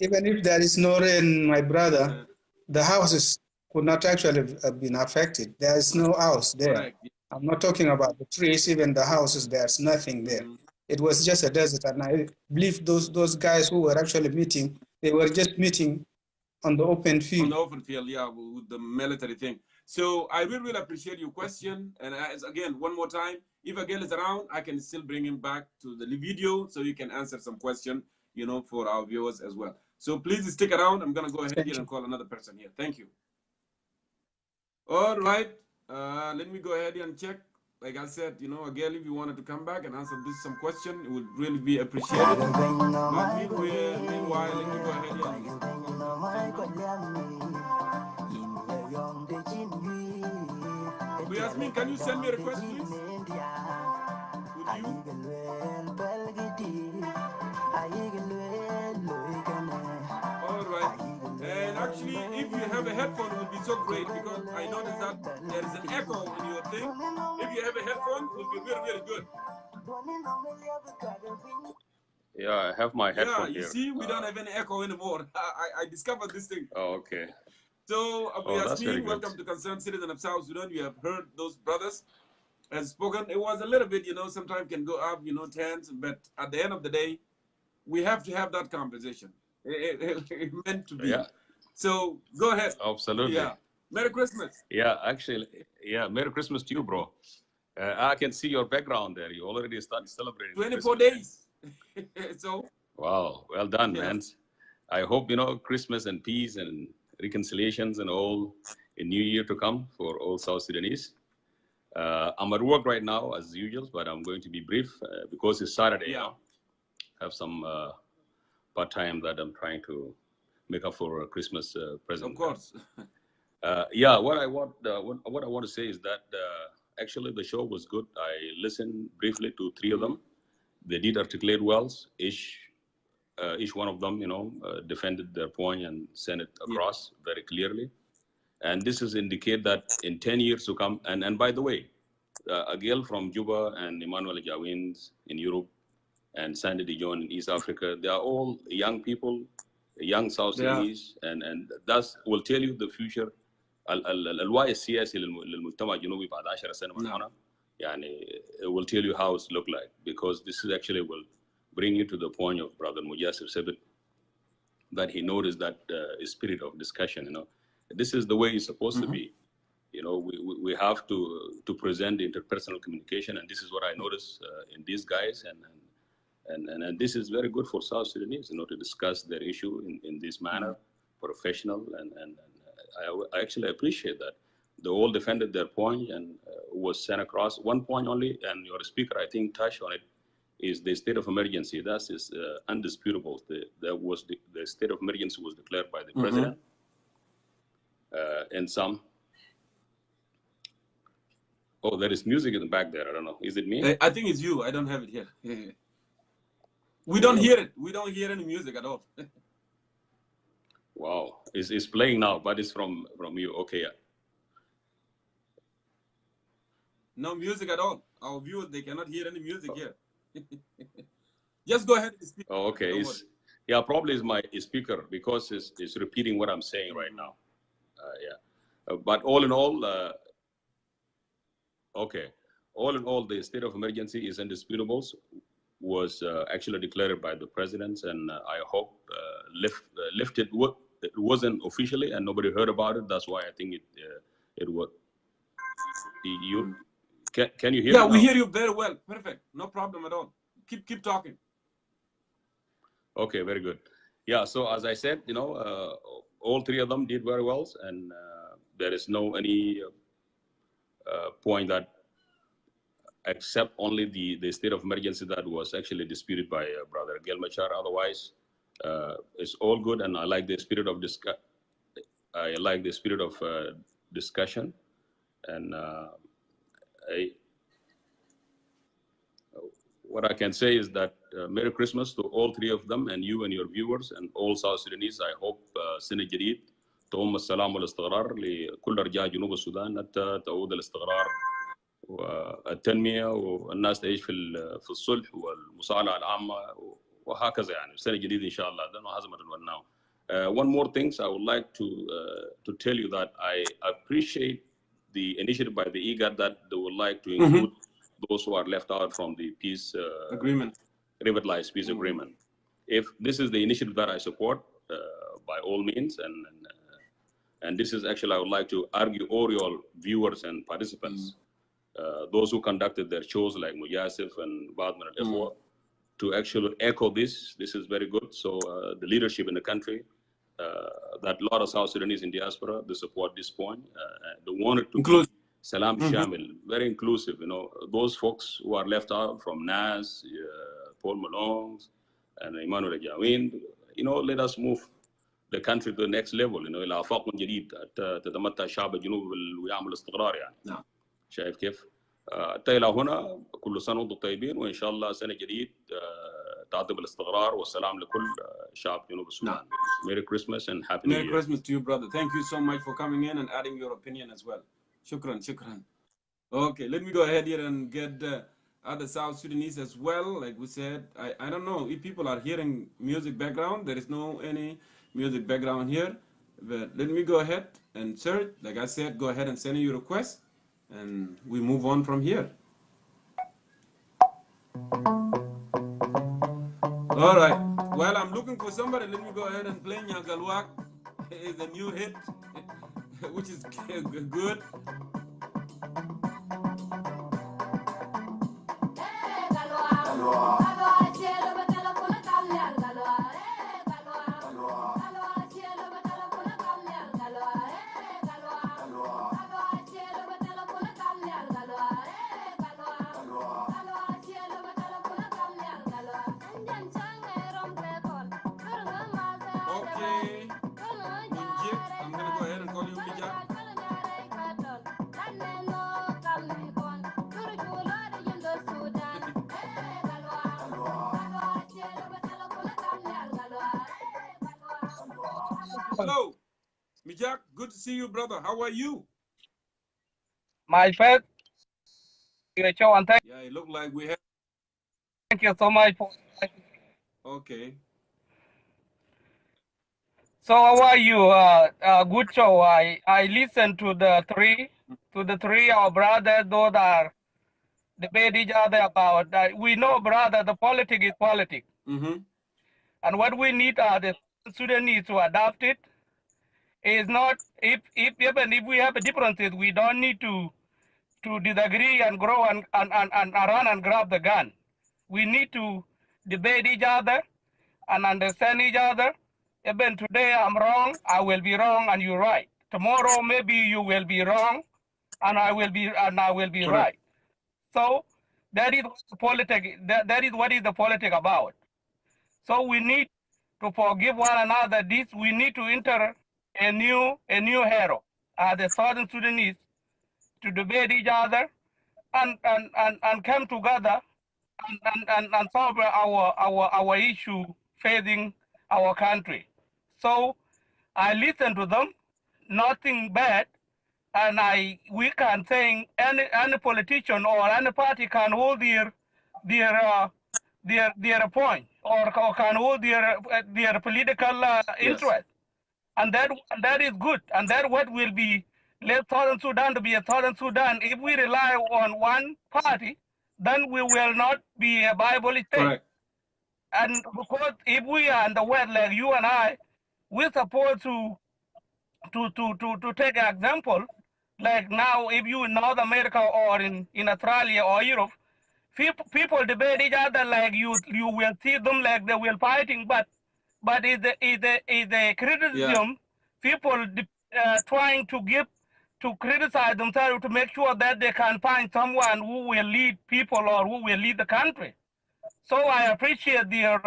even if there is no rain, my brother, the houses could not actually have been affected. There is no house there. Correct. I'm not talking about the trees, even the houses, there's nothing there. It was just a desert. And I believe those guys who were actually meeting, they were just meeting on the open field. On the open field, yeah, with the military thing. So I really, really appreciate your question. And again, one more time, if Agel is around, I can still bring him back to the video so you can answer some question, for our viewers as well. So please stick around. I'm going to go ahead here and call another person here. Thank you. All right. Let me go ahead and check. Like I said, Agel, if you wanted to come back and answer some question, it would really be appreciated. But meanwhile, let me go ahead and Yasmin, can you send me a request, please? Would you? All right. And actually, if you have a headphone, it would be so great because I noticed that there is an echo in your thing. If you have a headphone, it would be really, really good. Yeah, I have my headphone here. Yeah, you here. see, we don't have any echo anymore. I discovered this thing. Oh, okay. So, Yasmin, welcome to Concerned Citizen of South Sudan. You have heard those brothers has spoken. It was a little bit, sometimes can go up, tense, but at the end of the day, we have to have that conversation. It meant to be. Yeah. So, go ahead. Absolutely. Yeah. Merry Christmas. Yeah, actually, yeah, Merry Christmas to you, bro. I can see your background there. You already started celebrating 24 Christmas. days. So. Wow, well done, man. I hope, Christmas and peace and reconciliations and all in New Year to come for all South Sudanese. I'm at work right now as usual, but I'm going to be brief because it's Saturday. Yeah. I have some part-time that I'm trying to make up for a Christmas present. Of course. Yeah, what I want to say is that actually the show was good. I listened briefly to 3 of them. They did articulate well. Each one of them, defended their point and sent it across very clearly. And this is indicate that in 10 years to come, and by the way, Agel from Juba and Emmanuel Ajawin in Europe and Sandy Dijon in East Africa, they are all young people, young South Sudanese, and that will tell you the future. الوعي السياسي للمجتمع الجنوبي بعد 10 سنة من هنا يعني it will tell you how it look like, because this is actually will bring you to the point of Brother Mujassir Sebit, that he noticed that spirit of discussion. This is the way it's supposed to be. We have to present interpersonal communication, and this is what I noticed in these guys, and this is very good for South Sudanese, to discuss their issue in this manner, professional, and I actually appreciate that. They all defended their point and was sent across. One point only, and your speaker, I think, touched on it, is the state of emergency. That is undisputable. The state of emergency was declared by the president. And some. Oh, there is music in the back there. I don't know. Is it me? I think it's you. I don't have it here. We don't hear it. We don't hear any music at all. Wow. It's playing now, but it's from you. Okay. Yeah. No music at all. Our viewers, they cannot hear any music here. Just go ahead and speak. Oh, okay. Yeah, probably is my speaker, because it's repeating what I'm saying right now. But all in all, okay. All in all, the state of emergency is indisputable. Was actually declared by the president, and I hope lifted. It wasn't officially, and nobody heard about it. That's why I think it was. Can you hear me? Yeah, we hear you very well. Perfect. No problem at all. Keep talking. Okay, very good. Yeah. So as I said, all 3 of them did very well, and there is no any point that except only the state of emergency that was actually disputed by Brother Agel Machar. Otherwise, it's all good, and I like the spirit of discussion, and what I can say is that Merry Christmas to all three of them, and you and your viewers and all South Sudanese. I hope سنة جديد تقوم السلام والاستقرار لكل أرجاء جنوب السودان، حتى تعود الاستقرار والتنمية والناس تعيش في الصلح والمصالحة العامة وهكذا يعني سنة جديدة إن شاء الله. ده هزمة الوناو. One more thing, I would like to tell you that I appreciate the initiative by the IGAD that they would like to include those who are left out from the peace agreement, revitalized peace agreement. If this is the initiative that I support, by all means, and this is actually I would like to argue all your viewers and participants, those who conducted their shows like Mujasif and Badman and Ikhwa, to actually echo this. This is very good. So the leadership in the country, that a lot of South Sudanese in diaspora, they support this point. They wanted to include Salam Shamil, very inclusive. You know, those folks who are left out from Nas, Paul Malone, and Emmanuel Ajawin, you know, let us move the country to the next level. You know, إلى آفاق جديد تتمتع الشعب الجنوب ويعمل استقرار يعني. نعم. شايف كيف؟ حتى إلى هنا كل سنة وانتم طيبين، وإن شاء الله سنة جديد تعطي بالاستقرار والسلام لكل شعب جنوب السودان. Merry Christmas and Happy New Year. Merry Christmas to you, brother. Thank you so much for coming in and adding your opinion as well. Shukran, shukran. Okay, let me go ahead here and get other South Sudanese as well. Like we said, I don't know if people are hearing music background. There is no any music background here. But let me go ahead and search. Like I said, go ahead and send your request, and we move on from here. All right. Well, I'm looking for somebody. Let me go ahead and play Nyagalwak. It's a new hit, which is good. Hello, Mijak, good to see you, brother. How are you? My first show, and yeah, it looked like we have. Thank you so much for. Okay. So how are you? Good show. I listened to the three our brothers. Those are debate each other about. We know, brother, the politics is politics, and what we need are the Sudanese to adapt it. Is not even if we have differences, we don't need to disagree and grow and run and grab the gun. We need to debate each other and understand each other. Even today I'm wrong, I will be wrong, and you're right. Tomorrow maybe you will be wrong, and I will be right. So that is politics. That is what is the politics about. So we need to forgive one another. This we need to enter a new era as the Southern Sudanese to debate each other and come together and solve our issue facing our country. So I listen to them, nothing bad, and we can say any politician or any party can hold their point or can hold their political interest, and that is good, and that what will be let Southern Sudan to be a Southern Sudan. If we rely on one party, then we will not be a viable state. Correct. And because if we are in the West, like you and I, we're supposed to take an example. Like now, if you in North America or in Australia or Europe, people debate each other like you will see them like they will fighting, but is the criticism people trying to give to criticize themselves to make sure that they can find someone who will lead people or who will lead the country. So I appreciate their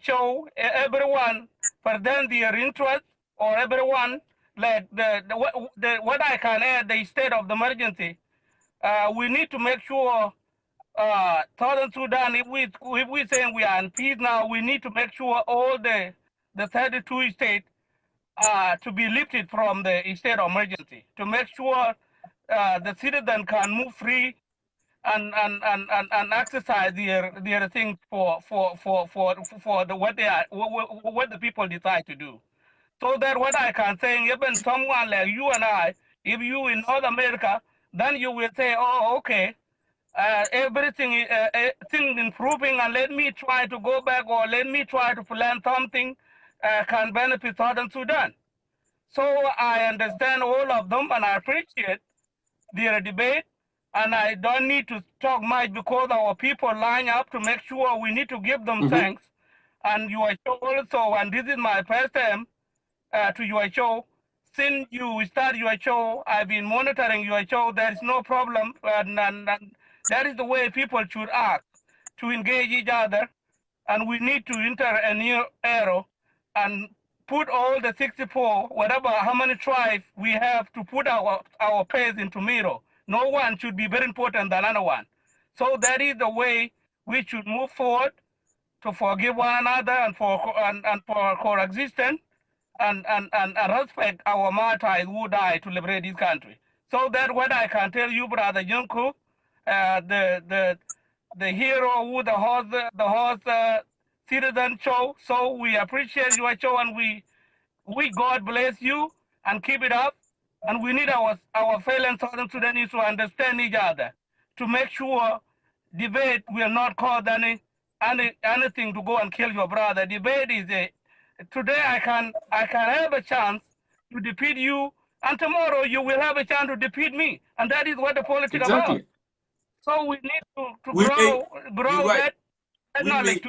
show. Everyone present their interest, or everyone like what I can add, the state of the emergency. We need to make sure Southern Sudan, if we saying we are in peace now, we need to make sure all the 32 states to be lifted from the state of emergency, to make sure the citizen can move free and exercise their things for the what the people decide to do. So that what I can say, even someone like you and I, if you in North America, then you will say, oh, okay, everything things improving, and let me try to go back, or let me try to plan something can benefit Southern Sudan. So I understand all of them, and I appreciate their debate, and I don't need to talk much because our people line up to make sure we need to give them thanks. And your show also, and this is my first time to your show. Since you start your show, I've been monitoring your show. There is no problem, and that is the way people should act, to engage each other, and we need to enter a new era and put all the 64, whatever, how many tribes we have, to put our face into mirror. No one should be very important than another one. So that is the way we should move forward, to forgive one another and for coexistence, and respect our martyrs who died to liberate this country. So that what I can tell you, Brother Jongkor, the hero who the host citizen show. So we appreciate your show, and we God bless you and keep it up. And we need our fellow Southern Sudanese to understand each other, to make sure debate will not cause anything to go and kill your brother. Debate is today I can have a chance to defeat you, and tomorrow you will have a chance to defeat me, and that is what the politics about. So we need to grow that knowledge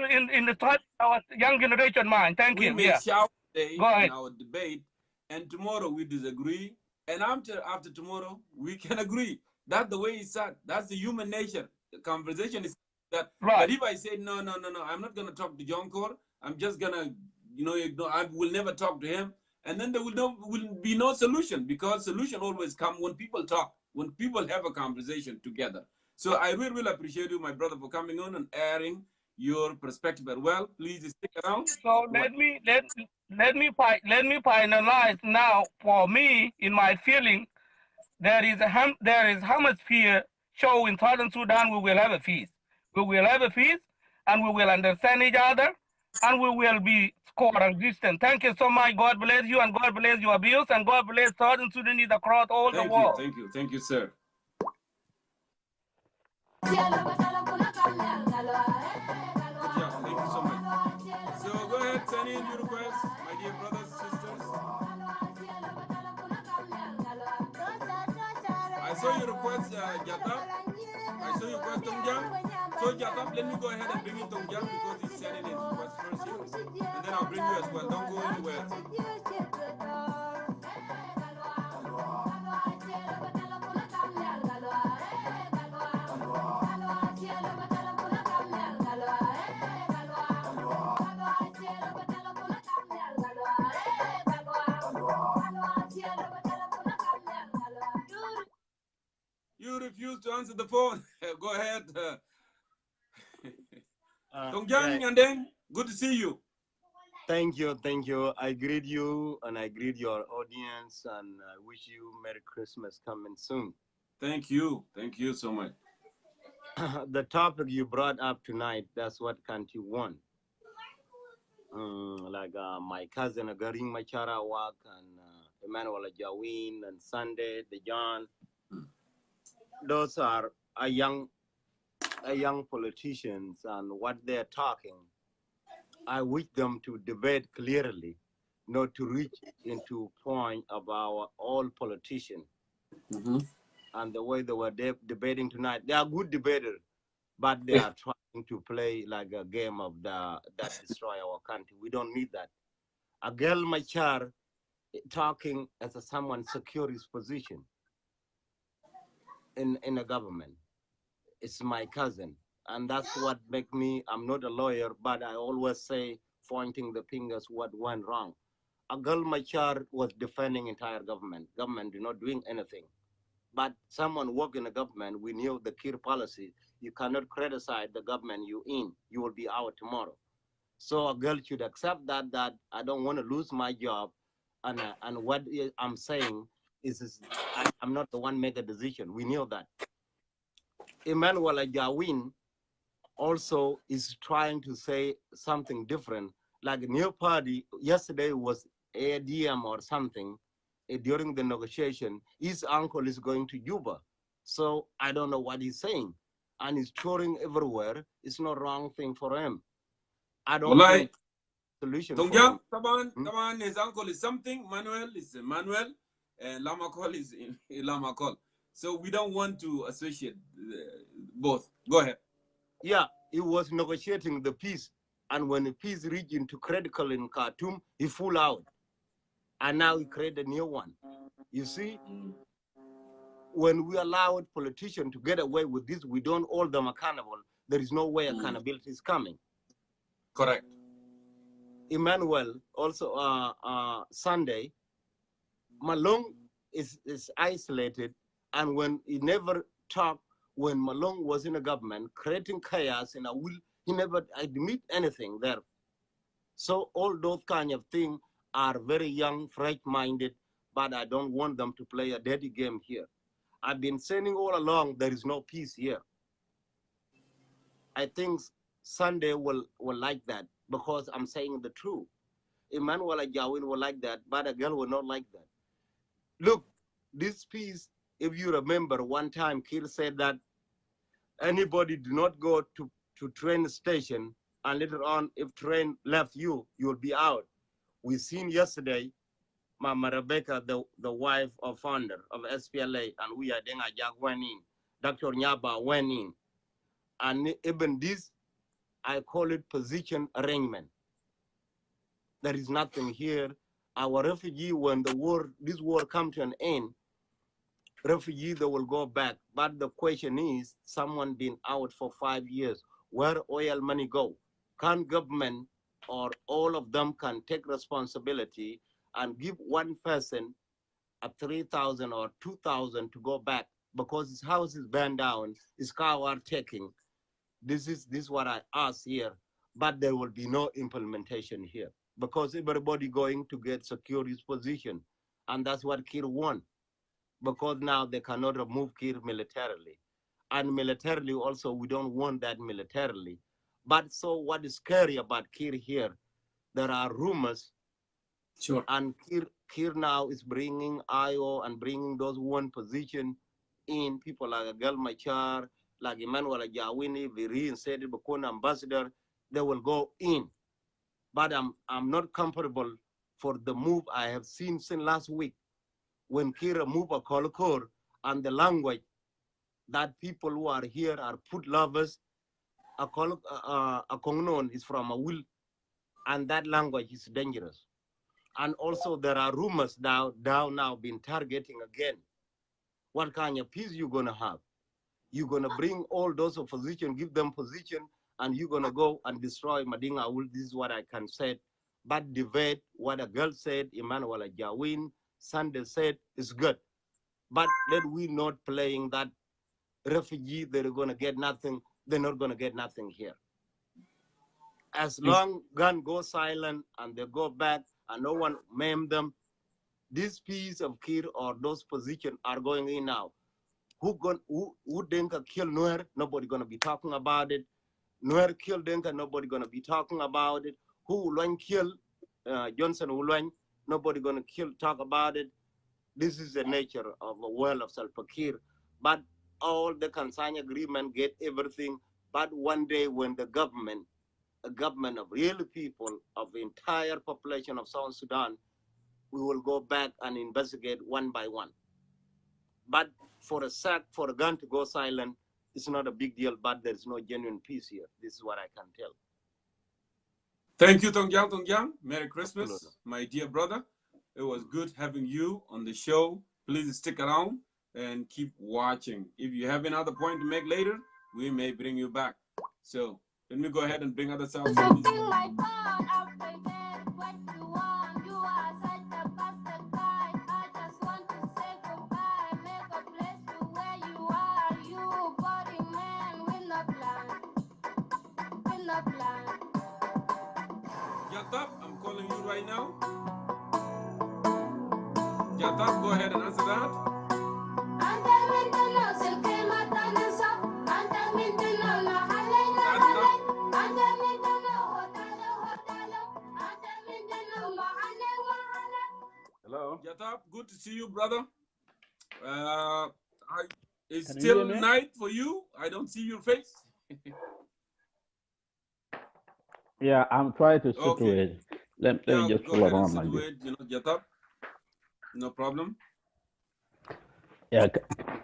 in the thought our young generation mind. Thank you. We may shout today Go ahead. in our debate, and tomorrow we disagree, and after tomorrow we can agree. That's the way it's at. That's the human nature. The conversation is that. Right. But if I say no, I'm not gonna talk to Jongkor. I'm just gonna, I will never talk to him, and then there will be no solution, because solution always come when people talk, when people have a conversation together. So I really, really appreciate you, my brother, for coming on and airing your perspective as well. Please stick around. So let me finalize now. For me, in my feeling, there is hemisphere show in Southern Sudan. We will have a peace. We will have a peace, and we will understand each other, and we will be coexistent. Thank you so much. God bless you, and God bless your views, and God bless Southern Sudanese across all the world. Thank you, sir. Thank you so much. So go ahead, send in your requests, my dear brothers and sisters. I saw your request, Jatab. I saw your request, Tongjang. So Jatab, let me go ahead and bring in Tongjang, because he's sending his request first here. And then I'll bring you as well. Don't go anywhere. You refuse to answer the phone. Go ahead. Tongjang, and then good to see you. Thank you. I greet you, and I greet your audience, and I wish you Merry Christmas coming soon. Thank you so much. The topic you brought up tonight, that's what country want. Like my cousin Garing Machar and Emmanuel Ajawin and Sunday, the John. Those are young politicians, and what they're talking, I wish them to debate clearly, not to reach into point about all politicians. And the way they were debating tonight, they are good debaters, but they are trying to play like a game of that destroy our country. We don't need that. Agel Machar talking as someone secure his position in a government. It's my cousin. And that's what make me, I'm not a lawyer, but I always say, pointing the fingers what went wrong. Ajel Machar was defending entire government. Government did not doing anything. But someone work in the government, we knew the Kir policy. You cannot criticize the government you in. You will be out tomorrow. So a girl should accept that I don't want to lose my job. And what I'm saying is I'm not the one make a decision. We knew that. Emmanuel Ajawin also is trying to say something different. Like a new party, yesterday was ADM or something, during the negotiation, his uncle is going to Juba. So I don't know what he's saying. And he's touring everywhere. It's not the wrong thing for him. I don't think solution for him. Taban, his uncle is something, Manuel is Emmanuel, and Lamakol is Lamakol. So we don't want to associate both. Go ahead. Yeah, he was negotiating the peace. And when the peace reached into critical in Khartoum, he flew out. And now he created a new one. You see, when we allowed politicians to get away with this, we don't hold them accountable. There is no way accountability is coming. Correct. Emmanuel, also Sunday, Malong is isolated. And when he never talked, when Malong was in the government, creating chaos, and he never admit anything there. So all those kind of things are very young, fresh-minded, but I don't want them to play a dirty game here. I've been saying all along there is no peace here. I think Sunday will like that because I'm saying the truth. Emmanuel Ajawin will like that, but a girl will not like that. Look, this peace, if you remember one time Kir said that anybody do not go to train station, and later on if train left you, you'll be out. We seen yesterday, Mama Rebecca, the wife of founder of SPLA, and we are Denga Jag went in. Dr. Nyaba went in. And even this, I call it position arrangement. There is nothing here. Our refugee, when this war come to an end, refugees, they will go back. But the question is, someone been out for 5 years, where oil money go? Can government or all of them can take responsibility and give one person a 3,000 or 2,000 to go back because his house is burned down, his car are taking. This is what I ask here, but there will be no implementation here because everybody going to get secure his position, and that's what Kir want. Because now they cannot remove Kir militarily, and militarily also we don't want that militarily. But so what is scary about Kir here? There are rumors. Sure. And Kir now is bringing IO and bringing those one position in, people like Ajel Machar, like Emmanuel Ajawin, if he reinstated Bakuna ambassador, they will go in. But I'm not comfortable for the move I have seen since last week when Kir moved a Kolokor and the language that people who are here are food lovers. A Kongnon is from a will, and that language is dangerous. And also there are rumors now been targeting again. What kind of peace you gonna have? You're gonna bring all those opposition, give them position, and you're gonna go and destroy Madinga Ul. This is what I can say. But debate what a girl said, Emmanuel Ajawin, Sunday said is good. But let we not playing that refugee, they're gonna get nothing, they're not gonna get nothing here. As long gun go silent and they go back and no one maim them, this piece of Kir or those positions are going in now. Who Denka kill Nuer? Nobody gonna be talking about it. Nuer kill Denka, nobody gonna be talking about it. Who Ulwan kill Johnson Ulwan? Nobody gonna talk about it. This is the nature of the world of Salva Kiir. But all the consign agreement get everything. But one day when the government, a government of real people, of the entire population of South Sudan, we will go back and investigate one by one. But for a gun to go silent, it's not a big deal, but there's no genuine peace here. This is what I can tell. Thank you, Tongyang. Merry Christmas, my dear brother. It was good having you on the show. Please stick around and keep watching. If you have another point to make later, we may bring you back. So let me go ahead and bring other South Sudanese. Jatap, I'm calling you right now. Jatap, go ahead and answer that. Hello. Jatap, good to see you, brother. It's Can you hear still me? night for you. I don't see your face. Yeah, I'm trying to Okay. situate. Let me just go fool ahead and around like this. situate, Jatap. No problem. Yeah,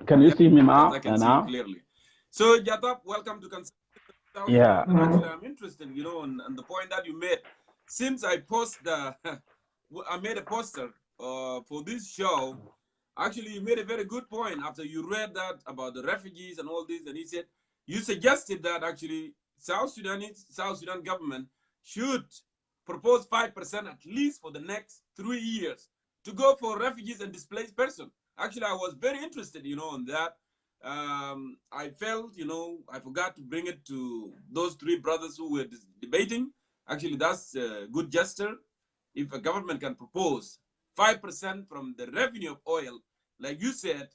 can you see me now? I can see you clearly. So, Jatap, welcome to South Yeah. Sudan. Actually, I'm interested, on the point that you made. Since I I made a poster for this show. Actually, you made a very good point after you read that about the refugees and all this, and you suggested that actually South Sudan government should propose 5% at least for the next 3 years to go for refugees and displaced persons. Actually, I was very interested, on that. I felt, I forgot to bring it to those three brothers who were debating. Actually, that's a good gesture. If a government can propose 5% from the revenue of oil, like you said,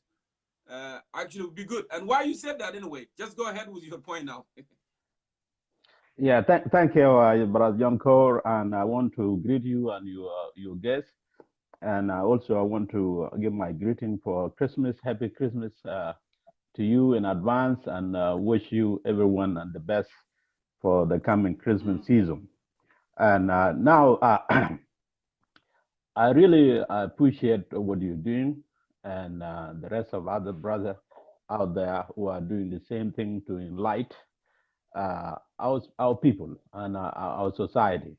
actually would be good. And why you said that anyway? Just go ahead with your point now. Yeah, thank you, Brother Jongkor, and I want to greet you and your guests. And also, I want to give my greeting for Christmas. Happy Christmas to you in advance, and wish you everyone and the best for the coming Christmas season. And now, I really appreciate what you're doing, and the rest of other brothers out there who are doing the same thing to enlighten our people and our society.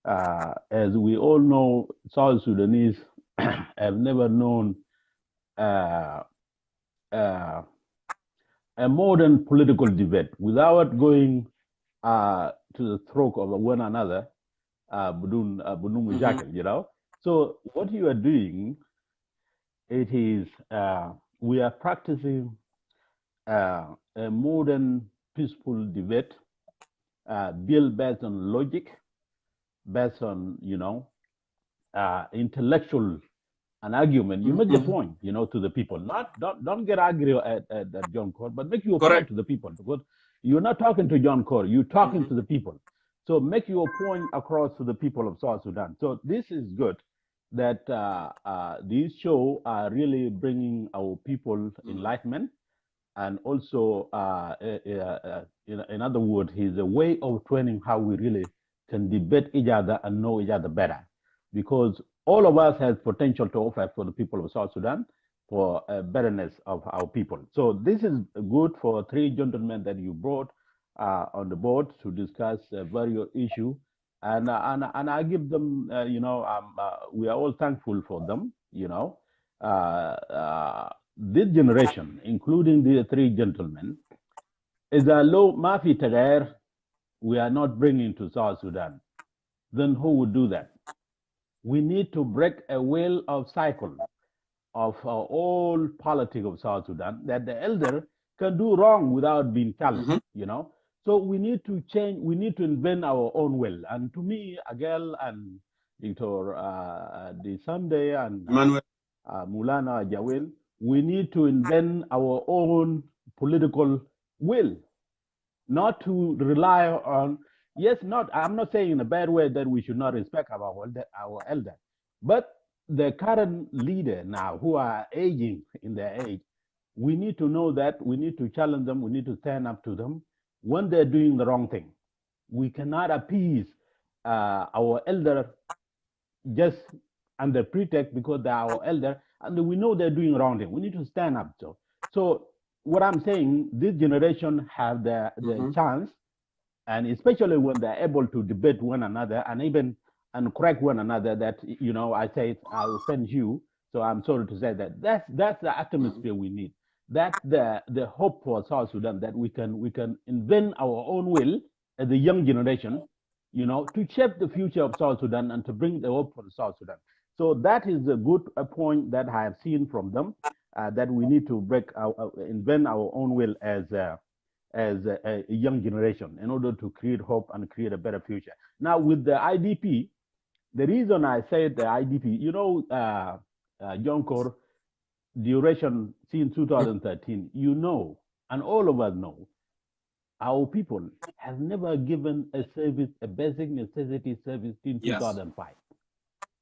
As we all know, South Sudanese have never known uh, a modern political debate without going to the throat of one another, So what you are doing, it is we are practicing a modern peaceful debate built based on logic, based on intellectual an argument. You make your point, to the people. Don't get angry at Jongkor, but make your point to the people, because you're not talking to Jongkor, you're talking to the people. So make your point across to the people of South Sudan. So this is good that these shows are really bringing our people enlightenment, and also, in other words, is a way of training how we really can debate each other and know each other better, because all of us has potential to offer for the people of South Sudan for a betterness of our people. So this is good for three gentlemen that you brought on the board to discuss various issues, and I give them, we are all thankful for them. This generation, including the three gentlemen, is a low mafi tagayr we are not bringing to South Sudan. Then who would do that? We need to break a wheel of cycle of all politics of South Sudan, that the elder can do wrong without being challenged, So we need to change, we need to invent our own will. And to me, Agel and Dr. the Sunday and Emmanuel. Mulana Ajawin, we need to invent our own political will, not to rely on, I'm not saying in a bad way that we should not respect our elder, but the current leader now who are aging in their age, we need to know that we need to challenge them, we need to stand up to them when they're doing the wrong thing. We cannot appease our elder just under pretext because they're our elder and we know they're doing wrong thing. We need to stand up. So what I'm saying, this generation have the chance, and especially when they're able to debate one another, and even and correct one another that, you know, I say I offend you. So I'm sorry to say that. That's the atmosphere we need. That's the hope for South Sudan, that we can invent our own will as a young generation, you know, to shape the future of South Sudan and to bring the hope for the South Sudan. So that is a good point that I have seen from them, that we need to invent our own will as a young generation in order to create hope and create a better future. Now with the IDP, the reason I said the IDP, you know, Jongkor, duration since 2013, you know, and all of us know, our people have never given a service, a basic necessity service in 2005.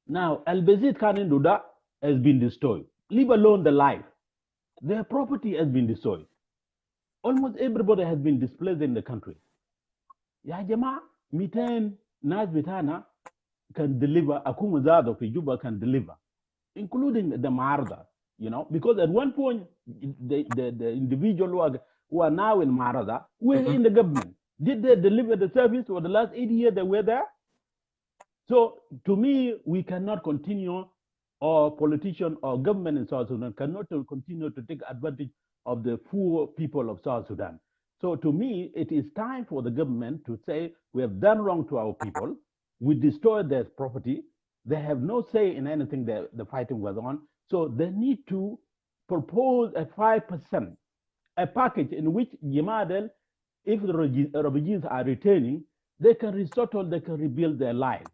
Now, Al Bezid Khaninduda has been destroyed, leave alone the life. Their property has been destroyed. Almost everybody has been displaced in the country. Ya Jama, Miten Nas Bitana can deliver, Akuma Zado fi Juba can deliver, including the Marda, you know, because at one point, the individual who are now in Marada were in the government. Did they deliver the service for the last 8 years they were there? So to me, we cannot continue, or politician or government in South Sudan cannot continue to take advantage of the poor people of South Sudan. So to me, it is time for the government to say, we have done wrong to our people. We destroyed their property. They have no say in anything that the fighting was on. So they need to propose a 5%, a package in which Yemadel, if the refugees are returning, they can resettle, they can rebuild their lives.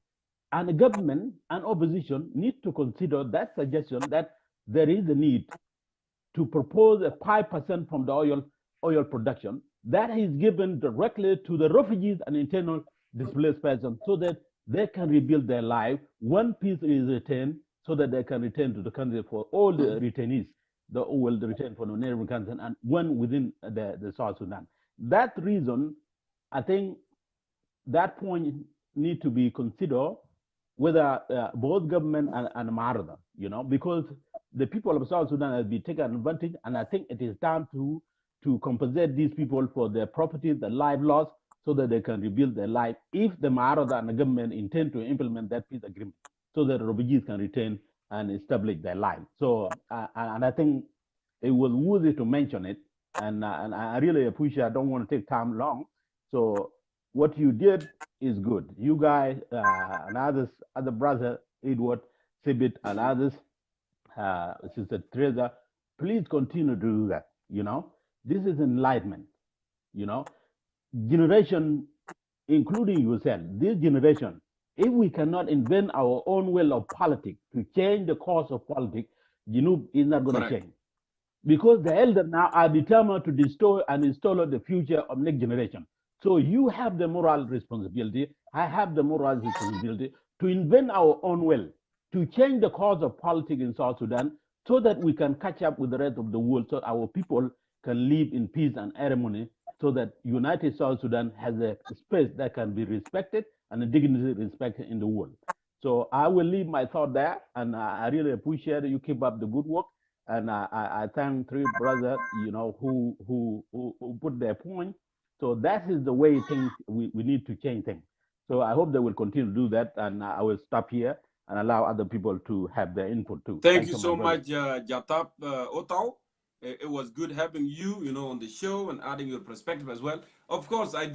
And the government and opposition need to consider that suggestion, that there is a need to propose a 5% from the oil production that is given directly to the refugees and internal displaced persons, so that they can rebuild their life. One piece is returned so that they can return to the country for all the returnees, the will return for the neighboring countries, and one within the South Sudan. That reason, I think that point need to be considered, whether both government and Marada, you know, because the people of South Sudan have been taken advantage, and I think it is time to compensate these people for their properties, their life loss, so that they can rebuild their life, if the Marada and the government intend to implement that peace agreement, so that refugees can return and establish their life. So, and I think it was worthy to mention it, and I really appreciate, I don't want to take time long. So what you did is good. You guys and others, other brother, Edward, Sibit, and others, Sister Teresa, please continue to do that. You know, this is enlightenment. You know, generation, including yourself, this generation, if we cannot invent our own will of politics to change the course of politics, Junub is not going to change. Because the elders now are determined to destroy and install the future of next generation. So you have the moral responsibility, I have the moral responsibility to invent our own will, to change the course of politics in South Sudan, so that we can catch up with the rest of the world, so our people can live in peace and harmony, so that United South Sudan has a space that can be respected and a dignity respected in the world. So I will leave my thought there, and I really appreciate you keep up the good work. And I thank three brothers, you know, who put their point. So that is the way things we need to change things. So I hope they will continue to do that, and I will stop here and allow other people to have their input too. Thank you so much, Jatap Otau. It was good having you, you know, on the show and adding your perspective as well. Of course, I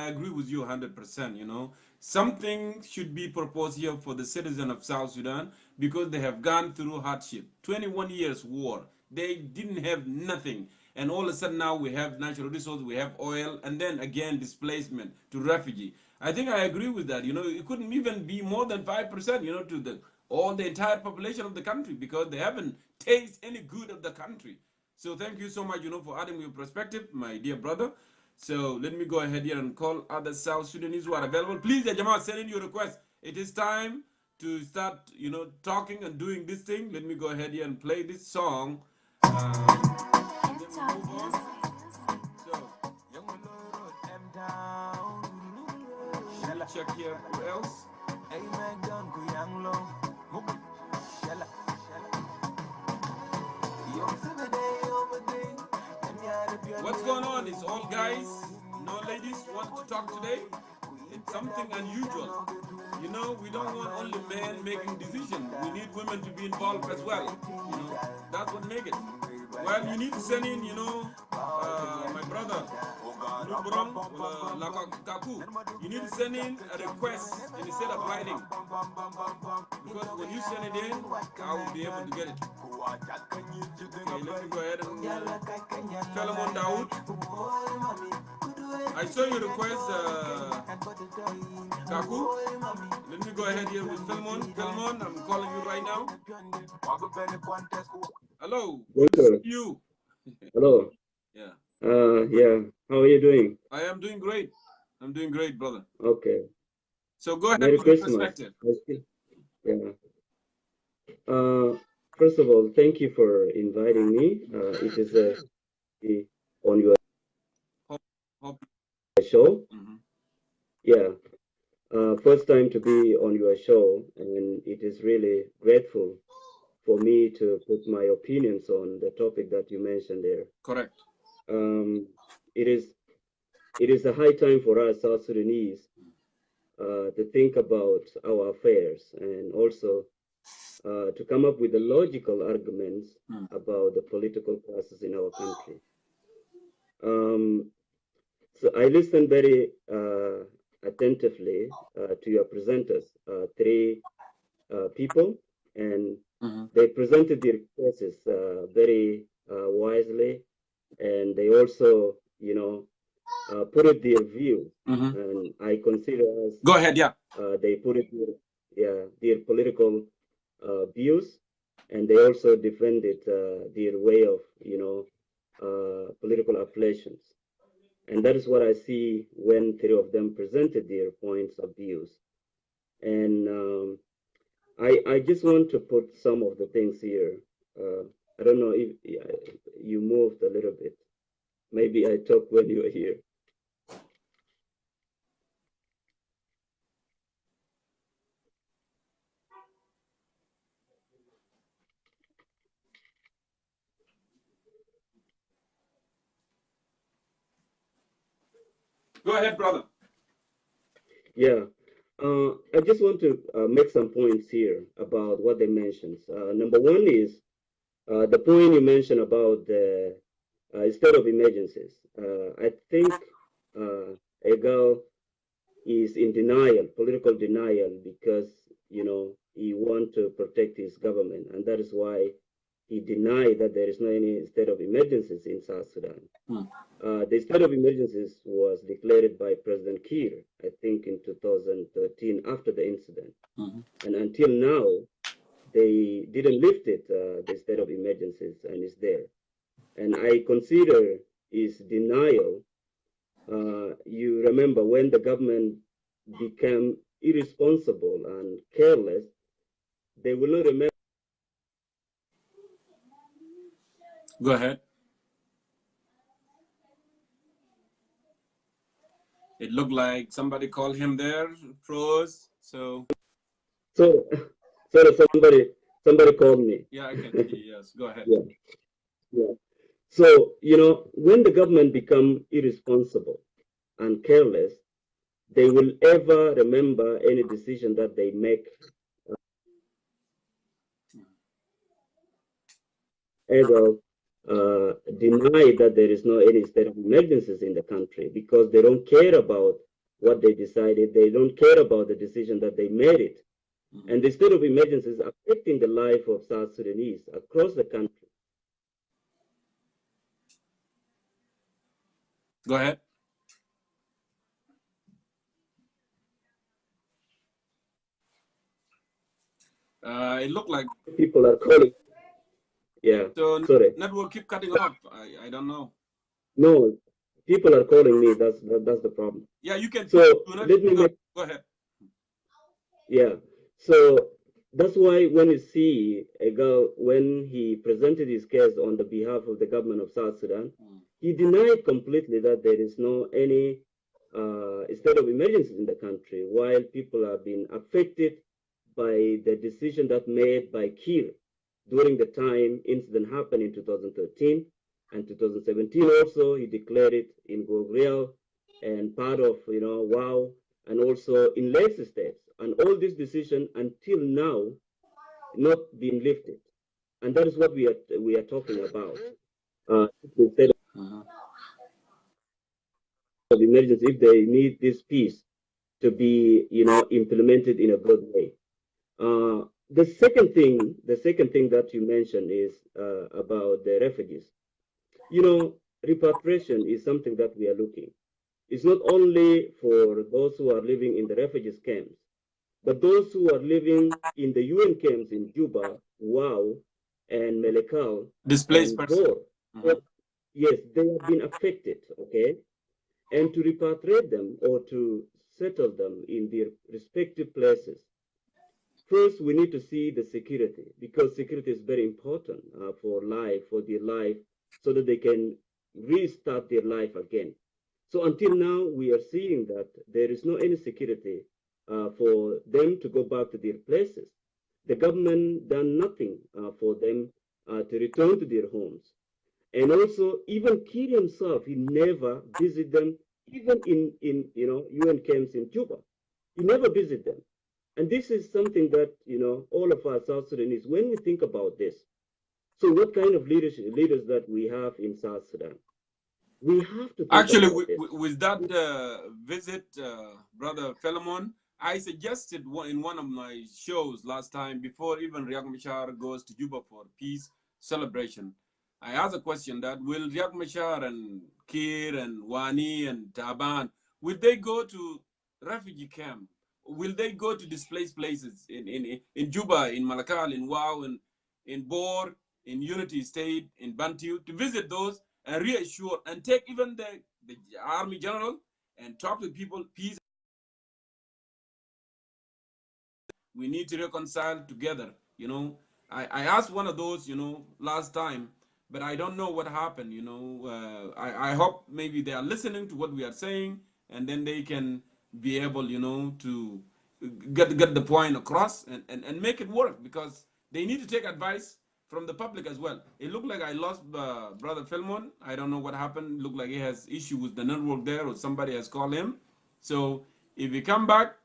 agree with you 100%. You know, something should be proposed here for the citizens of South Sudan, because they have gone through hardship. 21 years war. They didn't have nothing. And all of a sudden now we have natural resources, we have oil, and then again displacement to refugee. I think I agree with that. You know, it couldn't even be more than 5%, you know, to all the entire population of the country, because they haven't tasted any good of the country. So thank you so much, you know, for adding your perspective, my dear brother. So let me go ahead here and call other South Sudanese who are available. Please, Jamal, send in your request. It is time to start, you know, talking and doing this thing. Let me go ahead here and play this song. And then we'll move on. So, let me check here. Who else? What's going on? Is all guys, no ladies want to talk today? It's something unusual. You know, we don't want only men making decisions. We need women to be involved as well. You know, that's what makes it. Well, you need to send in, you know, my brother, Nubrong, Kaku. You need to send in a request instead of writing. Because when you send it in, I will be able to get it. Okay, let me go ahead and Philemon Daoud. I saw your request, Kaku. Let me go ahead here with Philemon. Philemon, I'm calling you right now. Hello. Good to see you. Hello. Yeah. Yeah. How are you doing? I am doing great. I'm doing great, brother. Okay. So go ahead Merry with your Christmas. perspective. Yeah. First of all, thank you for inviting me. It is on your show. Yeah. First time to be on your show, and it is really grateful for me to put my opinions on the topic that you mentioned there. Correct. It is a high time for us South Sudanese to think about our affairs and also to come up with the logical arguments about the political process in our country. So I listened very attentively to your presenters, three people, and they presented their cases very wisely, and they also, you know, put it their view, and I consider as go ahead, yeah. They put it their political views, and they also defended their way of, you know, political affiliations, and that is what I see when three of them presented their points of views, and I just want to put some of the things here. I don't know if you moved a little bit. Maybe I talked when you were here. Go ahead, brother. Yeah. I just want to make some points here about what they mentioned. Number one is the point you mentioned about the state of emergencies. I think Egal is in denial, political denial, because, you know, he wants to protect his government, and that is why he denied that there is no any state of emergencies in South Sudan. The state of emergencies was declared by President Kiir, I think, in 2013 after the incident. And until now, they didn't lift it, the state of emergencies, and it's there. And I consider his denial. You remember when the government became irresponsible and careless, they will not remember. Go ahead. It looked like somebody called him there, froze. So somebody called me. Yeah, I can hear you. Yes, go ahead. Yeah. So, you know, when the government become irresponsible and careless, they will ever remember any decision that they make. Either deny that there is no any state of emergencies in the country because they don't care about what they decided. They don't care about the decision that they made it. And the state of emergency is affecting the life of South Sudanese across the country. Go ahead. It looked like people are calling. Yeah. So sorry. Network keep cutting off. I don't know. No, people are calling me. That's the problem. Yeah, you can. So let me make. Go ahead. Yeah. So that's why when you see Egal, when he presented his case on the behalf of the government of South Sudan, he denied completely that there is no any state of emergency in the country, while people have been affected by the decision that made by Kiir during the time incident happened in 2013 and 2017. Also, he declared it in Gogriel and part of, you know, Wow and also in Lake State. And all these decisions until now not been lifted. And that is what we are talking about. Instead of emergency, if they need this peace to be, implemented in a good way. The second thing that you mentioned is about the refugees. Repatriation is something that we are looking. It's not only for those who are living in the refugees camps, but those who are living in the UN camps in Juba, Wow, and Melekal, displaced and person. Bor. Yes, they have been affected, okay? And to repatriate them or to settle them in their respective places, first we need to see the security, because security is very important for their life, so that they can restart their life again. So until now, we are seeing that there is no any security for them to go back to their places. The government done nothing for them to return to their homes. And also, even Kir himself, he never visited them, even in UN camps in Juba. He never visited them. And this is something that, all of us South Sudanese, when we think about this, so what kind of leaders that we have in South Sudan? We have to think actually about with that visit, Brother Philemon, I suggested in one of my shows last time, before even Riek Machar goes to Juba for peace celebration, I asked a question that will Riek Machar and Kir and Wani and Taban, will they go to refugee camp? Will they go to displaced places in Juba, in Malakal, in Wau, in Bor, in Unity State, in Bantu, to visit those and reassure and take even the army general and talk to people, peace. We need to reconcile together. I asked one of those, last time, but I don't know what happened. I hope maybe they are listening to what we are saying, and then they can be able, to get the point across and make it work, because they need to take advice from the public as well. It looked like I lost Brother Philemon. I don't know what happened. It looked like he has issue with the network there, or somebody has called him. So if you come back,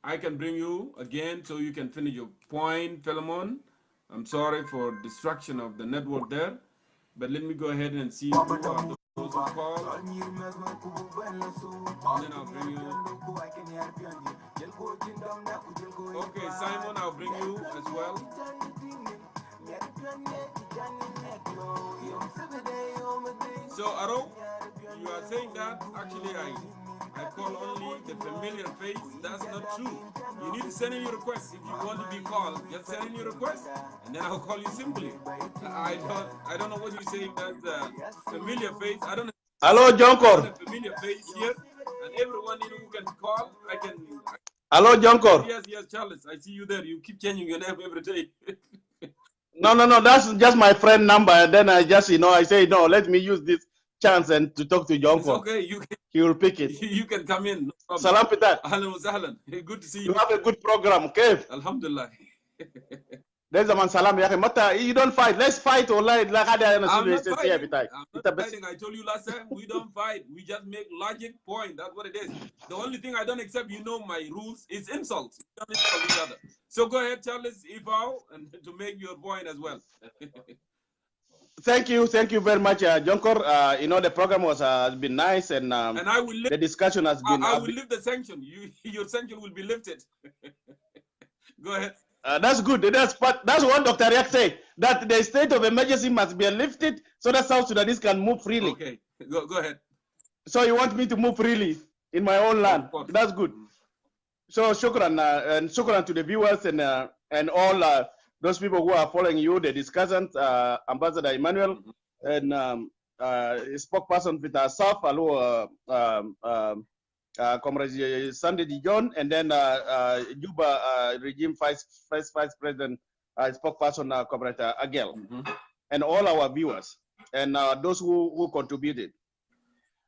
I can bring you again so you can finish your point, Philemon. I'm sorry for distraction of the network there, but let me go ahead and see who are those who call. And then I'll bring you. Okay, Simon, I'll bring you as well. So, Aro, you are saying that actually I call only the familiar face. That's not true. You need to send in your request. If you want to be called, just send in your request, and then I'll call you simply. I don't know what you're saying. That's familiar face. I don't know. Hello, Jongkor. Familiar face here, and everyone who can call, I can. Hello, Jongkor. Yes, Charles. I see you there. You keep changing your name every day. No. That's just my friend number. And then I just, I say, no, let me use this chance and to talk to Jongkor. It's okay. He will pick it. You can come in. No Salam Pitat. Ahlan wa sahlan. Good to see you. You have a good program, okay? Alhamdulillah. There's a man salam. You don't fight. Let's fight. I'm not fighting. I told you last time, we don't fight. We just make logic point. That's what it is. The only thing I don't accept, my rules, is insults. We don't insult each other. So go ahead, Charles Ifao, and to make your point as well. Thank you very much, Jongkor. The program has been nice, and I will lift, the discussion has been. I will lift the sanction. Your sanction will be lifted. Go ahead. That's good. That's what Dr. Riek said, that the state of emergency must be lifted so that South Sudanese can move freely. Okay, go ahead. So you want me to move freely in my own land? That's good. So shukran, and shukran to the viewers and all those people who are following you, the discussants, Ambassador Emmanuel, and spokesperson with SSUF, Comrade Sandy Dijon, and then Juba regime vice president, spokesperson, Comrade Agel, and all our viewers and those who contributed.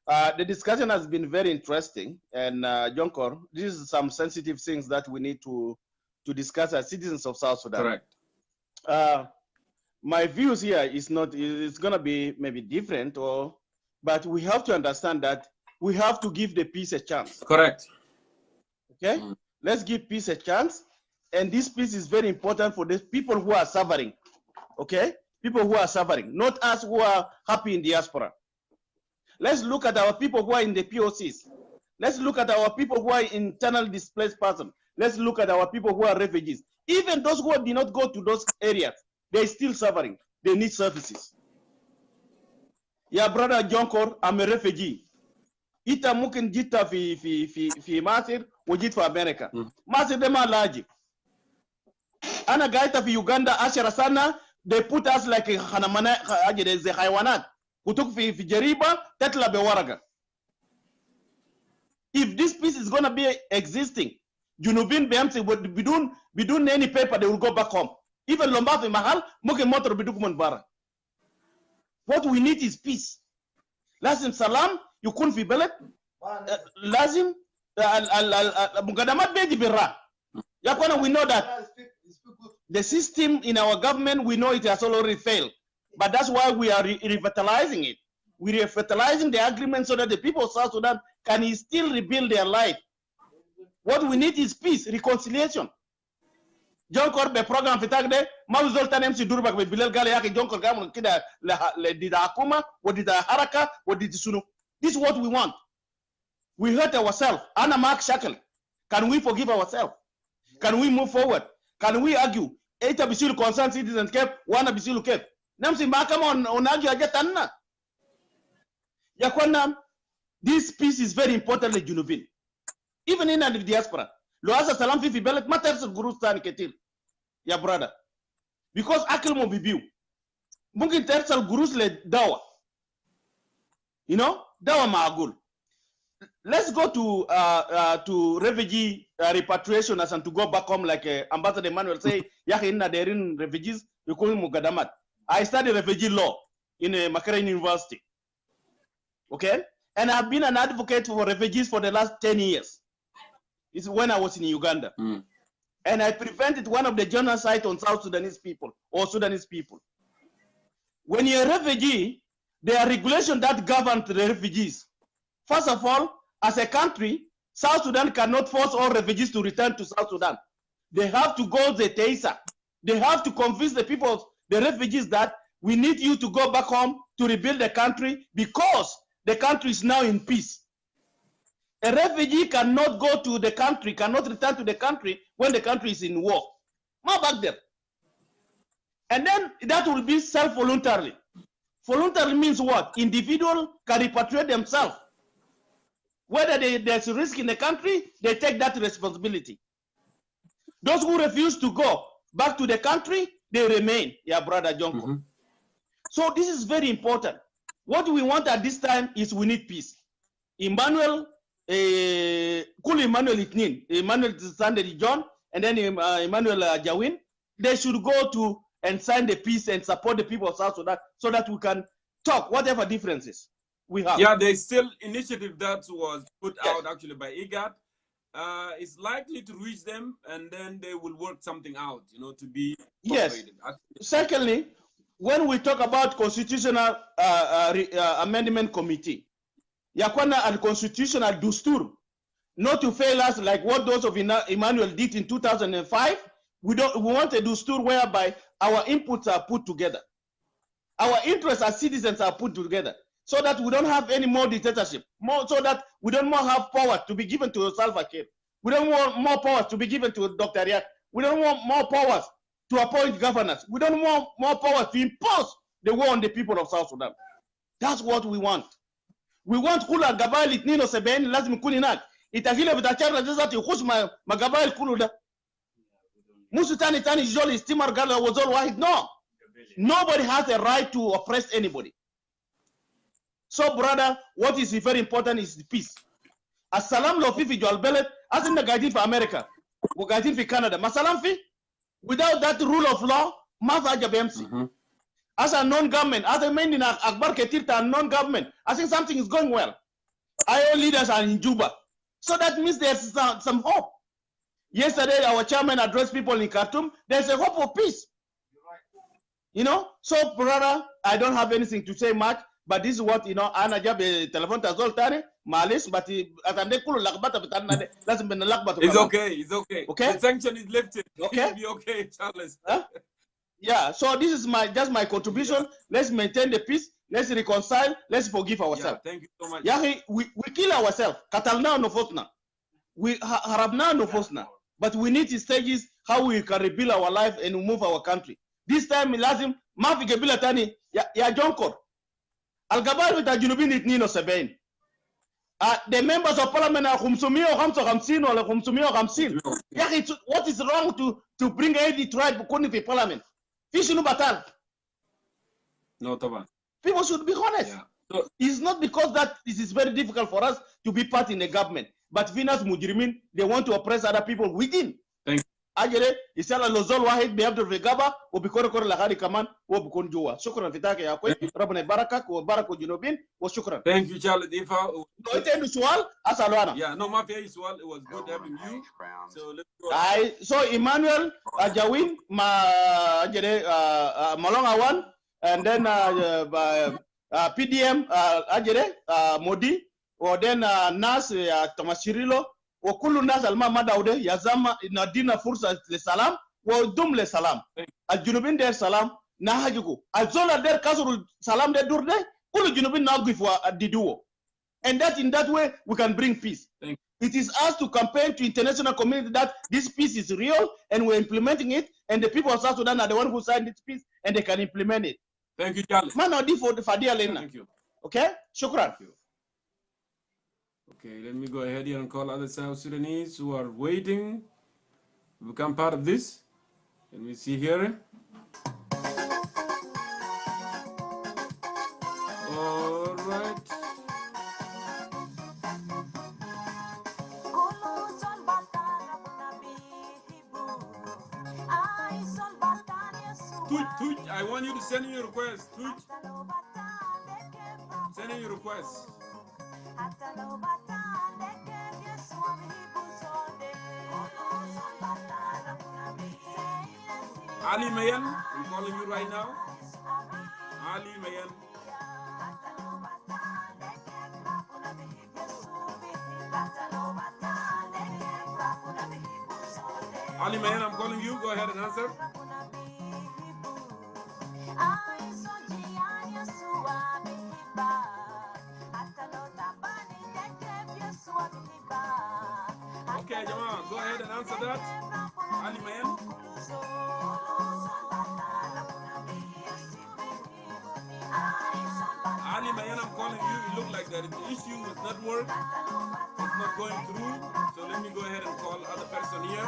The discussion has been very interesting, and Jongkor, this is some sensitive things that we need to discuss as citizens of South Sudan. Correct. My views here is not, it's going to be maybe different, but we have to understand that we have to give the peace a chance. Correct. Okay? Let's give peace a chance. And this peace is very important for the people who are suffering. Okay? People who are suffering, not us who are happy in diaspora. Let's look at our people who are in the POCs. Let's look at our people who are internal displaced persons. Let's look at our people who are refugees. Even those who did not go to those areas, they're still suffering. They need services. Yeah, brother Jongkor, I'm a refugee. Ita mungkin jita fi Masir, wajit fi America. Masir dema laji. Ana gaita fi Uganda, ashara sana, they put us like a hanamana, ze haywanat. Kutuk fi jariba, tetla bewaraga. If this peace is gonna be existing, Junubin BMC bidun any paper, they will go back home. Even Lomba fi mahal, mungkin motor biduk bara. What we need is peace. Lazim salam, يكون في بلد لازم مقدمات بيجي برا. يا we know that the system in our government, we know it has already failed, but that's why we are revitalizing it. We're revitalizing the agreement so that the people of South Sudan can still rebuild their life. What we need is peace, reconciliation. Jongkor be program fitagde ma uzolta nemsi durbak be bilal gale yake Jongkor gamu kida le dida akuma wa dida haraka wa dida sunu. This is what we want. We hurt ourselves. Anna Mark Shackle. Can we forgive ourselves? Can we move forward? Can we argue? Eta bisilu concerned citizens kept, one bisilu kept. Namsi makama on argue ajatanna. Yakwana, this peace is very important le Junubin. Even in the diaspora. Lo asa salam fi belet matters gurus tani ketir. Ya brother. Because akil mo bibiu. Mungkin tersal gurus le dawa. You know? Dawa maagul. Let's go to refugee repatriation and to go back home like Ambassador Emmanuel say, yaki inna derin refugees, yukumi mugadamat. I studied refugee law in Makerere University. Okay? And I've been an advocate for refugees for the last 10 years. It's when I was in Uganda. And I prevented one of the genocide on South Sudanese people or Sudanese people. When you're a refugee, there are regulations that govern the refugees. First of all, as a country, South Sudan cannot force all refugees to return to South Sudan. They have to go the TESA. They have to convince the people, the refugees, that we need you to go back home to rebuild the country because the country is now in peace. A refugee cannot go to the country, cannot return to the country when the country is in war. Not back there. And then that will be self-voluntarily. Voluntary means what? Individual can repatriate themselves. Whether there's a risk in the country, they take that responsibility. Those who refuse to go back to the country, they remain, yeah, brother Jongkor. So this is very important. What we want at this time is we need peace. Emmanuel, Emmanuel Itnin, Emmanuel Sandedi John, and then Emmanuel Ajawin, they should go to and sign the peace and support the people of South Sudan so that we can talk whatever differences we have. Yeah, there's still initiative that was put out actually by IGAD. It's likely to reach them and then they will work something out, you know, to be yes. Secondly, when we talk about constitutional amendment committee, yakwana al constitutional dustur, not to fail us like what those of Emmanuel did in 2005. We want a dustur whereby our inputs are put together. Our interests as citizens are put together so that we don't have any more dictatorship, so that we don't more have power to be given to Salva Kiir. We don't want more powers to be given to Dr. Riak. We don't want more powers to appoint governors. We don't want more powers to impose the war on the people of South Sudan. That's what we want. We want kula gabail itnino sebeni lazim kuni nak. Itahile bitachara zati ukhush ma gabail kulu da. Musu tani joli istimar gala wazol wahid. No. Nobody has a right to oppress anybody. So, brother, what is very important is the peace. As salam lo fi Joel Bellet, as in the guiding for America, we guiding for Canada. Masalam fi, without that rule of law, mafa BMC. As a non-government, as a man in Akbar Ketirta non-government, I think something is going well. IO leaders are in Juba. So that means there's some hope. Yesterday, our chairman addressed people in Khartoum. There's a hope of peace. You know, so brother, I don't have anything to say much. but this is what ana jabe telephone tazol tani malis but atande kulu lakbata bitana de lazim ben lakbata. It's okay, it's okay. Okay, the sanction is lifted. Okay, It'll be okay, Charles. Yeah, so this is just my contribution. Yeah. Let's maintain the peace, let's reconcile, let's forgive ourselves. Yeah, thank you so much. Yeah, we kill ourselves. Katalna nofosna. We harabna nofosna. But we need stages how we can rebuild our life and move our country. This time lazim ma fi gebila tani ya Jongkor. Al-Gabar with Junubin itnino sebein. The members of parliament are 550 or 550. Yeah, what is wrong to bring every tribe to parliament? Fish no battle. No, Taban. People should be honest. Yeah. So, it's not because that it is very difficult for us to be part in the government, but Venus Mujrimin, they want to oppress other people within. Thank you. Ajere, isala lozol wahid bihabdu vigaba, wa bikore kore lahari kaman, wa bikon jua. Shukran fitake ya kwe, Rabbana barakak, wa barako junubin, wa shukran. Thank you, Charles. If I... No, ite sual, asalwana. Yeah, no, Mafia Sual, it was good having you. So let's go. So Emmanuel, Ajawin, Malonga one, and then PDM, Modi, or then Nas, Tomashirilo, or Kulu Nas Alma Madaude, Yazama, Nadina Fursa Le Salam, or Dum Le Salam. Al Junubin Der Salam, Nahajuku. Al Zola Der Kasuru Salam De Durde, Kulu Junubin now give for Diduo. And that in that way we can bring peace. It is us to campaign to international community that this peace is real and we're implementing it, and the people of South Sudan are the one who signed this peace and they can implement it. Thank you, Charles. Thank you. Okay? Shukran. Okay, let me go ahead here and call other South Sudanese who are waiting to become part of this. Let me see here. All right. Tuj, I want you to send in your request. Tuj, send in your request. Ali Mayan, I'm calling you right now. Ali Mayan. Ali Mayan, I'm calling you. Go ahead and answer. Okay, Jamal, go ahead and answer that. Ali Mayan. Ali Mayan, I'm calling you. You look like that the issue with network is not going through. So let me go ahead and call other person here.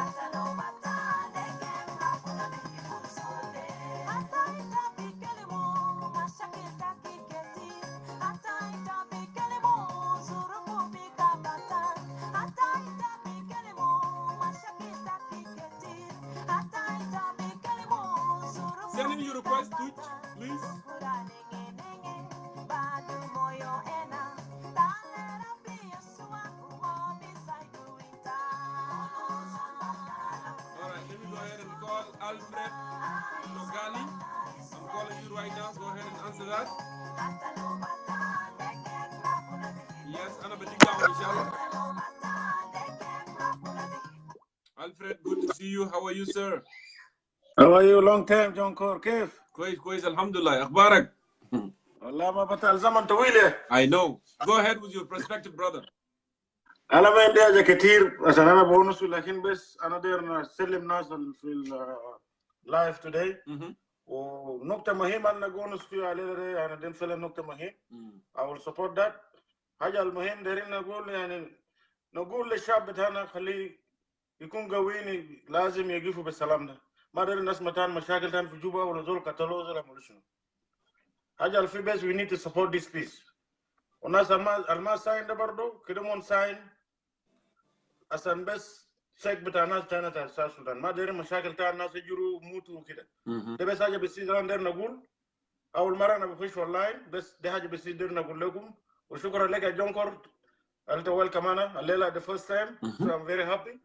Send in your request, please. Alfred Logali. I'm calling you right now. Go ahead and answer that. Yes, inshallah. Alfred, good to see you. How are you, sir? How are you? Long time, Jongkor. كيف؟ كويس الحمد لله. أخبارك؟ والله ما بطل زمن طويل. I know. Go ahead with your perspective, brother. أنا ما عندي حاجة كتير عشان أنا بونس لكن بس أنا داير أسلم ناس في اللايف today. ونقطة مهمة أنا بونس فيها عليه أنا داير فعلا نقطة مهمة. I will support that. حاجة المهم دايرين نقول يعني نقول للشعب بتاعنا خليه يكون قويين لازم يقفوا بالسلام ده. ما دايرين ناس متان مشاكل تان في جوبا ولا زول قتلوا ولا عملوا شنو. حاجة الفي بس we need to support this peace. وناس الما ساين ده برضه كده مون ساين عشان بس شيك بتاع ناس تانا تاع ساوث السودان ما دايرين مشاكل تاع الناس يجروا موتوا وكده. ده بس حاجة بس داير نقول أول مرة أنا بخش أونلاين بس ده حاجة بس داير نقول لكم وشكرا لك يا جونكور أنت ويلكم أنا الليلة the first time so I'm very happy.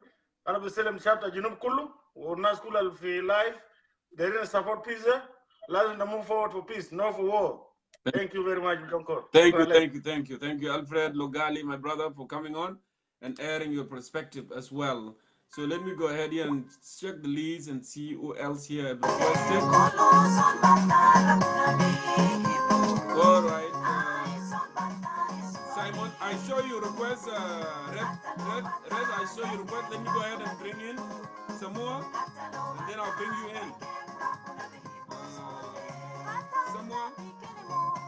أنا بسلم شعب الجنوب كله والناس كلها في لايف دايرين support peace لازم move forward for peace no for war. Thank you very much, Jongkor. Thank you, Alfred Logali, my brother, for coming on and airing your perspective as well. So let me go ahead here and check the leads and see who else here have requested. All right, Simon, I saw your request. Red, I saw your request. Let me go ahead and bring in some more, and then I'll bring you in. Someone,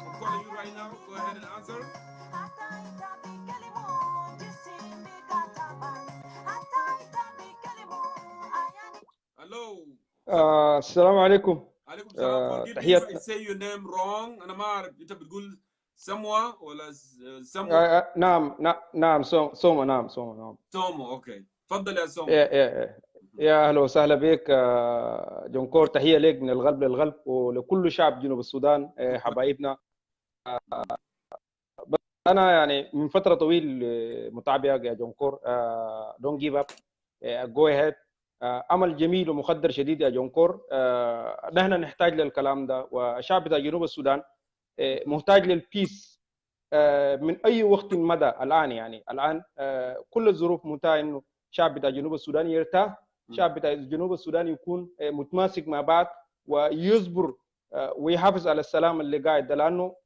I'm calling you right now. Go ahead and answer. Hello. السلام عليكم. عليكم السلام. Forgive me if I تحياتنا. say your name wrong. أنا ما أعرف أنت بتقول سموة ولا سموة؟ نعم سوما. نعم. سومو. أوكي. تفضل يا سومو. يا أهلا وسهلا بك جونكور. تحية لك من القلب للقلب ولكل شعب جنوب السودان حبايبنا. أنا يعني من فترة طويل متابعك يا جونكور. don't give up. go ahead. عمل جميل ومقدر شديد يا جونكور. نحن نحتاج للكلام ده، وشعب بتاع جنوب السودان محتاج للبيس من اي وقت مدى. الان يعني الان كل الظروف متاحه انه شعب بتاع جنوب السودان يرتاح، شعب بتاع جنوب السودان يكون متماسك مع بعض ويصبر ويحافظ على السلام اللي قاعد ده، لانه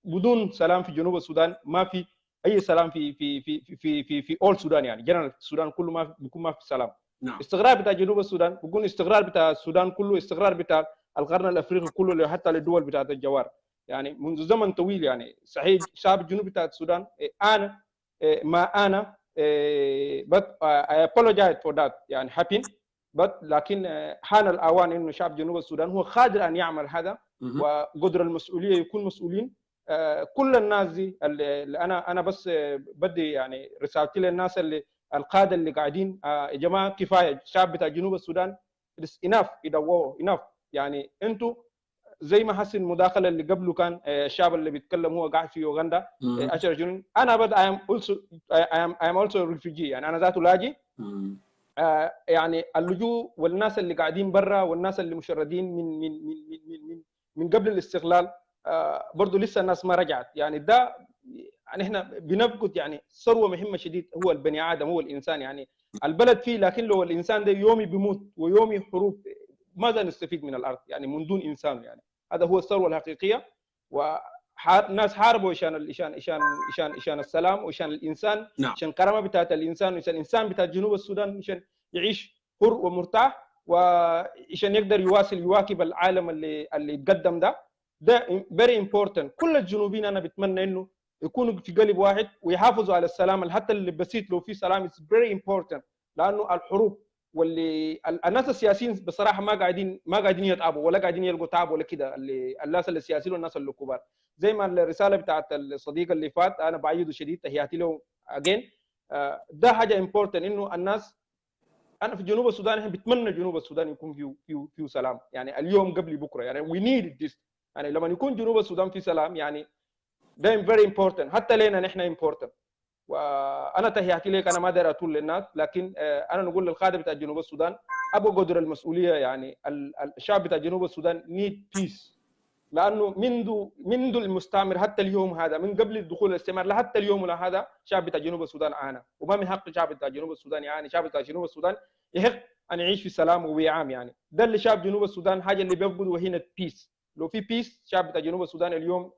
بدون سلام في جنوب السودان ما في اي سلام في اول سودان. يعني جنرال السودان كله ما بيكون ما في سلام. استقرار بتاع جنوب السودان بيكون استقرار بتاع السودان كله، استقرار بتاع القرن الافريقي كله، حتى للدول بتاعت الجوار. يعني منذ زمن طويل يعني صحيح الشعب الجنوبي بتاع السودان انا but I apologize for that يعني happen but لكن حان الاوان انه شعب جنوب السودان هو قادر ان يعمل هذا وقدر المسؤوليه يكون مسؤولين. كل الناس دي اللي انا بس بدي يعني رسالتي للناس اللي القاده اللي قاعدين يا جماعه كفايه. الشعب بتاع جنوب السودان enough enough. يعني انتوا زي ما حسن المداخله اللي قبله كان الشعب اللي بيتكلم هو قاعد في يوغندا 10 جنون. انا بد I am also refugee. يعني انا ذاته لاجئ. يعني اللجوء والناس اللي قاعدين برا والناس اللي مشردين من قبل الاستقلال برضه لسه الناس ما رجعت. يعني ده يعني احنا بنفقد يعني ثروه مهمه شديد، هو البني ادم، هو الانسان. يعني البلد فيه، لكن لو الانسان ده يومي بيموت ويومي حروب ماذا نستفيد من الارض يعني من دون انسان؟ يعني هذا هو الثروه الحقيقيه. والناس حاربوا عشان السلام وعشان الانسان، عشان الكرامه بتاعت الانسان وعشان الانسان بتاع جنوب السودان عشان يعيش حر ومرتاح وعشان يقدر يواكب العالم اللي يتقدم ده very important. كل الجنوبيين انا بتمنى انه يكونوا في قلب واحد ويحافظوا على السلام، حتى اللي بسيط لو في سلام it's very important. لانه الحروب واللي الناس السياسيين بصراحه ما قاعدين يتعبوا ولا قاعدين يلقوا تعب ولا كده. الناس السياسيين والناس اللي كبار، زي ما الرساله بتاعت الصديق اللي فات انا بايده شديد، تحياتي له اجين. ده حاجه امبورتنت انه الناس، انا في جنوب السودان احنا بتمنى جنوب السودان يكون فيه سلام. يعني اليوم قبل بكره يعني we need this. يعني لما يكون جنوب السودان في سلام يعني ده very important حتى لنا نحن important. وانا تحياتي لك، انا ما داير اطول للناس، لكن انا نقول للقاده بتاع جنوب السودان ابو قدر المسؤوليه. يعني الشعب بتاع جنوب السودان نيد بيس، لانه منذ المستعمر حتى اليوم هذا، من قبل الدخول الاستعمار لحتى اليوم هذا الشعب بتاع جنوب السودان عانى، وما من حق الشعب بتاع جنوب السودان يعاني. الشعب بتاع جنوب السودان يحق ان يعيش في سلام ووئام. يعني ده اللي شعب جنوب السودان حاجه اللي بيفقدوا هنا بيس. لو في بيس الشعب بتاع جنوب السودان اليوم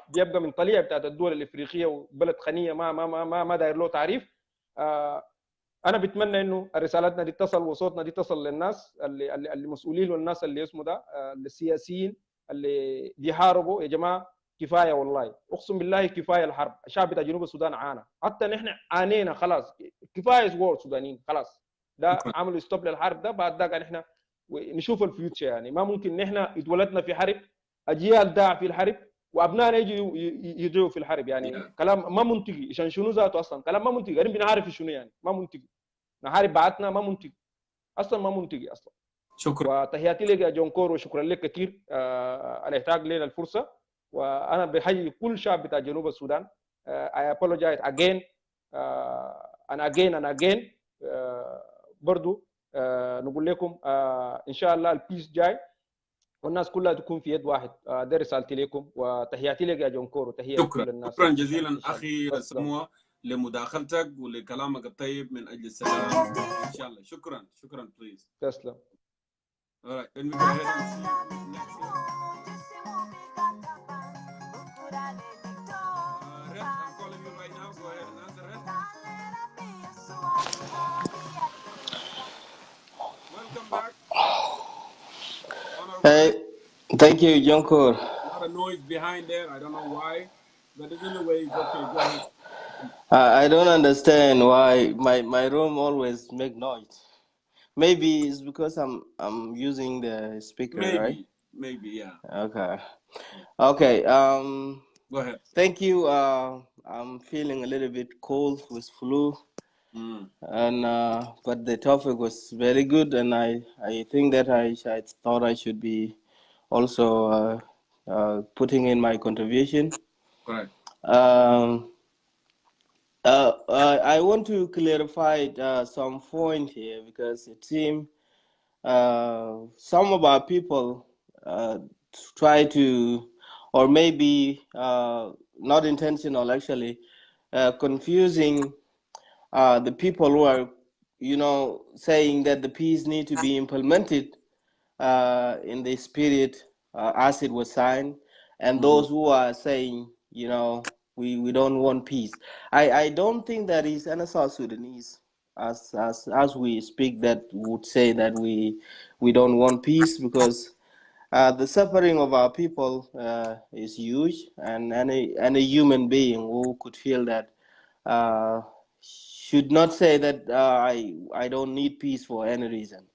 بيبقى من طليعه بتاعت الدول الافريقيه وبلد غنيه ما داير له تعريف. انا بتمنى انه رسالتنا دي تصل وصوتنا دي تصل للناس اللي مسؤولين والناس اللي اسمه ده السياسيين اللي بيحاربوا. يا جماعه كفايه والله، اقسم بالله كفايه الحرب. الشعب بتاع جنوب السودان عانى، حتى نحن عانينا خلاص. كفايه وور سودانيين خلاص. ده عملوا ستوب للحرب ده، بعد ذاك نحن نشوف الفيوتشر. يعني ما ممكن نحن اتولدنا في حرب، اجيال داع في الحرب، وابنائنا يجوا يدعوا في الحرب. يعني كلام ما منطقي. عشان شنو ذاته اصلا كلام ما منطقي. قاعدين بنعرف شنو يعني ما منطقي. نحارب بعتنا ما منطقي اصلا، ما منطقي اصلا. شكرا وتحياتي لك يا جونكور وشكرا لك كثير على اعطاك لنا الفرصه. وانا بحيي كل شعب بتاع جنوب السودان. I apologize again and again برضو نقول لكم ان شاء الله البيس جاي والناس كلها تكون في يد واحد. ده رسالتي لكم وتحياتي لك يا جونكور وتحياتي شكرا لكل الناس شكرا اللي جزيلا شاركوا. اخي تسلم. سموه لمداخلتك ولكلامك الطيب من اجل السلام ان شاء الله. شكرا شكرا بليز. تسلم. All right, let me go ahead and see who's next here. Red, I'm calling you right now. Go ahead and answer it. Welcome back. Hey, thank you, Jongkor. A lot of noise behind there. I don't know why, but anyway, it's okay. Go ahead. I don't understand why my room always make noise. Maybe it's because I'm using the speaker, right? Maybe, yeah. Okay. Okay. Go ahead. Thank you. I'm feeling a little bit cold with flu. And but the topic was very good, and I think that I thought I should be also putting in my contribution. Correct. I want to clarify some point here because it seems some of our people try to, or maybe not intentional actually, confusing the people who are, saying that the peace need to be implemented in this period as it was signed, and those who are saying, we don't want peace. I don't think there is any South Sudanese as we speak that would say that we don't want peace, because the suffering of our people is huge, and any human being who could feel that should not say that I don't need peace for any reason.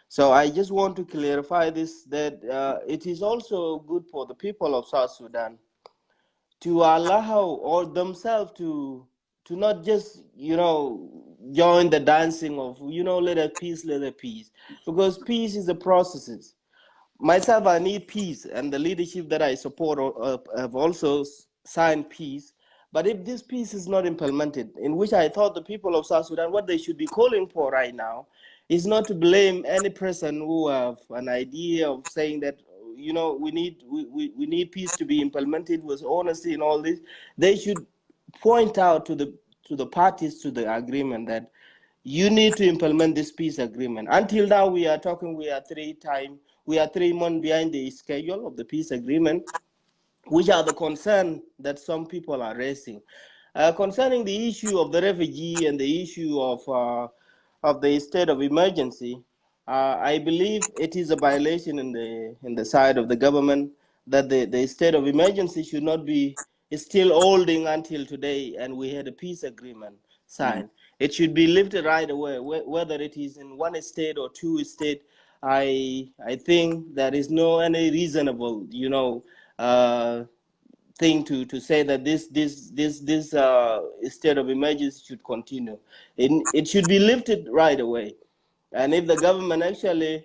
So I just want to clarify this, that it is also good for the people of South Sudan to allow or themselves to not just join the dancing of let us peace, because peace is a process. Myself, I need peace, and the leadership that I support have also signed peace. But if this peace is not implemented, in which I thought the people of South Sudan, what they should be calling for right now is not to blame any person who have an idea of saying that we need peace to be implemented with honesty and all this. They should point out to the parties to the agreement that you need to implement this peace agreement. Until now, we are talking. We are 3 months behind the schedule of the peace agreement, which are the concern that some people are raising concerning the issue of the refugee and the issue of the state of emergency. I believe it is a violation in the side of the government that the state of emergency should not be still holding until today, and we had a peace agreement signed. It should be lifted right away, whether it is in one state or two states. I think there is no any reasonable thing to say that this state of emergency should continue. It should be lifted right away. And if the government actually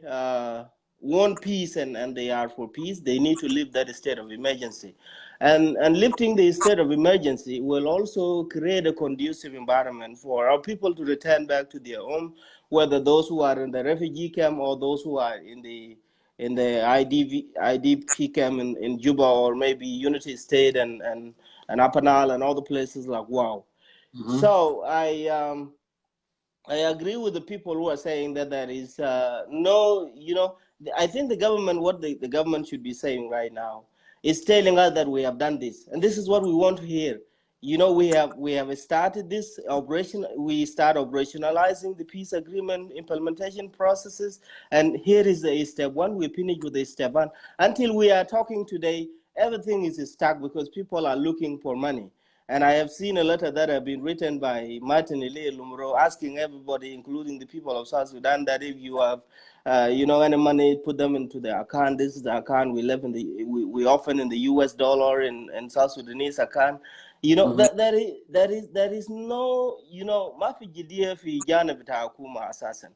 want peace and they are for peace, they need to lift that state of emergency. And lifting the state of emergency will also create a conducive environment for our people to return back to their home, whether those who are in the refugee camp or those who are in the IDP camp in Juba, or maybe Unity State and Upper Nile and all the places like wow. So I agree with the people who are saying that there is no, I think the government, what the government should be saying right now is telling us that we have done this. And this is what we want to hear. We have started this operation. We start operationalizing the peace agreement implementation processes. And here is the step one. We finish with the step one. Until we are talking today, everything is stuck because people are looking for money. And I have seen a letter that have been written by Martin Elie Lumro asking everybody, including the people of South Sudan, that if you have, any money, put them into the account. This is the account we live in. We often in the U.S. dollar and South Sudanese account. There is no, ما في جدية في جانب بتاع حكومة أساسا.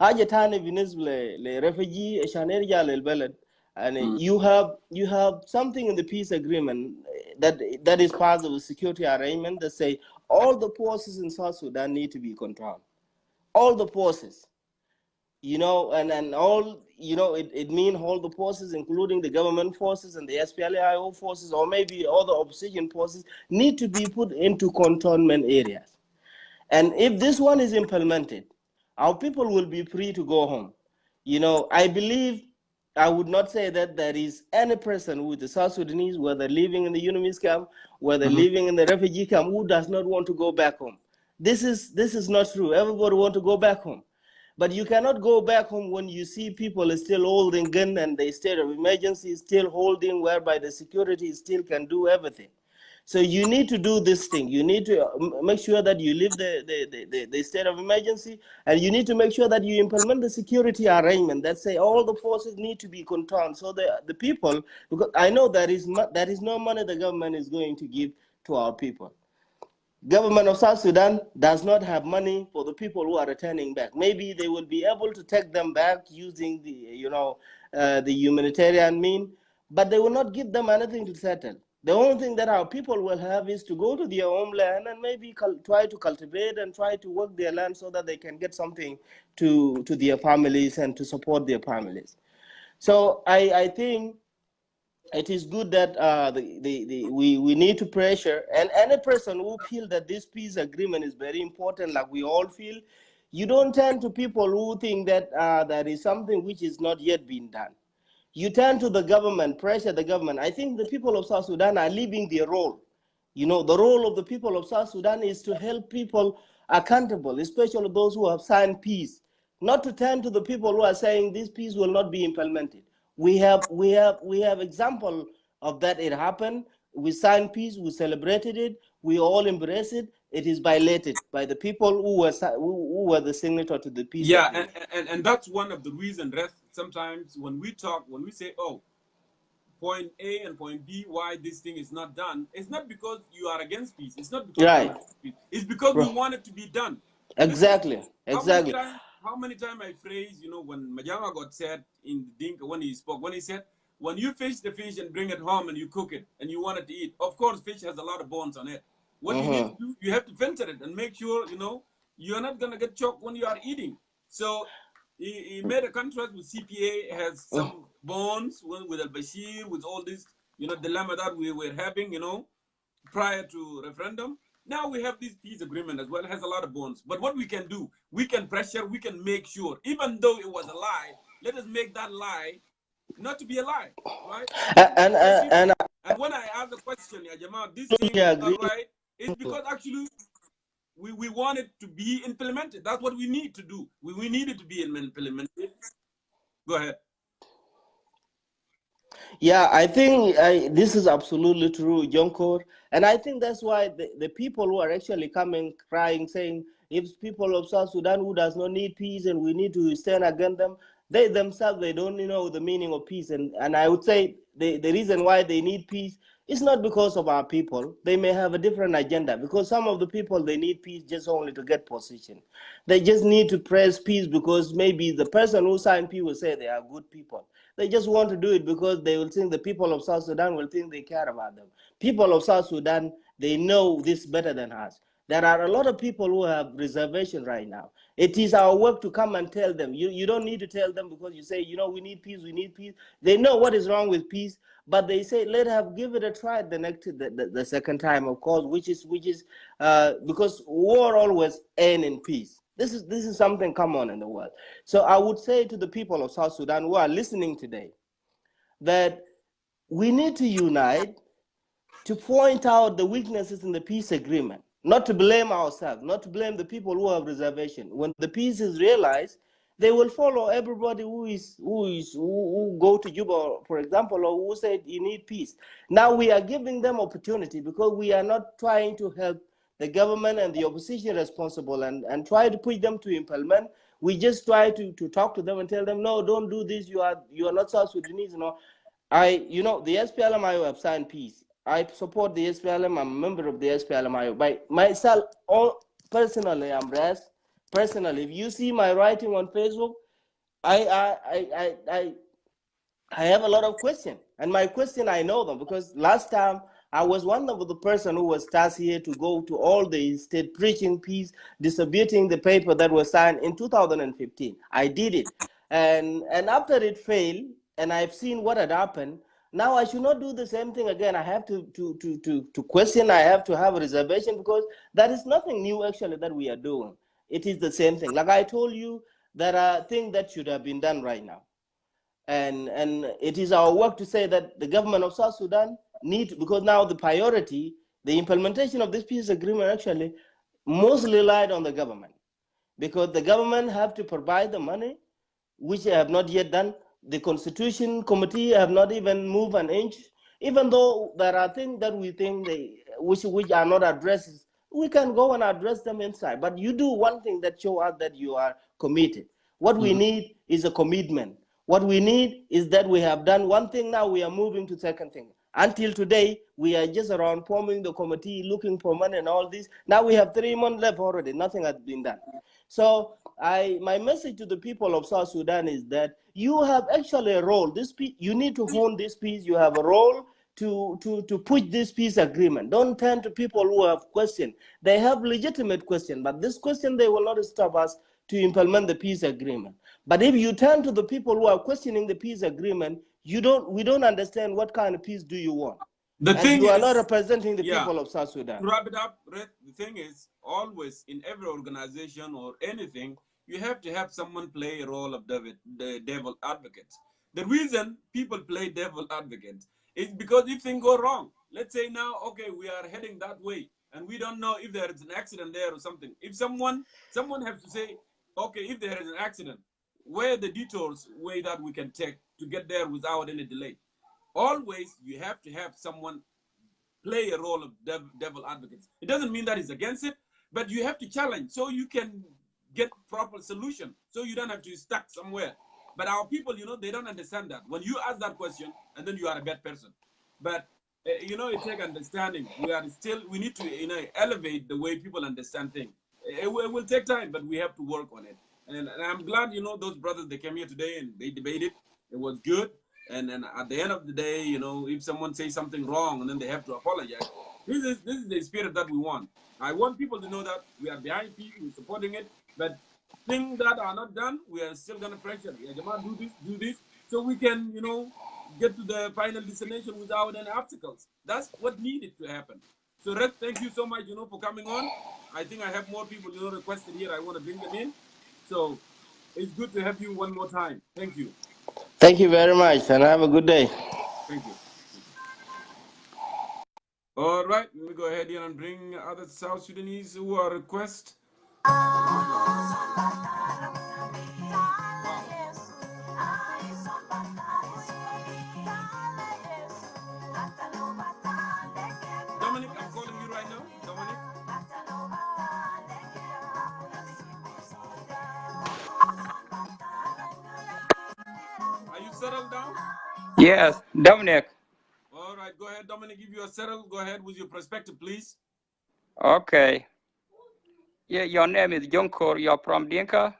حاجة تانية بالنسبة لرفجي عشان يرجع للبلد. And you have something in the peace agreement that is part of the security arrangement that say all the forces in South Sudan need to be controlled. All the forces, and all you know, it means all the forces, including the government forces and the SPLA-IO forces, or maybe other opposition forces, need to be put into cantonment areas. And if this one is implemented, our people will be free to go home. You know, I believe, I would not say that there is any person with the South Sudanese, whether living in the UNMISS camp, whether living in the refugee camp, who does not want to go back home. This is not true. Everybody wants to go back home. But you cannot go back home when you see people are still holding gun and the state of emergency is still holding, whereby the security still can do everything. So you need to do this thing. You need to make sure that you leave the state of emergency, and you need to make sure that you implement the security arrangement that say all the forces need to be controlled. So the people, because I know there is no money the government is going to give to our people. Government of South Sudan does not have money for the people who are returning back. Maybe they will be able to take them back using the, you know, the humanitarian mean, but they will not give them anything to settle. The only thing that our people will have is to go to their homeland and maybe try to cultivate and try to work their land so that they can get something to their families and to support their families. So I think it is good that we need to pressure, and any person who feels that this peace agreement is very important, like we all feel, you don't turn to people who think that there is something which is not yet being done. You turn to the government, pressure the government. I think the people of South Sudan are leaving their role. You know, the role of the people of South Sudan is to help people accountable, especially those who have signed peace, not to turn to the people who are saying this peace will not be implemented. We have example of that. It happened. We signed peace. We celebrated it. We all embrace it. It is violated by the people who were the signature to the peace. Yeah, and that's one of the reasons. Sometimes when we talk, when we say, oh, point A and point B, why this thing is not done, it's not because you are against peace. It's not because right. you are against peace. It's because we want it to be done. Exactly. Listen, how many times I phrase, you know, when Majama got said in Dinka, when he spoke, when he said, when you fish the fish and bring it home and you cook it and you want it to eat, of course, fish has a lot of bones on it. What you need to do, you have to filter it and make sure, you know, you're not going to get choked when you are eating. So he made a contract with CPA, has some bones with al-Bashir, with all this, you know, dilemma that we were having, you know, prior to referendum. Now we have this peace agreement as well. It has a lot of bones. But what we can do, we can pressure, we can make sure, even though it was a lie, let us make that lie not to be a lie, right? And when I ask the question, ya Jamal, this thing is not right, it's because actually we want it to be implemented. That's what we need to do. We need it to be implemented. Go ahead. Yeah, I think this is absolutely true, Jongkor. And I think that's why the people who are actually coming crying, saying, if people of South Sudan who does not need peace and we need to stand against them, they themselves, they don't know the meaning of peace. And I would say the reason why they need peace is not because of our people. They may have a different agenda, because some of the people, they need peace just only to get position. They just need to press peace because maybe the person who signed peace will say they are good people. They just want to do it because they will think the people of South Sudan will think they care about them. People of South Sudan, they know this better than us. There are a lot of people who have reservation right now. It is our work to come and tell them. You don't need to tell them because you say, you know, we need peace, we need peace. They know what is wrong with peace, but they say, let us give it a try the second time, of course, which is because war always ends in peace. This is something common in the world. So I would say to the people of South Sudan who are listening today that we need to unite to point out the weaknesses in the peace agreement, not to blame ourselves, not to blame the people who have reservation. When the peace is realized, they will follow everybody who go to Juba, for example, or who said you need peace. Now we are giving them opportunity because we are not trying to help the government and the opposition responsible and try to push them to implement. We just try to talk to them and tell them, no, don't do this. You are not South Sudanese. You know, the SPLM-IO have signed peace. I support the SPLM. I'm a member of the SPLM-IO. By myself, personally, I'm blessed. Personally, if you see my writing on Facebook, I have a lot of questions. And my question, I know them because last time I was one of the person who was tasked here to go to all the state preaching peace, distributing the paper that was signed in 2015. I did it. And after it failed, and I've seen what had happened, now I should not do the same thing again. I have to question. I have to have a reservation, because there is nothing new actually that we are doing. It is the same thing. Like I told you, there are things that should have been done right now. And it is our work to say that the government of South Sudan need, because now the priority, the implementation of this peace agreement actually mostly relied on the government, because the government have to provide the money, which they have not yet done. The Constitution Committee have not even moved an inch, even though there are things that we think which are not addressed. We can go and address them inside. But you do one thing that show us that you are committed. What we need is a commitment. What we need is that we have done one thing, now we are moving to second thing. Until today, we are just around forming the committee, looking for money and all this. Now we have 3 months left already, nothing has been done. So my message to the people of South Sudan is that you have actually a role. You need to hone this peace. You have a role to push this peace agreement. Don't turn to people who have questions. They have legitimate questions, but this question, they will not stop us to implement the peace agreement. But if you turn to the people who are questioning the peace agreement, we don't understand what kind of peace do you want. You are not representing the people of South Sudan. To wrap it up, the thing is, always in every organization or anything, you have to have someone play a role of the devil advocate. The reason people play devil advocate is because if things go wrong, let's say now, okay, we are heading that way, and we don't know if there is an accident there or something. If someone has to say, okay, if there is an accident, where are the detours way that we can take to get there without any delay? Always, you have to have someone play a role of devil advocates. It doesn't mean that it's against it, but you have to challenge so you can get proper solution, so you don't have to be stuck somewhere. But our people, they don't understand that. When you ask that question, and then you are a bad person. But it takes understanding. We need to elevate the way people understand things. It will take time, but we have to work on it. And I'm glad, those brothers, they came here today and they debated. It was good. And at the end of the day, if someone says something wrong and then they have to apologize, this is the spirit that we want. I want people to know that we are behind peace, we're supporting it, but things that are not done, we are still going to pressure. Yeah, Jamal, do this, so we can, get to the final destination without any obstacles. That's what needed to happen. So, Red, thank you so much, for coming on. I think I have more people, requested here. I want to bring them in. So, it's good to have you one more time. Thank you. Thank you very much, and have a good day. Thank you. All right, let me go ahead here and bring other South Sudanese who are request. Dominic, I'm calling you right now. Dominic. Are you settled down? Yes, Dominic. All right, go ahead, Dominic. If you are settled, go ahead with your perspective, please. Okay. Yeah, your name is Jongkor. You're from Dinka?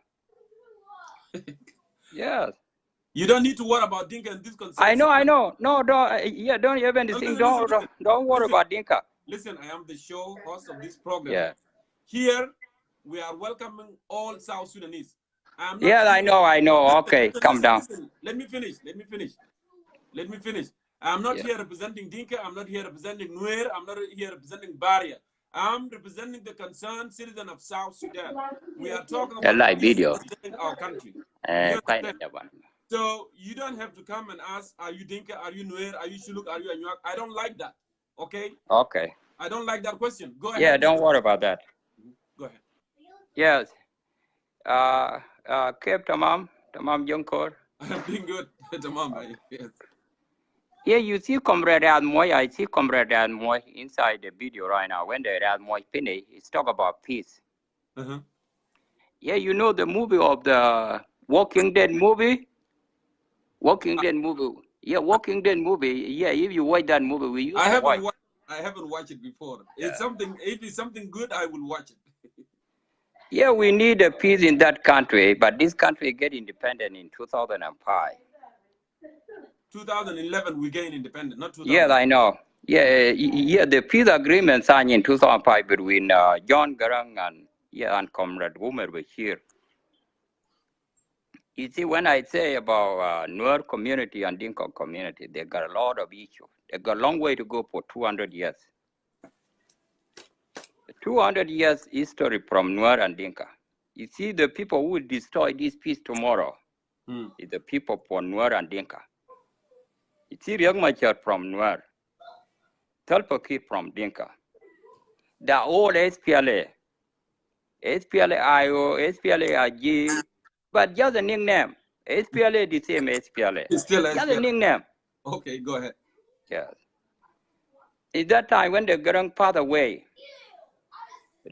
Yes. You don't need to worry about Dinka in this concern. I know. No, don't even think. Don't worry about Dinka. Listen, I am the show host of this program. Yeah. Here, we are welcoming all South Sudanese. Yeah, I know. Okay, calm down. Listen, let me finish. I'm not here representing Dinka. I'm not here representing Nuer. I'm not here representing Barrier. I'm representing the concerned citizen of South Sudan. We are talking about video in our country. So you don't have to come and ask, are you Dinka, are you Nuer, are you Shuluk, are you Anyuak? I don't like that, okay? Okay. I don't like that question. Go ahead. Yeah, don't worry about that. Go ahead. Yes. Kev Tamam Jongkor. I'm doing good. Tamam, yes. Yeah, you see Comrade Admoy, I see Comrade Admoy inside the video right now. When the Admoy finish, it's talk about peace. Yeah, you know the movie of the Walking Dead movie? Yeah, Walking Dead movie. Yeah, if you watch that movie, we used to watch. I haven't watched it before. Yeah. If it's something good, I will watch it. Yeah, we need a peace in that country, but this country get independent in 2005. 2011 we gained independence, not 2000. Yeah, I know. Yeah, the peace agreement signed in 2005 between John Garang and Comrade Womer Bashir. You see, when I say about Nuer community and Dinka community, they got a lot of issues. They got a long way to go for 200 years. 200 years history from Nuer and Dinka. You see, the people who will destroy this peace tomorrow is the people from Nuer and Dinka. You see, Riek Machar from Nuer, Tulpakir from Dinka. They're all SPLA. SPLA IO, SPLA IG, but just a nickname. SPLA the same SPLA. It's still Just a SPLA. nickname. Okay, go ahead. Yes. At that time when the grandfather away,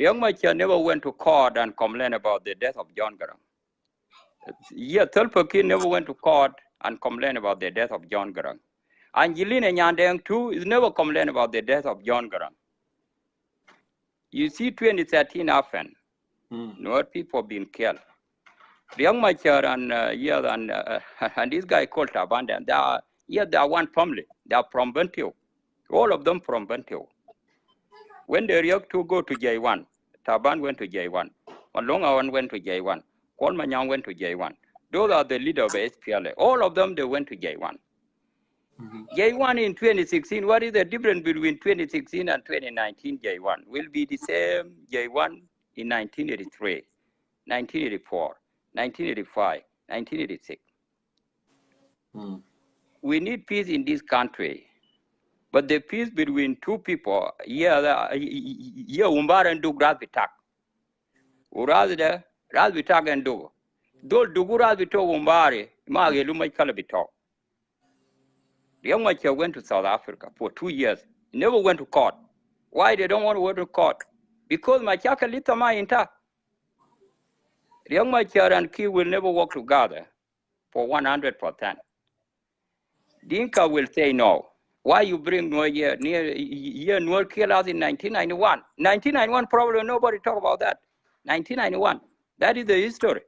Riek Machar never went to court and complained about the death of John Garang. Yeah, Tulpakir never went to court and complained about the death of John Garang. Angelina Nyandeng too is never complained about the death of John Garang. You see 2013 happened. No people being killed. Riek Machar and this guy called Tabandan, they are one family. They are from Bentiu. All of them from Bentiu. When the Riek to go to J1, Taban went to J1. Malonga went to J1. Kwalmanyang went to J1. Those are the leader of SPLA. All of them, they went to J1. J1 in 2016, what is the difference between 2016 and 2019 J1? Will be the same J1 in 1983, 1984, 1985, 1986. We need peace in this country. But the peace between two people, Umbar and Dug Razbitak. Urazda, Razbitak and Dug. Dol Dugu Razbitok Umbari, Mageluma Kalabitok. Riek Machar went to South Africa for 2 years. He never went to court. Why they don't want to go to court? Because Machaka Litama intact. Riek Machar and Key will never work together for 100%. Dinka will say no. Why you bring Nuer here? Nuer killed us in 1991. 1991, probably nobody talk about that. 1991, that is the history.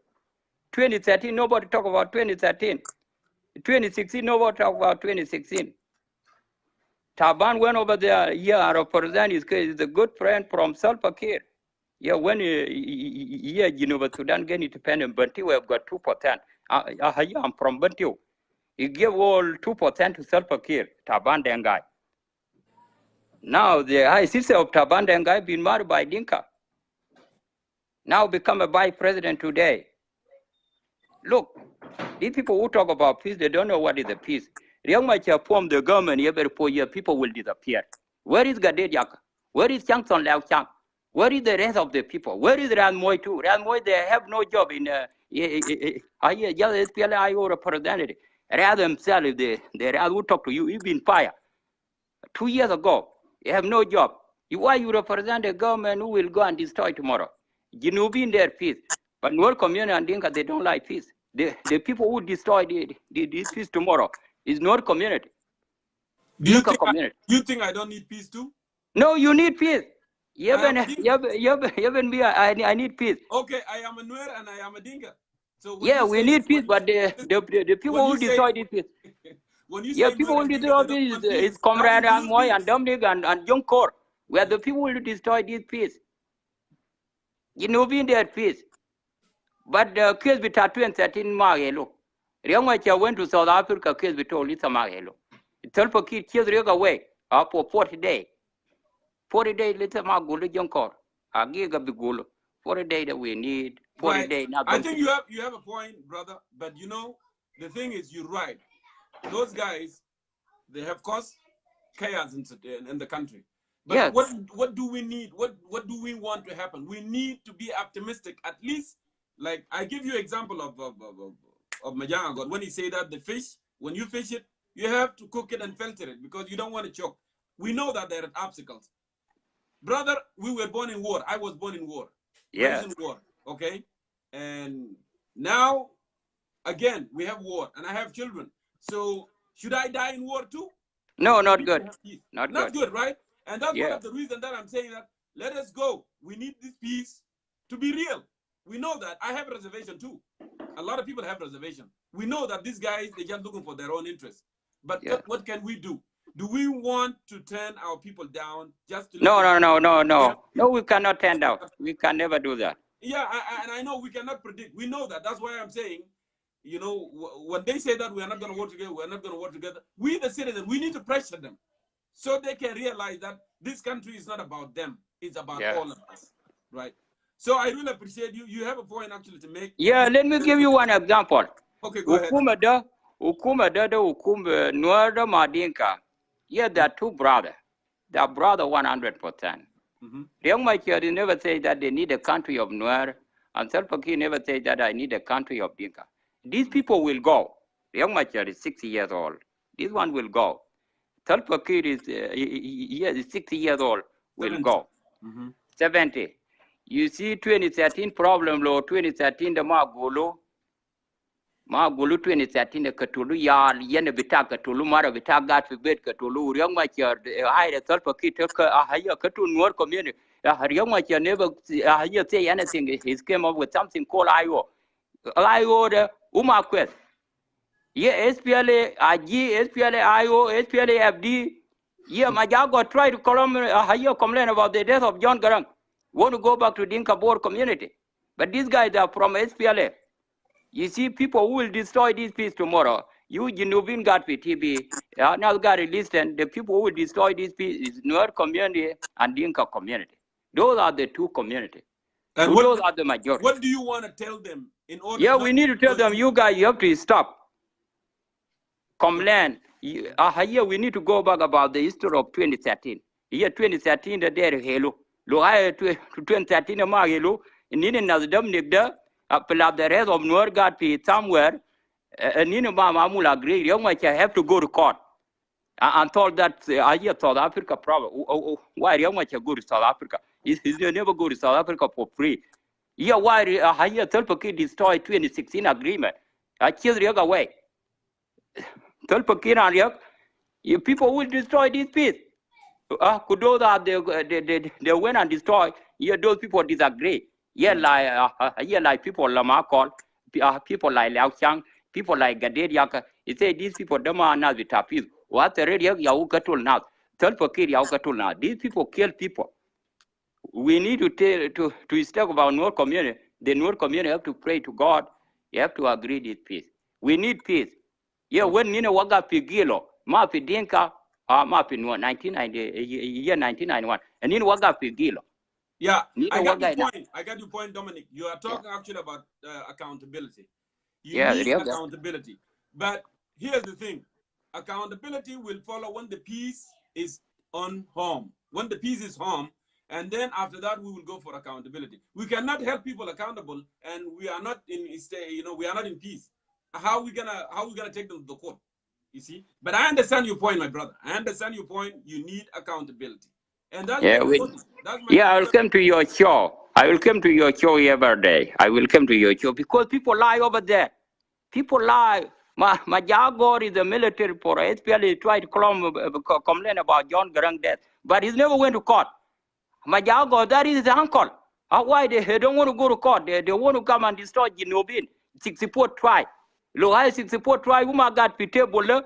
2013, nobody talk about 2013. 2016, nobody talk about 2016. Taban went over there, and represent his case. He's a good friend from Salva Kiir. When Geneva, Sudan get independent, Bantu have got 2%. I'm from Bantu. He gave all 2% to Salva Kiir, Taban Dengai. Now the high sister of Taban Dengai been married by Dinka. Now become a vice president today. Look, these people who talk about peace, they don't know what is a peace. Riek Machar formed the government every 4 years, people will disappear. Where is Gadet Yaka? Where is Changson Lao Chang? Where is the rest of the people? Where is Ran Moy too? Ran Moy, they have no job in SPLIO representative. Rather themselves, if they rather would talk to you, you've been fired. 2 years ago, you have no job. Why you represent a government who will go and destroy tomorrow? You know, be in their peace. But Nuer community and Dinka, they don't like peace. The people who destroy this peace tomorrow is Nuer community. Do you think I don't need peace too? No, you need peace. I need peace. Okay, I am a Nuer and I am a Dinka. So we need peace, but the people who destroy this peace. People who destroy peace is Comrade Moy and Dominic and Jongkor. We are the people who destroy this peace. You know, be in their peace. But the case between 2013 Magelo. Riek Machar went to South Africa, case between Lisa Magelo. Tulpakir chased Riek away for 40 days. 40 days later, Magulu Jongkor. I give a big gulu. 40 days that we need. 40 days. I think you have a point, brother. But you know, the thing is, you're right. Those guys, they have caused chaos in the country. But yes. What do we need? What do we want to happen? We need to be optimistic. At least, like I give you example of Majangagot when he said that the fish, when you fish it, you have to cook it and filter it because you don't want to choke. We know that there are obstacles. Brother, we were born in war. I was born in war. Yes. In war. Okay. And now, again, we have war, and I have children. So should I die in war too? No, not good. Not good, right? And that's one of the reasons that I'm saying that let us go. We need this peace to be real. We know that. I have a reservation too. A lot of people have reservation. We know that these guys, they're just looking for their own interests. But what can we do? Do we want to turn our people down just to... No. No, we cannot turn down. We can never do that. Yeah, and I know we cannot predict. We know that. That's why I'm saying you know, when they say that we are not going to work together, we are not going to work together, we the citizens, we need to pressure them so they can realize that this country is not about them, it's about all of us, right? So I really appreciate you. You have a point actually to make. Yeah, let me give you one example. Okay, go ahead. Ukuma Nuerda Madinka. Yeah, there are two brothers. They are brother 100%. Young Machar never say that they need a country of Nuer, and Salva Kiir never say that I need a country of Dinka. These people will go. Young Machar is 60 years old. This one will go. Salva Kiir is 60 years old, will 70. go. 70. You see 2013 problem law, 2013 the Magolo 2013 the Katulu yar yen bita Katulu mara bita gat fi bet Katulu young Machar high Salva Kiir took a higher Katulu Nuer community. Young Machar never say anything. He came up with something called IO. IO the Quest. Yeah, SPLA, IG, SPLA, IO, SPLA, FD. Yeah, Majago tried to complain about the death of John Garang. Want to go back to Dinka Boer community. But these guys are from SPLA. You see, people who will destroy this peace tomorrow. You, Jinubin got TB, now got listen. The people who will destroy this peace is Nuer community and Dinka community. Those are the two communities. And those are the majority. What do you want to tell them in order? Yeah, we need to tell them, you guys, you have to stop. Complain. Here we need to go back about the history of 2013. Year 2013, the day hello. Lo I 2013 ma hello. Nini nazdam nigda. Apela the rest of Noor got somewhere. Nini ma mamul agree. Young Machar have to go to court. And told that I hear South Africa problem. Why Young Machar go to South Africa? He's never go to South Africa for free. Yeah, why I hear Tulpa Kid destroyed 2016 agreement. I kill the other way. People will destroy this peace. Could those are they went and destroy? Yeah, those people disagree. Yeah, like people Lamakol, people like Liao Chang, people like Gadet Yaka. He say these people don't are not with peace. What the radio Yaukatul now? Tulpakir Yaukatul now. These people kill people. We need to tell to talk about North community. The North community have to pray to God. You have to agree this peace. We need peace. Yeah, when Nina Waga Pigilo, Mapi Dinka, Mapi 1991, and Nina Waga Pigilo. Yeah, I got your point. I got your point, Dominic. You are talking actually about accountability. You need accountability. But here's the thing. Accountability will follow when the peace is on home. When the peace is home, and then after that we will go for accountability. We cannot help people accountable, and we are not in we are not in peace. How are we gonna take them to the court? You see? But I understand your point, my brother. I understand your point. You need accountability. And that's I will come to your show. I will come to your show every day. I will come to your show because people lie over there. People lie. Majagor is the military for SPLA tried to complain about John Garang death, but he's never went to court. Majagor, that is his uncle. Why they don't want to go to court? They want to come and destroy Jinobin, 64 tribe. Lohai 64 tribe, got pitable.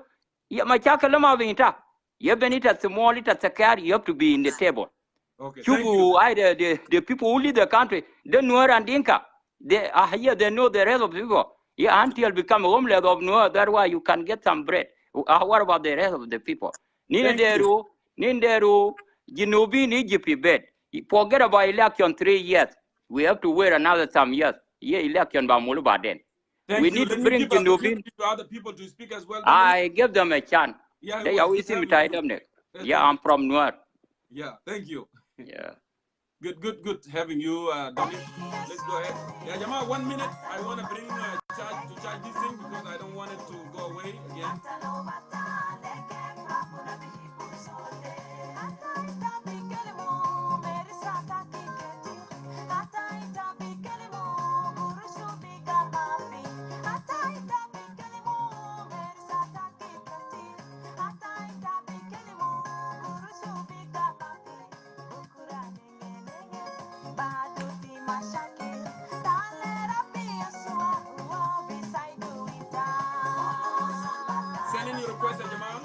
Machakalama Vinta. You have been it at small, it at Sakari, you have to be in the table. Okay. The people who lead the country, the Nuer and Dinka, they are here, they know the rest of the people. Yeah, until become homeless of Nuer, that's why you can get some bread. What about the rest of the people? Ninderu, Jinubin, Egypt bed. Forget about election 3 years. We have to wait another some years. Yeah, election by Mulubaden. We need to bring Jinubin to other people to speak as well. I give them a chance. Yeah, yeah, I'm from Nuer. Yeah, thank you. Yeah. Good having you, Dominic. Let's go ahead. Yeah, Jamal, 1 minute. I want to bring charge this thing because I don't want it to go away again. Send in your request, Jamal.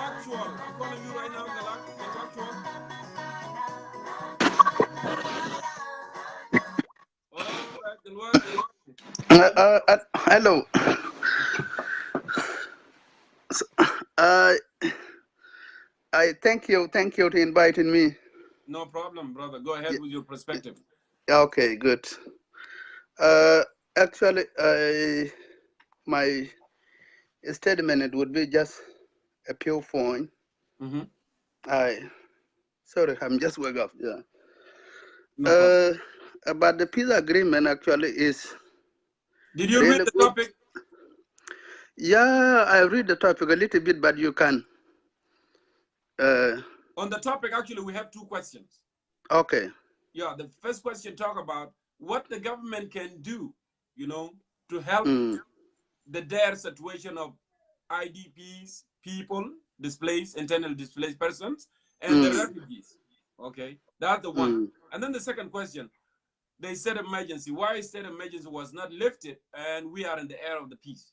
Intellectual. I'm calling you right now, Intellectual. Hello. I thank you to inviting me. No problem, brother. Go ahead with your perspective. Okay, good. Actually, my statement it would be just a pure point. Sorry, I'm just woke up. Yeah. No about the peace agreement actually is. Did you really read the good. topic? Yeah, I read the topic a little bit, but you can. On the topic, actually, we have two questions. Okay. Yeah, the first question talk about what the government can do, to help the dire situation of IDPs, people displaced, internally displaced persons, and the refugees. Okay, that's the one. And then the second question, they said emergency. Why state emergency was not lifted and we are in the era of the peace?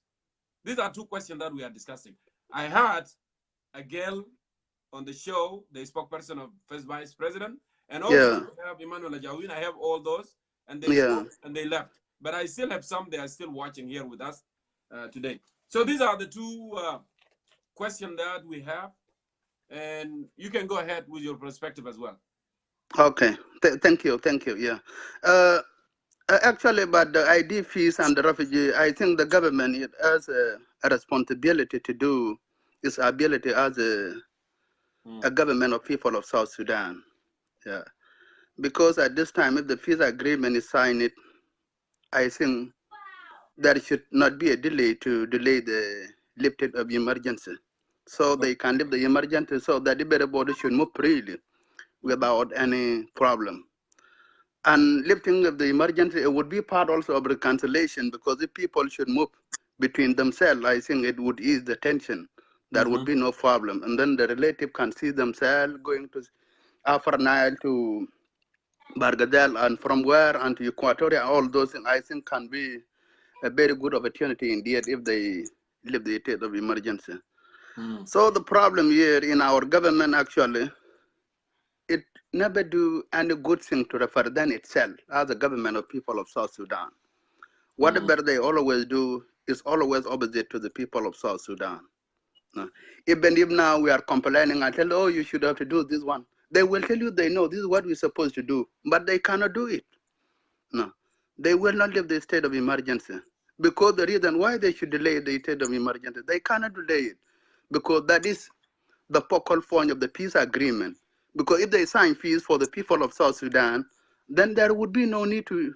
These are two questions that we are discussing. I had a girl on the show, the spokesperson of First Vice President, and also I have Emmanuel Ajawin. I have all those, and they spoke and they left. But I still have some. They are still watching here with us today. So these are the two questions that we have, and you can go ahead with your perspective as well. Okay, thank you. Yeah. Actually, about the IDPs and the refugee, I think the government it has a responsibility to do its ability as a government of people of South Sudan. Yeah, because at this time, if the peace agreement is signed, I think there should not be a delay to delay the lifting of emergency, so they can lift the emergency, so that everybody should move freely without any problem. And lifting of the emergency, it would be part also of reconciliation, because if people should move between themselves, I think it would ease the tension. There would be no problem. And then the relative can see themselves going to Upper Nile to Bargadel and from where and to Equatoria, all those things I think can be a very good opportunity indeed if they lift the state of emergency. So the problem here in our government actually, it never do any good thing to represent itself as a government of people of South Sudan. Whatever they always do is always opposite to the people of South Sudan. Even if now we are complaining and tell, oh, you should have to do this one, they will tell you they know this is what we're supposed to do, but they cannot do it. No, they will not lift the state of emergency, because the reason why they should delay the state of emergency, they cannot delay it, because that is the focal point of the peace agreement. Because if they sign peace for the people of South Sudan, then there would be no need to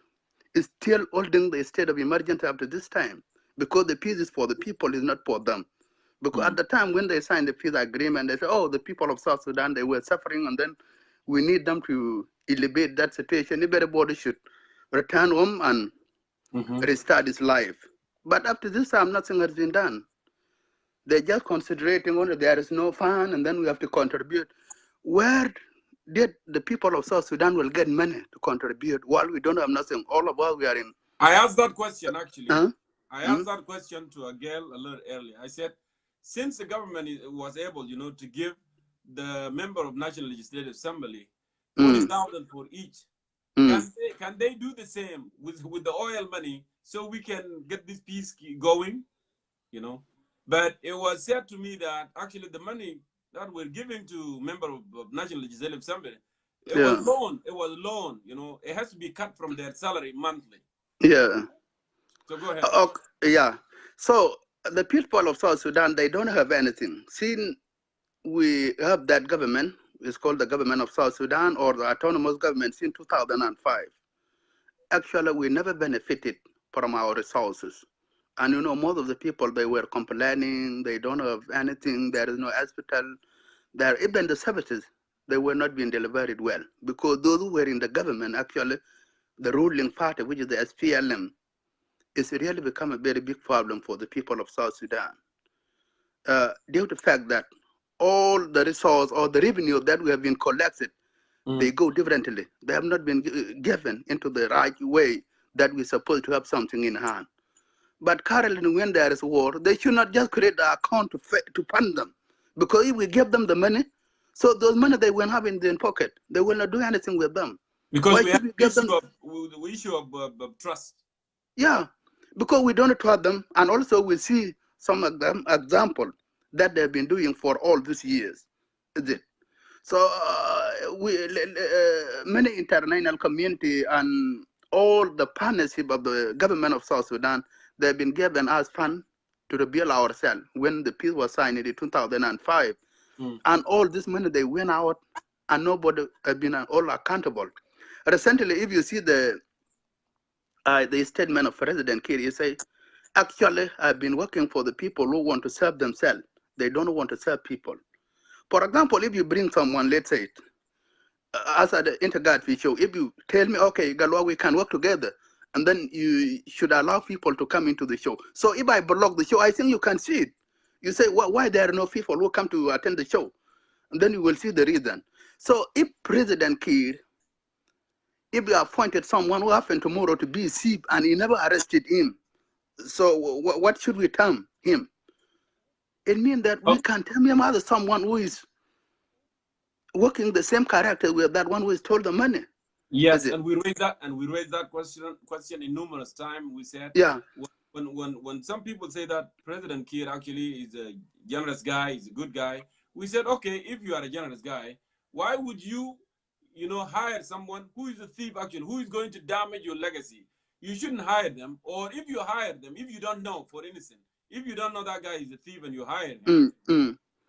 still holding the state of emergency up to this time, because the peace is for the people, is not for them. Because at the time when they signed the peace agreement, they said, oh, the people of South Sudan, they were suffering, and then we need them to alleviate that situation. Everybody should return home and restart his life. But up to this time, nothing has been done. They're just considering only there is no fund, and then we have to contribute. Where did the people of South Sudan will get money to contribute while we don't have nothing? All of us, we are in. I asked that question, actually. I asked that question to a girl a little earlier. I said, since the government was able, to give the member of National Legislative Assembly 40,000 for each, can they do the same with the oil money so we can get this peace going, But it was said to me that actually the money that we're giving to member of National Legislative Assembly, it was loan. It was loan, It has to be cut from their salary monthly. Yeah. So go ahead. Yeah. So the people of South Sudan, they don't have anything. Since we have that government, it's called the government of South Sudan, or the autonomous government, since 2005. Actually, we never benefited from our resources. And most of the people, they were complaining, they don't have anything, there is no hospital, even the services, they were not being delivered well. Because those who were in the government, actually, the ruling party, which is the SPLM, it's really become a very big problem for the people of South Sudan. Due to the fact that all the resource or the revenue that we have been collected, they go differently. They have not been given into the right way that we're supposed to have something in hand. But currently, when there is war, they should not just create an account to fund them, Because if we give them the money, so those money they will have in their pocket, they will not do anything with them. Because Why we should have we give them? the issue of trust. Yeah, because we don't trust them, and also we see some of them example that they've been doing for all these years. Is it? So many international community and all the partnership of the government of South Sudan, they've been given us fund to rebuild ourselves when the peace was signed in 2005. And all this money, they went out and nobody has been all accountable. Recently, if you see the statement of President Kiir, he say, actually, I've been working for the people who want to serve themselves. They don't want to serve people. For example, if you bring someone, let's say, as at the Interguard show, if you tell me, okay, Galwa, we can work together, and then you should allow people to come into the show. So if I block the show, I think you can see it. You say, well, why there are no people who come to attend the show? And then you will see the reason. So if President Kiir, if you appointed someone who happened tomorrow to be chief and he never arrested him, so what should we term him? It means that we can term him as someone who is working the same character with that one who is told the money. Yes, and we raised that question in numerous times. We said, yeah, when some people say that President Kiir actually is a generous guy, is a good guy, we said, okay, if you are a generous guy, why would you hire someone who is a thief actually, who is going to damage your legacy? You shouldn't hire them. Or if you hire them, if you don't know, for instance, if you don't know that guy is a thief and you hire him,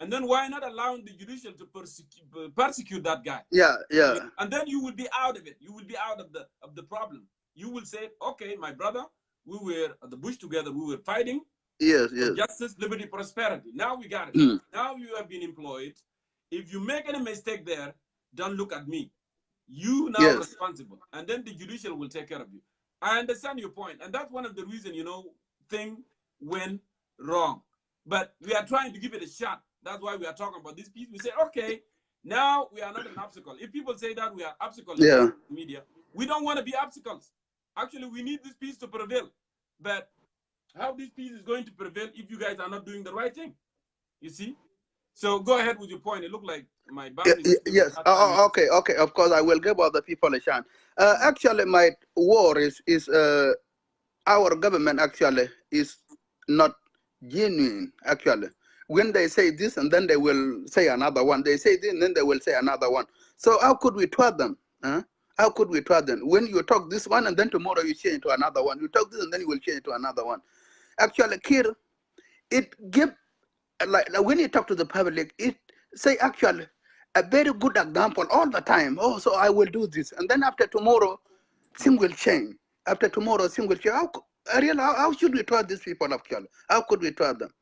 and then why not allowing the judicial to persecute that guy? Yeah, yeah. And then you will be out of it. You will be out of the problem. You will say, okay, my brother, we were at the bush together. We were fighting. Yes, for yes. Justice, liberty, prosperity. Now we got it. Now you have been employed. If you make any mistake there, don't look at me. You now responsible. And then the judicial will take care of you. I understand your point. And that's one of the reasons, thing went wrong. But we are trying to give it a shot. That's why we are talking about this piece. We say, okay, now we are not an obstacle. If people say that we are obstacles in the media, we don't want to be obstacles. Actually, we need this peace to prevail. But how this peace is going to prevail if you guys are not doing the right thing? You see? So go ahead with your point. It looked like my boundary. Yes. Okay. Of course, I will give other people a chance. Actually, my war is our government actually is not genuine. Actually, when they say this and then they will say another one. They say this and then they will say another one. So how could we trust them? How could we trust them? When you talk this one and then tomorrow you change to another one. You talk this and then you will change to another one. Actually, Kiir, it give. Like when you talk to the public, it say actually a very good example all the time. Oh, so I will do this, and then after tomorrow, things will change. After tomorrow, things will change. How should we trust these people actually? How could we trust them?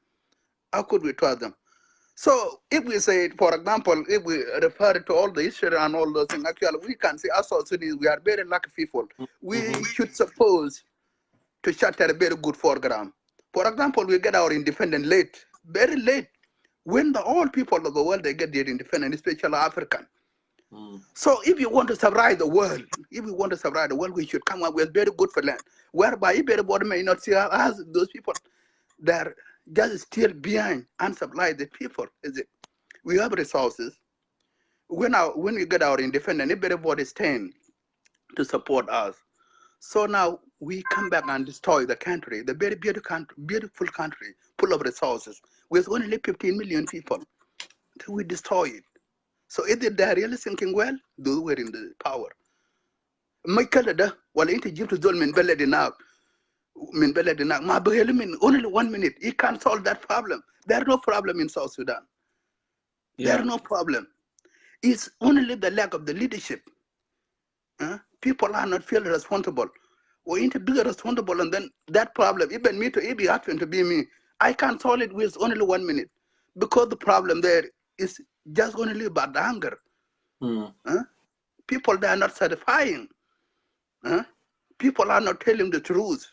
How could we trust them? So if we say, for example, if we refer to all the history and all those things, actually we can say as South Sudanese, we are very lucky people. We should suppose to charter a very good program. For example, we get our independence late. Very late, when all people of the world they get their independence, especially African. So if you want to survive the world, we should come up with very good plan, whereby everybody may not see us, those people, they're just still behind and supply the people. Is it? We have resources. When we get our independence, everybody stand to support us. So now we come back and destroy the country, the very beautiful country, full of resources, with only 15 million people. We destroy it. So is it they're really thinking well? Those were in the power. My Canada, while Egypt is only only 1 minute. He can't solve that problem. There's no problem in South Sudan. There's no problem. It's only the lack of the leadership. People are not feeling responsible. We need to be responsible, and then that problem, even me to if it happen to be me, I can solve it with only 1 minute, because the problem there is just only about the hunger. People they are not satisfying. People are not telling the truth.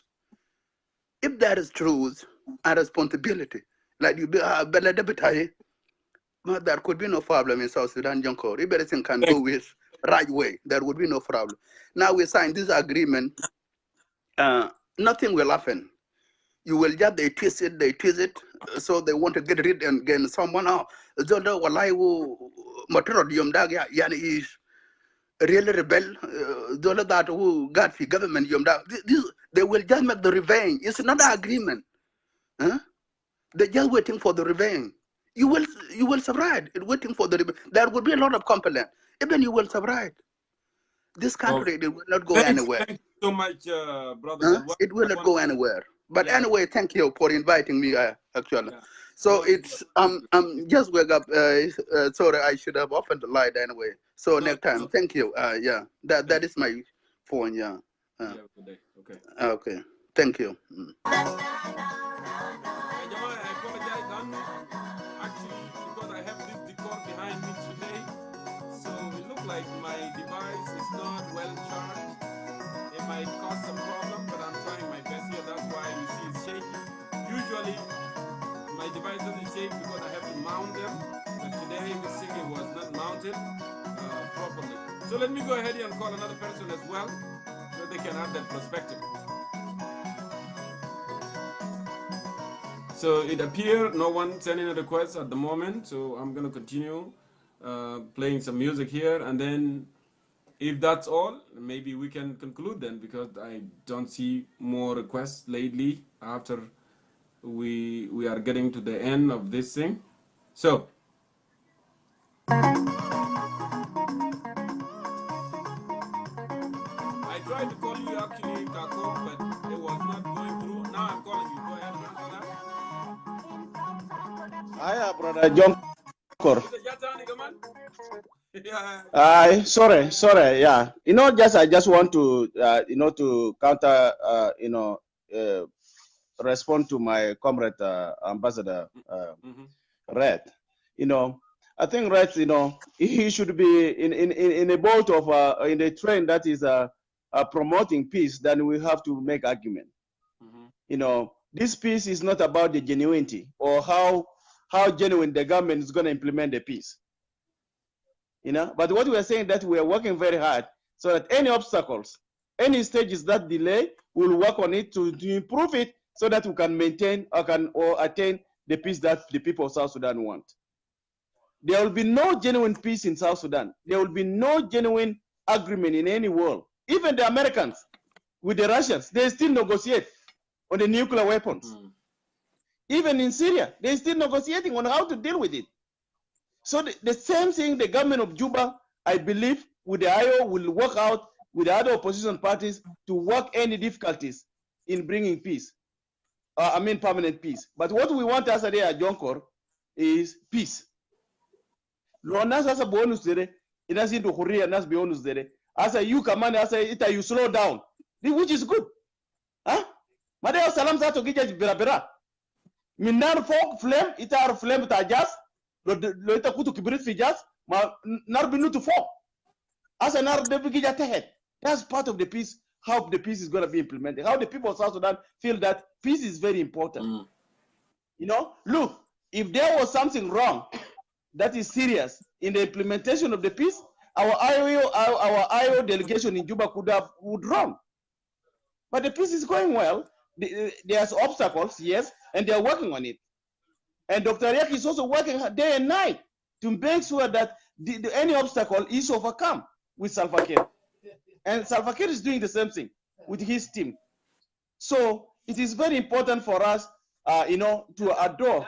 If there is truth and responsibility, like you be there could be no problem in South Sudan, Jongkor. If everything can go with right way, there would be no problem. Now we signed this agreement. Nothing will happen. You will just they twist it. So they want to get rid and get someone out. Zola walai who motorodium daga yani is really rebel. Zola that who got the government yum da. They will just make the revenge. It's not an agreement. Huh? They're just waiting for the revenge. You will survive. It's waiting for the revenge. There will be a lot of complaint. Even you will survive. This country, it will not go anywhere. Thank you so much, brother. It will not go anywhere. But anyway, thank you for inviting me. Actually, Yeah. so it's I'm just wake up. Sorry, I should have opened the light anyway. So next time, thank you. Yeah, that is my phone. Yeah. Okay. Okay. Thank you. Actually, because I have this decor behind me today, so it looks like my device is not well charged. It might cause some problem, but I'm trying my best here. That's why you see it's shaky. Usually, my device doesn't shake because I have to mount them, but today this thing it was not mounted properly. So let me go ahead and call another person as well, so they can have that perspective. So it appears no one sending a request at the moment, so I'm going to continue playing some music here, and then if that's all, maybe we can conclude then, because I don't see more requests lately after we are getting to the end of this thing. So I tried to call you actually, Kako, but it was not going through. Now I'm calling you. Go ahead, Hiya, brother Jongkor. Yeah. Sorry. Yeah, I just want to, to counter, respond to my comrade, Ambassador Red. I think Red, he should be in a boat of, in a train that is promoting peace. Then we have to make argument. This peace is not about the genuinity or how genuine the government is going to implement the peace. But what we are saying that we are working very hard so that any obstacles, any stages that delay, we'll work on it to improve it so that we can maintain or attain the peace that the people of South Sudan want. There will be no genuine peace in South Sudan. There will be no genuine agreement in any world. Even the Americans with the Russians, they still negotiate on the nuclear weapons. Even in Syria, they're still negotiating on how to deal with it. So the same thing, the government of Juba, I believe, with the IO will work out with the other opposition parties to work any difficulties in bringing peace. Permanent peace. But what we want as a day at Jongkor is peace. As a you command, as a you slow down, which is good. Huh? Madeo salam za to gija bira. Minar folk flame, ita flame ta jas. Lo ita kutu kibrit fi jas, ma nar binu to folk. As a nar de gija tehet. That's part of the peace, how the peace is going to be implemented. How the people of South Sudan feel that peace is very important. Look, if there was something wrong that is serious in the implementation of the peace, our IO delegation in Juba would run. But the peace is going well. There's obstacles, yes, and they're working on it. And Dr. Riek is also working day and night to make sure that any obstacle is overcome with Salva Kiir. And Salva Kiir is doing the same thing with his team. So it is very important for us, to adore.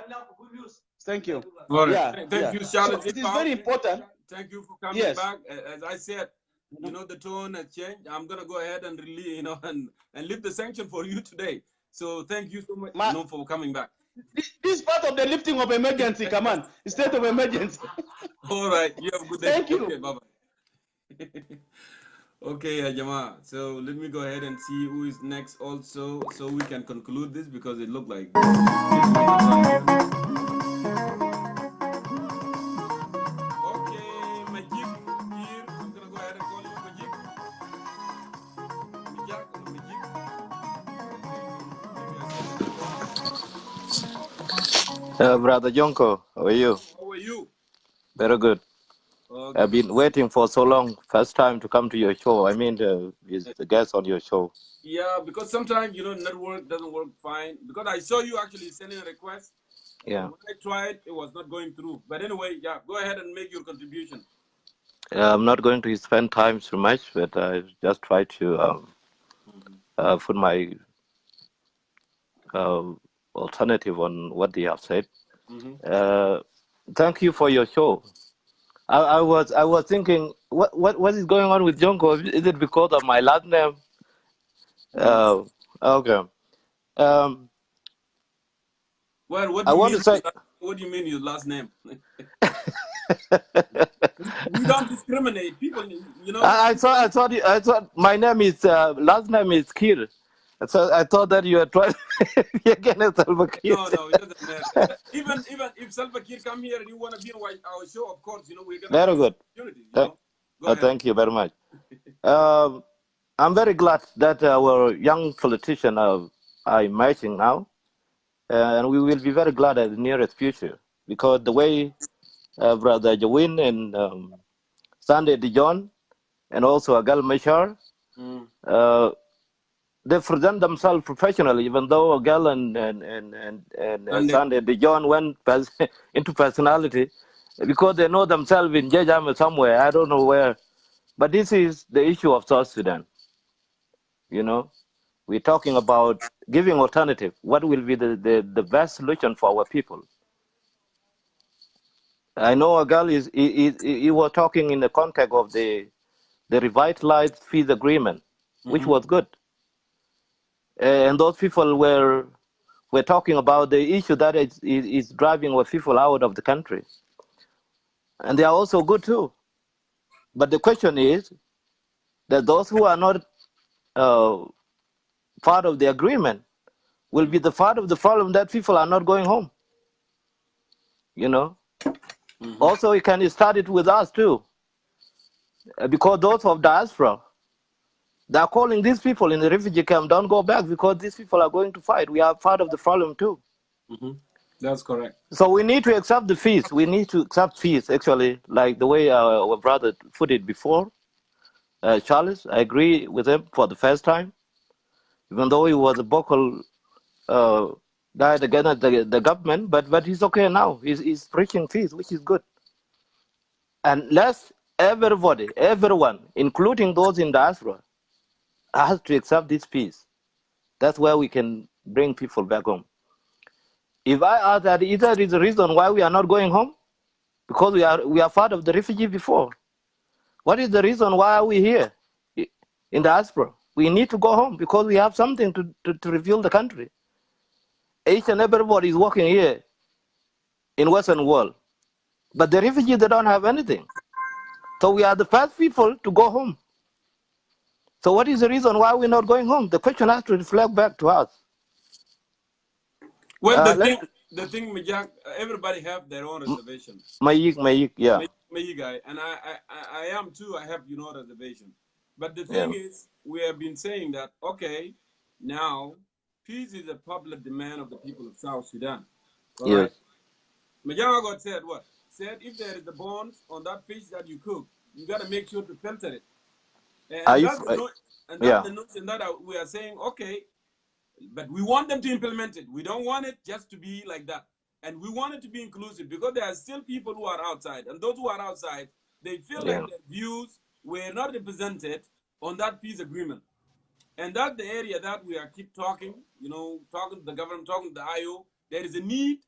Thank you. Thank you, Charles. So it is very important. Thank you for coming back. As I said, the tone has changed. I'm gonna go ahead and release, and lift the sanction for you today. So thank you so much, for coming back. This part of the lifting of emergency, come on, state of emergency. All right, you have a good day. Thank you. Okay, bye-bye. Okay, Jama. So let me go ahead and see who is next also, so we can conclude this, because it looked like this. Okay, Majik here. I'm gonna go ahead and call you Majik. Brother Jonko, how are you? How are you? Very good. Okay. I've been waiting for so long. First time to come to your show. I mean, is the guest on your show. Yeah, because sometimes network doesn't work fine. Because I saw you actually sending a request, Yeah. When I tried, it was not going through. But anyway, yeah, go ahead and make your contribution. I'm not going to spend time too much, but I just try to put my alternative on what they have said. Thank you for your show. I was thinking, what is going on with Jongkor? Is it because of my last name? Okay. Well, what I do you want mean? to say. What do you mean your last name? We don't discriminate. People, you know. I thought my name is last name is Kir. So I thought that you were trying against Salva Kiir. No, it doesn't matter. Even if Salva Kiir come here and you want to be on our show, of course, you know, we're gonna Very give good. you opportunity. You know, go ahead. Thank you very much. I'm very glad that our young politicians are emerging now, and we will be very glad at the nearest future because the way Brother Ajawin and Sunday Dijon and also Agel Machar, they present themselves professionally, even though Agel and Sunday Dijon went into personality because they know themselves in Jejam somewhere. I don't know where. But this is the issue of South Sudan. You know, we're talking about giving alternative. What will be the best solution for our people? I know Agal he was talking in the context of the revitalized peace agreement, which was good. And those people were talking about the issue that is driving our people out of the country. And they are also good too. But the question is that those who are not part of the agreement will be the part of the problem that people are not going home. You know? Also, you can start it with us too. Because those of diaspora, they are calling these people in the refugee camp, don't go back because these people are going to fight. We are part of the problem too. That's correct. So we need to accept the fees. We need to accept fees, actually, like the way our brother put it before. Charles, I agree with him for the first time. Even though he was a vocal guy against the government, but he's okay now. He's preaching peace, which is good. And let's everybody, everyone, including those in diaspora, has to accept this peace. That's where we can bring people back home. If I ask that, either is the reason why we are not going home, because we are part of the refugee before. What is the reason why are we here in diaspora? We need to go home because we have something to reveal the country. Each and everybody is working here in Western world. But the refugees, they don't have anything. So we are the first people to go home. So what is the reason why we're not going home? The question has to reflect back to us. Well, the thing, Majak, everybody have their own reservation. Mayik, yeah. Mayik guy, and I am too. I have reservation. But the thing is, we have been saying that okay, now peace is a public demand of the people of South Sudan. All right. Majak said what? Said if there is a bones on that fish that you cook, you got to make sure to filter it. And that's the notion that we are saying, okay, but we want them to implement it. We don't want it just to be like that. And we want it to be inclusive because there are still people who are outside. And those who are outside, they feel like their views were not represented on that peace agreement. And that's the area that we are keep talking, talking to the government, talking to the IO. There is a need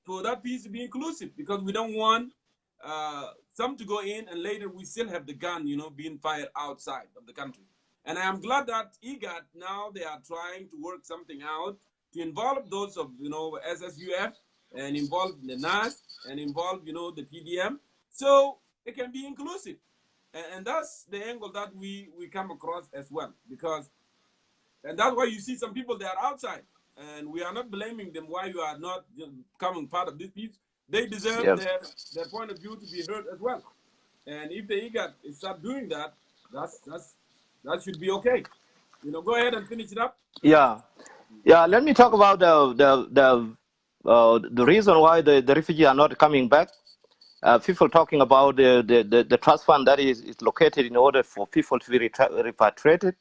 for that peace to be inclusive because we don't want some to go in and later we still have the gun, being fired outside of the country. And I am glad that IGAD now they are trying to work something out to involve those of SSUF and involve the NAS and involve the PDM, so it can be inclusive. And that's the angle that we come across as well and that's why you see some people they are outside and we are not blaming them why you are not becoming part of this peace. They deserve their point of view to be heard as well. And if the IGAD start doing that, that should be okay. Go ahead and finish it up. Yeah. Let me talk about the reason why the refugees are not coming back. People talking about the trust fund that is located in order for people to be repatriated.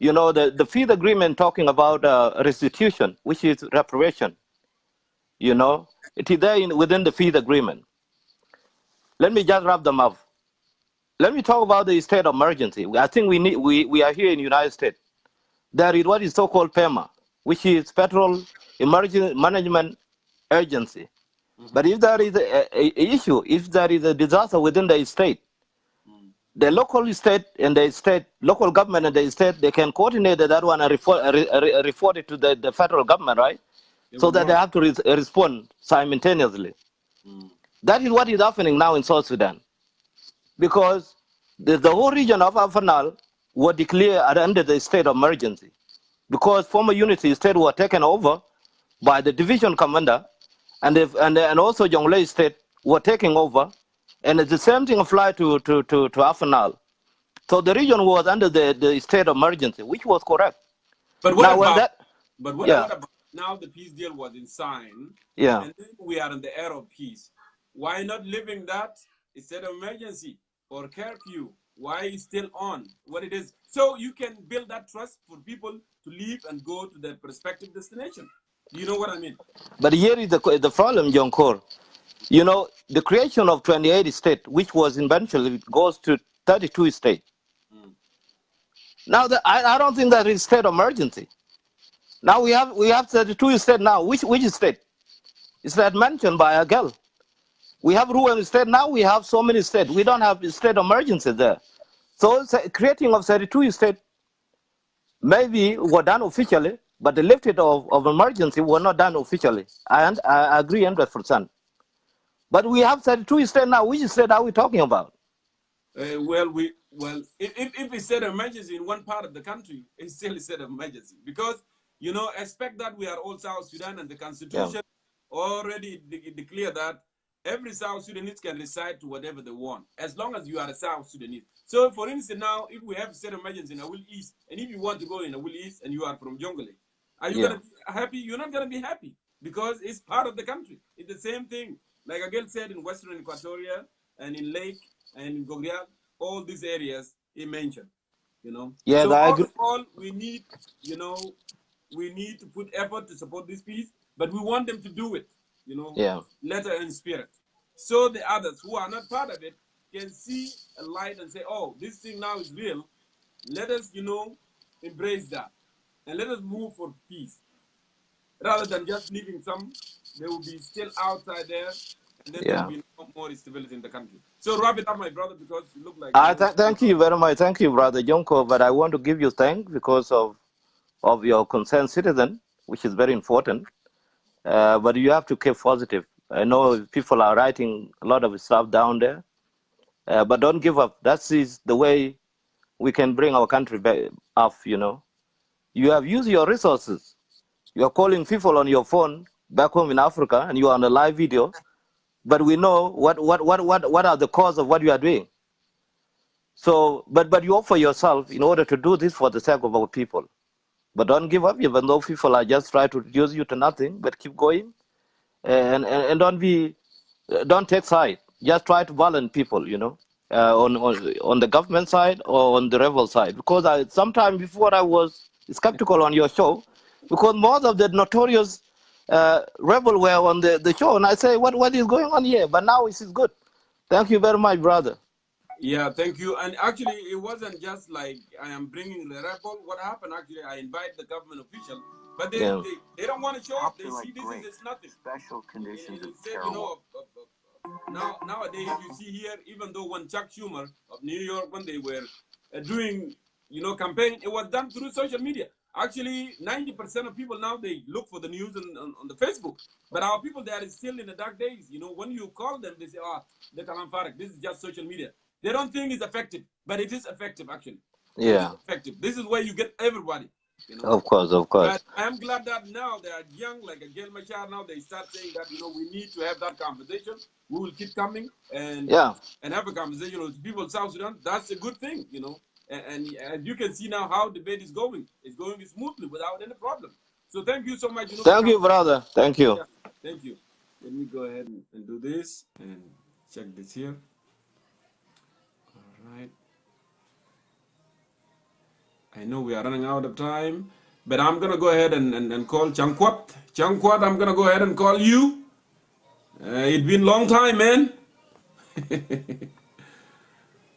The peace agreement talking about restitution, which is reparation. You know, it is there within the peace agreement. Let me just wrap them up. Let me talk about the state of emergency. I think we are here in the United States. There is what is so-called PEMA, which is Federal Emergency Management Agency. But if there is a issue, if there is a disaster within the state, the local state and the state, local government and the state, they can coordinate that one and report it to the federal government, right? So that they have to respond simultaneously. That is what is happening now in South Sudan. Because the whole region of Afanal was declared under the state of emergency. Because former unity state were taken over by the division commander, and also Jonglei state were taking over, and the same thing applied to Afanal. So the region was under the state of emergency, which was correct. But what now, about? that, but what about now the peace deal was in sign? Yeah. And then we are in the era of peace. Why not living that instead of emergency or curfew? Why is still on what it is? So you can build that trust for people to leave and go to their prospective destination. Do you know what I mean? But here is the problem, Jongkor. You know, the creation of 28 states, which was eventually goes to 32 states. Now, I don't think that is state of emergency. Now we have 32 states now. Which state? Is that mentioned by Agel? We have rural state now. We have so many states. We don't have state of emergency there. So creating of 32 states maybe were done officially, but the lifting of emergency were not done officially. I agree 100%. But we have 32 states now. Which state are we talking about? If we said emergency in one part of the country, it's still a state of emergency because expect that we are all South Sudan, and the constitution already declare that every South Sudanese can reside to whatever they want as long as you are a South Sudanese. So, for instance, now if we have state of emergency in Awil East, and if you want to go in Awil East and you are from Jongkor, are you gonna be happy? You're not gonna be happy because it's part of the country. It's the same thing, like Agel said, in Western Equatoria and in Lake and in Gogrial, all these areas he mentioned. Yeah, so I all agree. in all, we need, we need to put effort to support this peace, but we want them to do it, letter and spirit. So the others who are not part of it can see a light and say, oh, this thing now is real. Let us, embrace that. And let us move for peace. Rather than just leaving some, they will be still outside there, and then there will be no more stability in the country. So wrap it up, my brother, because you look like... Thank you very much. Thank you, Brother Jongkor. But I want to give you thanks because of your concerned citizen, which is very important. But you have to keep positive. I know people are writing a lot of stuff down there, but don't give up. That is the way we can bring our country back up. You have used your resources. You are calling people on your phone back home in Africa, and you are on a live video. But we know what are the cause of what you are doing. So, but you offer yourself in order to do this for the sake of our people. But don't give up, even though people are just trying to reduce you to nothing. But keep going, and don't take side. Just try to balance people, on the government side or on the rebel side. Because sometime before I was skeptical on your show, because most of the notorious rebel were on the show, and I say, what is going on here? But now it is good. Thank you very much, brother. Yeah, thank you. And actually, it wasn't just like I am bringing the rebel. What happened, actually, I invite the government official, but they don't want to show up. They see this is nothing. Special conditions instead, nowadays, you see here, even though when Chuck Schumer of New York, when they were doing, campaign, it was done through social media. Actually, 90% of people now, they look for the news on the Facebook. But our people, they are still in the dark days. When you call them, they say, the Kalam Farak, this is just social media. They don't think it's effective, but it is effective, actually. Yeah. It is effective. This is where you get everybody. Of course. But I'm glad that now they are young, like Agel Machar, now they start saying that, we need to have that conversation. We will keep coming and have a conversation with people in South Sudan. That's a good thing, And as you can see now how debate is going. It's going smoothly without any problem. So thank you so much. Thank you, brother. Thank you. Yeah, thank you. Let me go ahead and do this and check this here. All right. I know we are running out of time, But I'm going to go ahead and call Chankwat. Chankwat, I'm going to go ahead and call you. It's been a long time, man.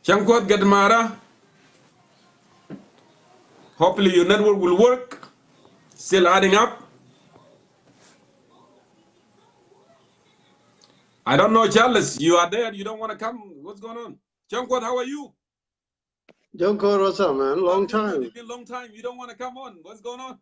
Chankwat Gadmara. Hopefully your network will work. Still adding up. I don't know, Charles. You are there. You don't want to come. What's going on? Chankwat, how are you? Jongkor, what's up, man? Long time. It's been a long time. You don't want to come on. What's going on?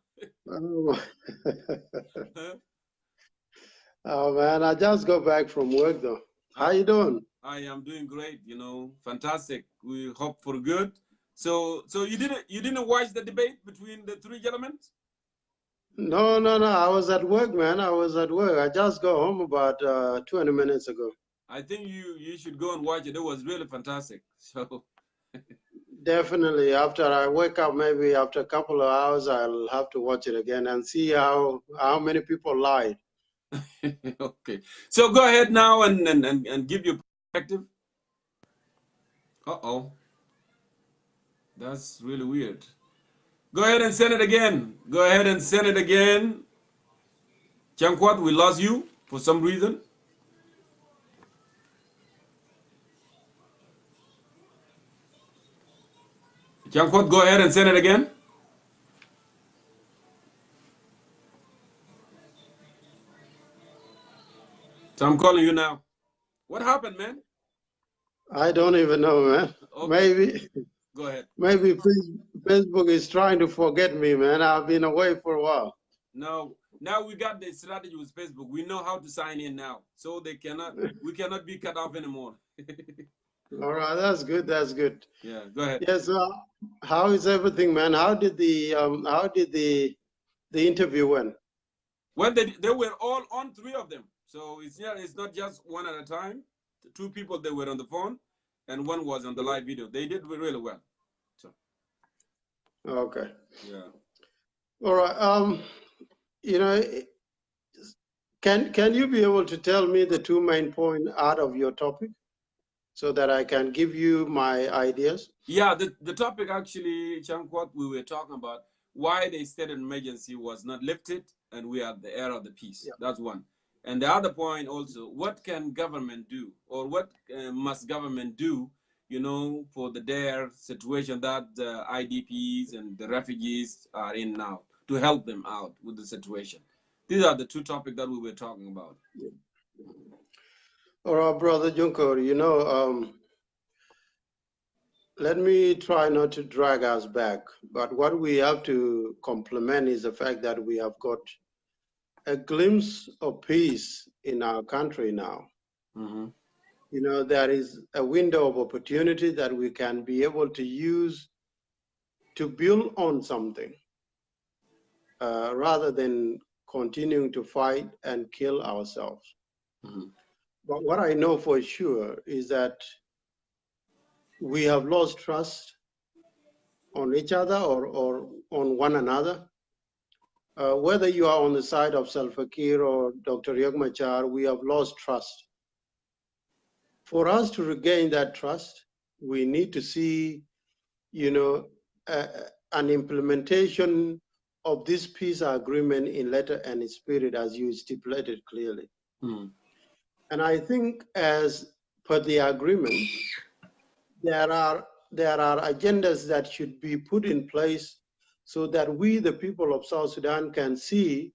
Oh man, I just got back from work though. How you doing? I am doing great. You know, fantastic. We hope for good. So you didn't watch the debate between the three gentlemen? No. I was at work, man. I was at work. I just got home about 20 minutes ago. I think you should go and watch it. It was really fantastic. So definitely, after I wake up, maybe after a couple of hours, I'll have to watch it again and see how many people lied. Okay. So go ahead now and give your perspective. Uh-oh. That's really weird. Go ahead and send it again. Go ahead and send it again. Chankwat, we lost you for some reason. Chankwat, go ahead and send it again. So I'm calling you now. What happened, man? I don't even know, man. Okay. Maybe. Go ahead. Maybe Facebook is trying to forget me, man. I've been away for a while. No, now we got the strategy with Facebook. We know how to sign in now, so we cannot be cut off anymore. All right, that's good. That's good. Yeah, go ahead. Yes. How is everything, man? How did the interview went? Well, they were all on, three of them. So it's not just one at a time. The two people, they were on the phone, and one was on the live video. They did really well. So. Okay. Yeah. All right. You know, can you be able to tell me the two main points out of your topic, so that I can give you my ideas? Yeah, the topic actually, Chankwat, we were talking about why the state of emergency was not lifted, and we are at the era of the peace. Yeah. That's one. And the other point also, what can government do, or what must government do, you know, for their situation that the IDPs and the refugees are in now, to help them out with the situation. These are the two topics that we were talking about. Yeah. All right, Brother Jongkor, you know, let me try not to drag us back, but what we have to compliment is the fact that we have got a glimpse of peace in our country now. Mm-hmm. You know, there is a window of opportunity that we can be able to use to build on something, rather than continuing to fight and kill ourselves. Mm-hmm. But what I know for sure is that we have lost trust on each other or on one another. Whether you are on the side of Salva Kiir or Dr. Machar, we have lost trust. For us to regain that trust, we need to see, you know, an implementation of this peace agreement in letter and in spirit, as you stipulated clearly. Mm. And I think, as per the agreement, there are agendas that should be put in place so that we, the people of South Sudan, can see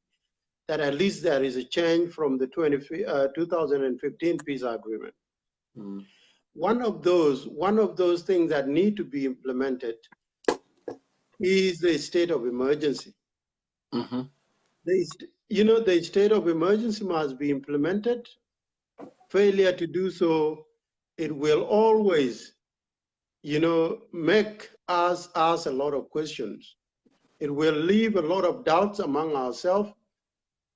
that at least there is a change from the 2015 peace agreement. Mm. One of those things that need to be implemented is the state of emergency. Mm-hmm. The state of emergency must be implemented. Failure to do so, it will always, you know, make us ask a lot of questions. It will leave a lot of doubts among ourselves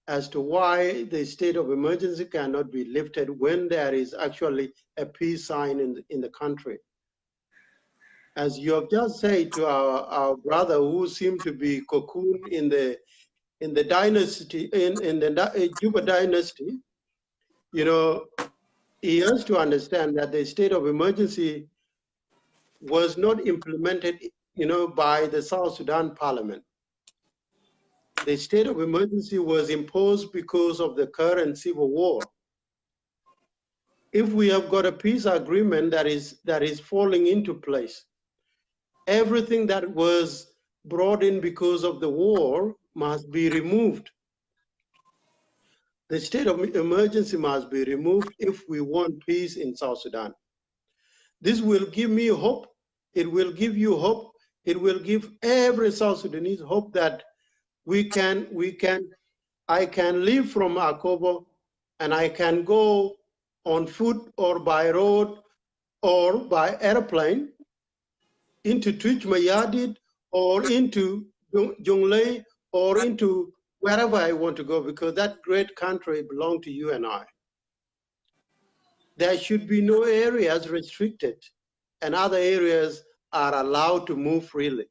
as to why the state of emergency cannot be lifted when there is actually a peace sign in the country. As you have just said to our brother who seemed to be cocooned in the dynasty, in the Juba dynasty, you know, he has to understand that the state of emergency was not implemented, you know, by the South Sudan parliament. the state of emergency was imposed because of the current civil war. If we have got a peace agreement that is falling into place, everything that was brought in because of the war must be removed. The state of emergency must be removed if we want peace in South Sudan. This will give me hope. It will give you hope. It will give every South Sudanese hope that I can leave from Akobo and I can go on foot or by road or by airplane into Twitch Mayadit or into Jonglei or into wherever I want to go, because that great country belongs to you and I. There should be no areas restricted and other areas are allowed to move freely.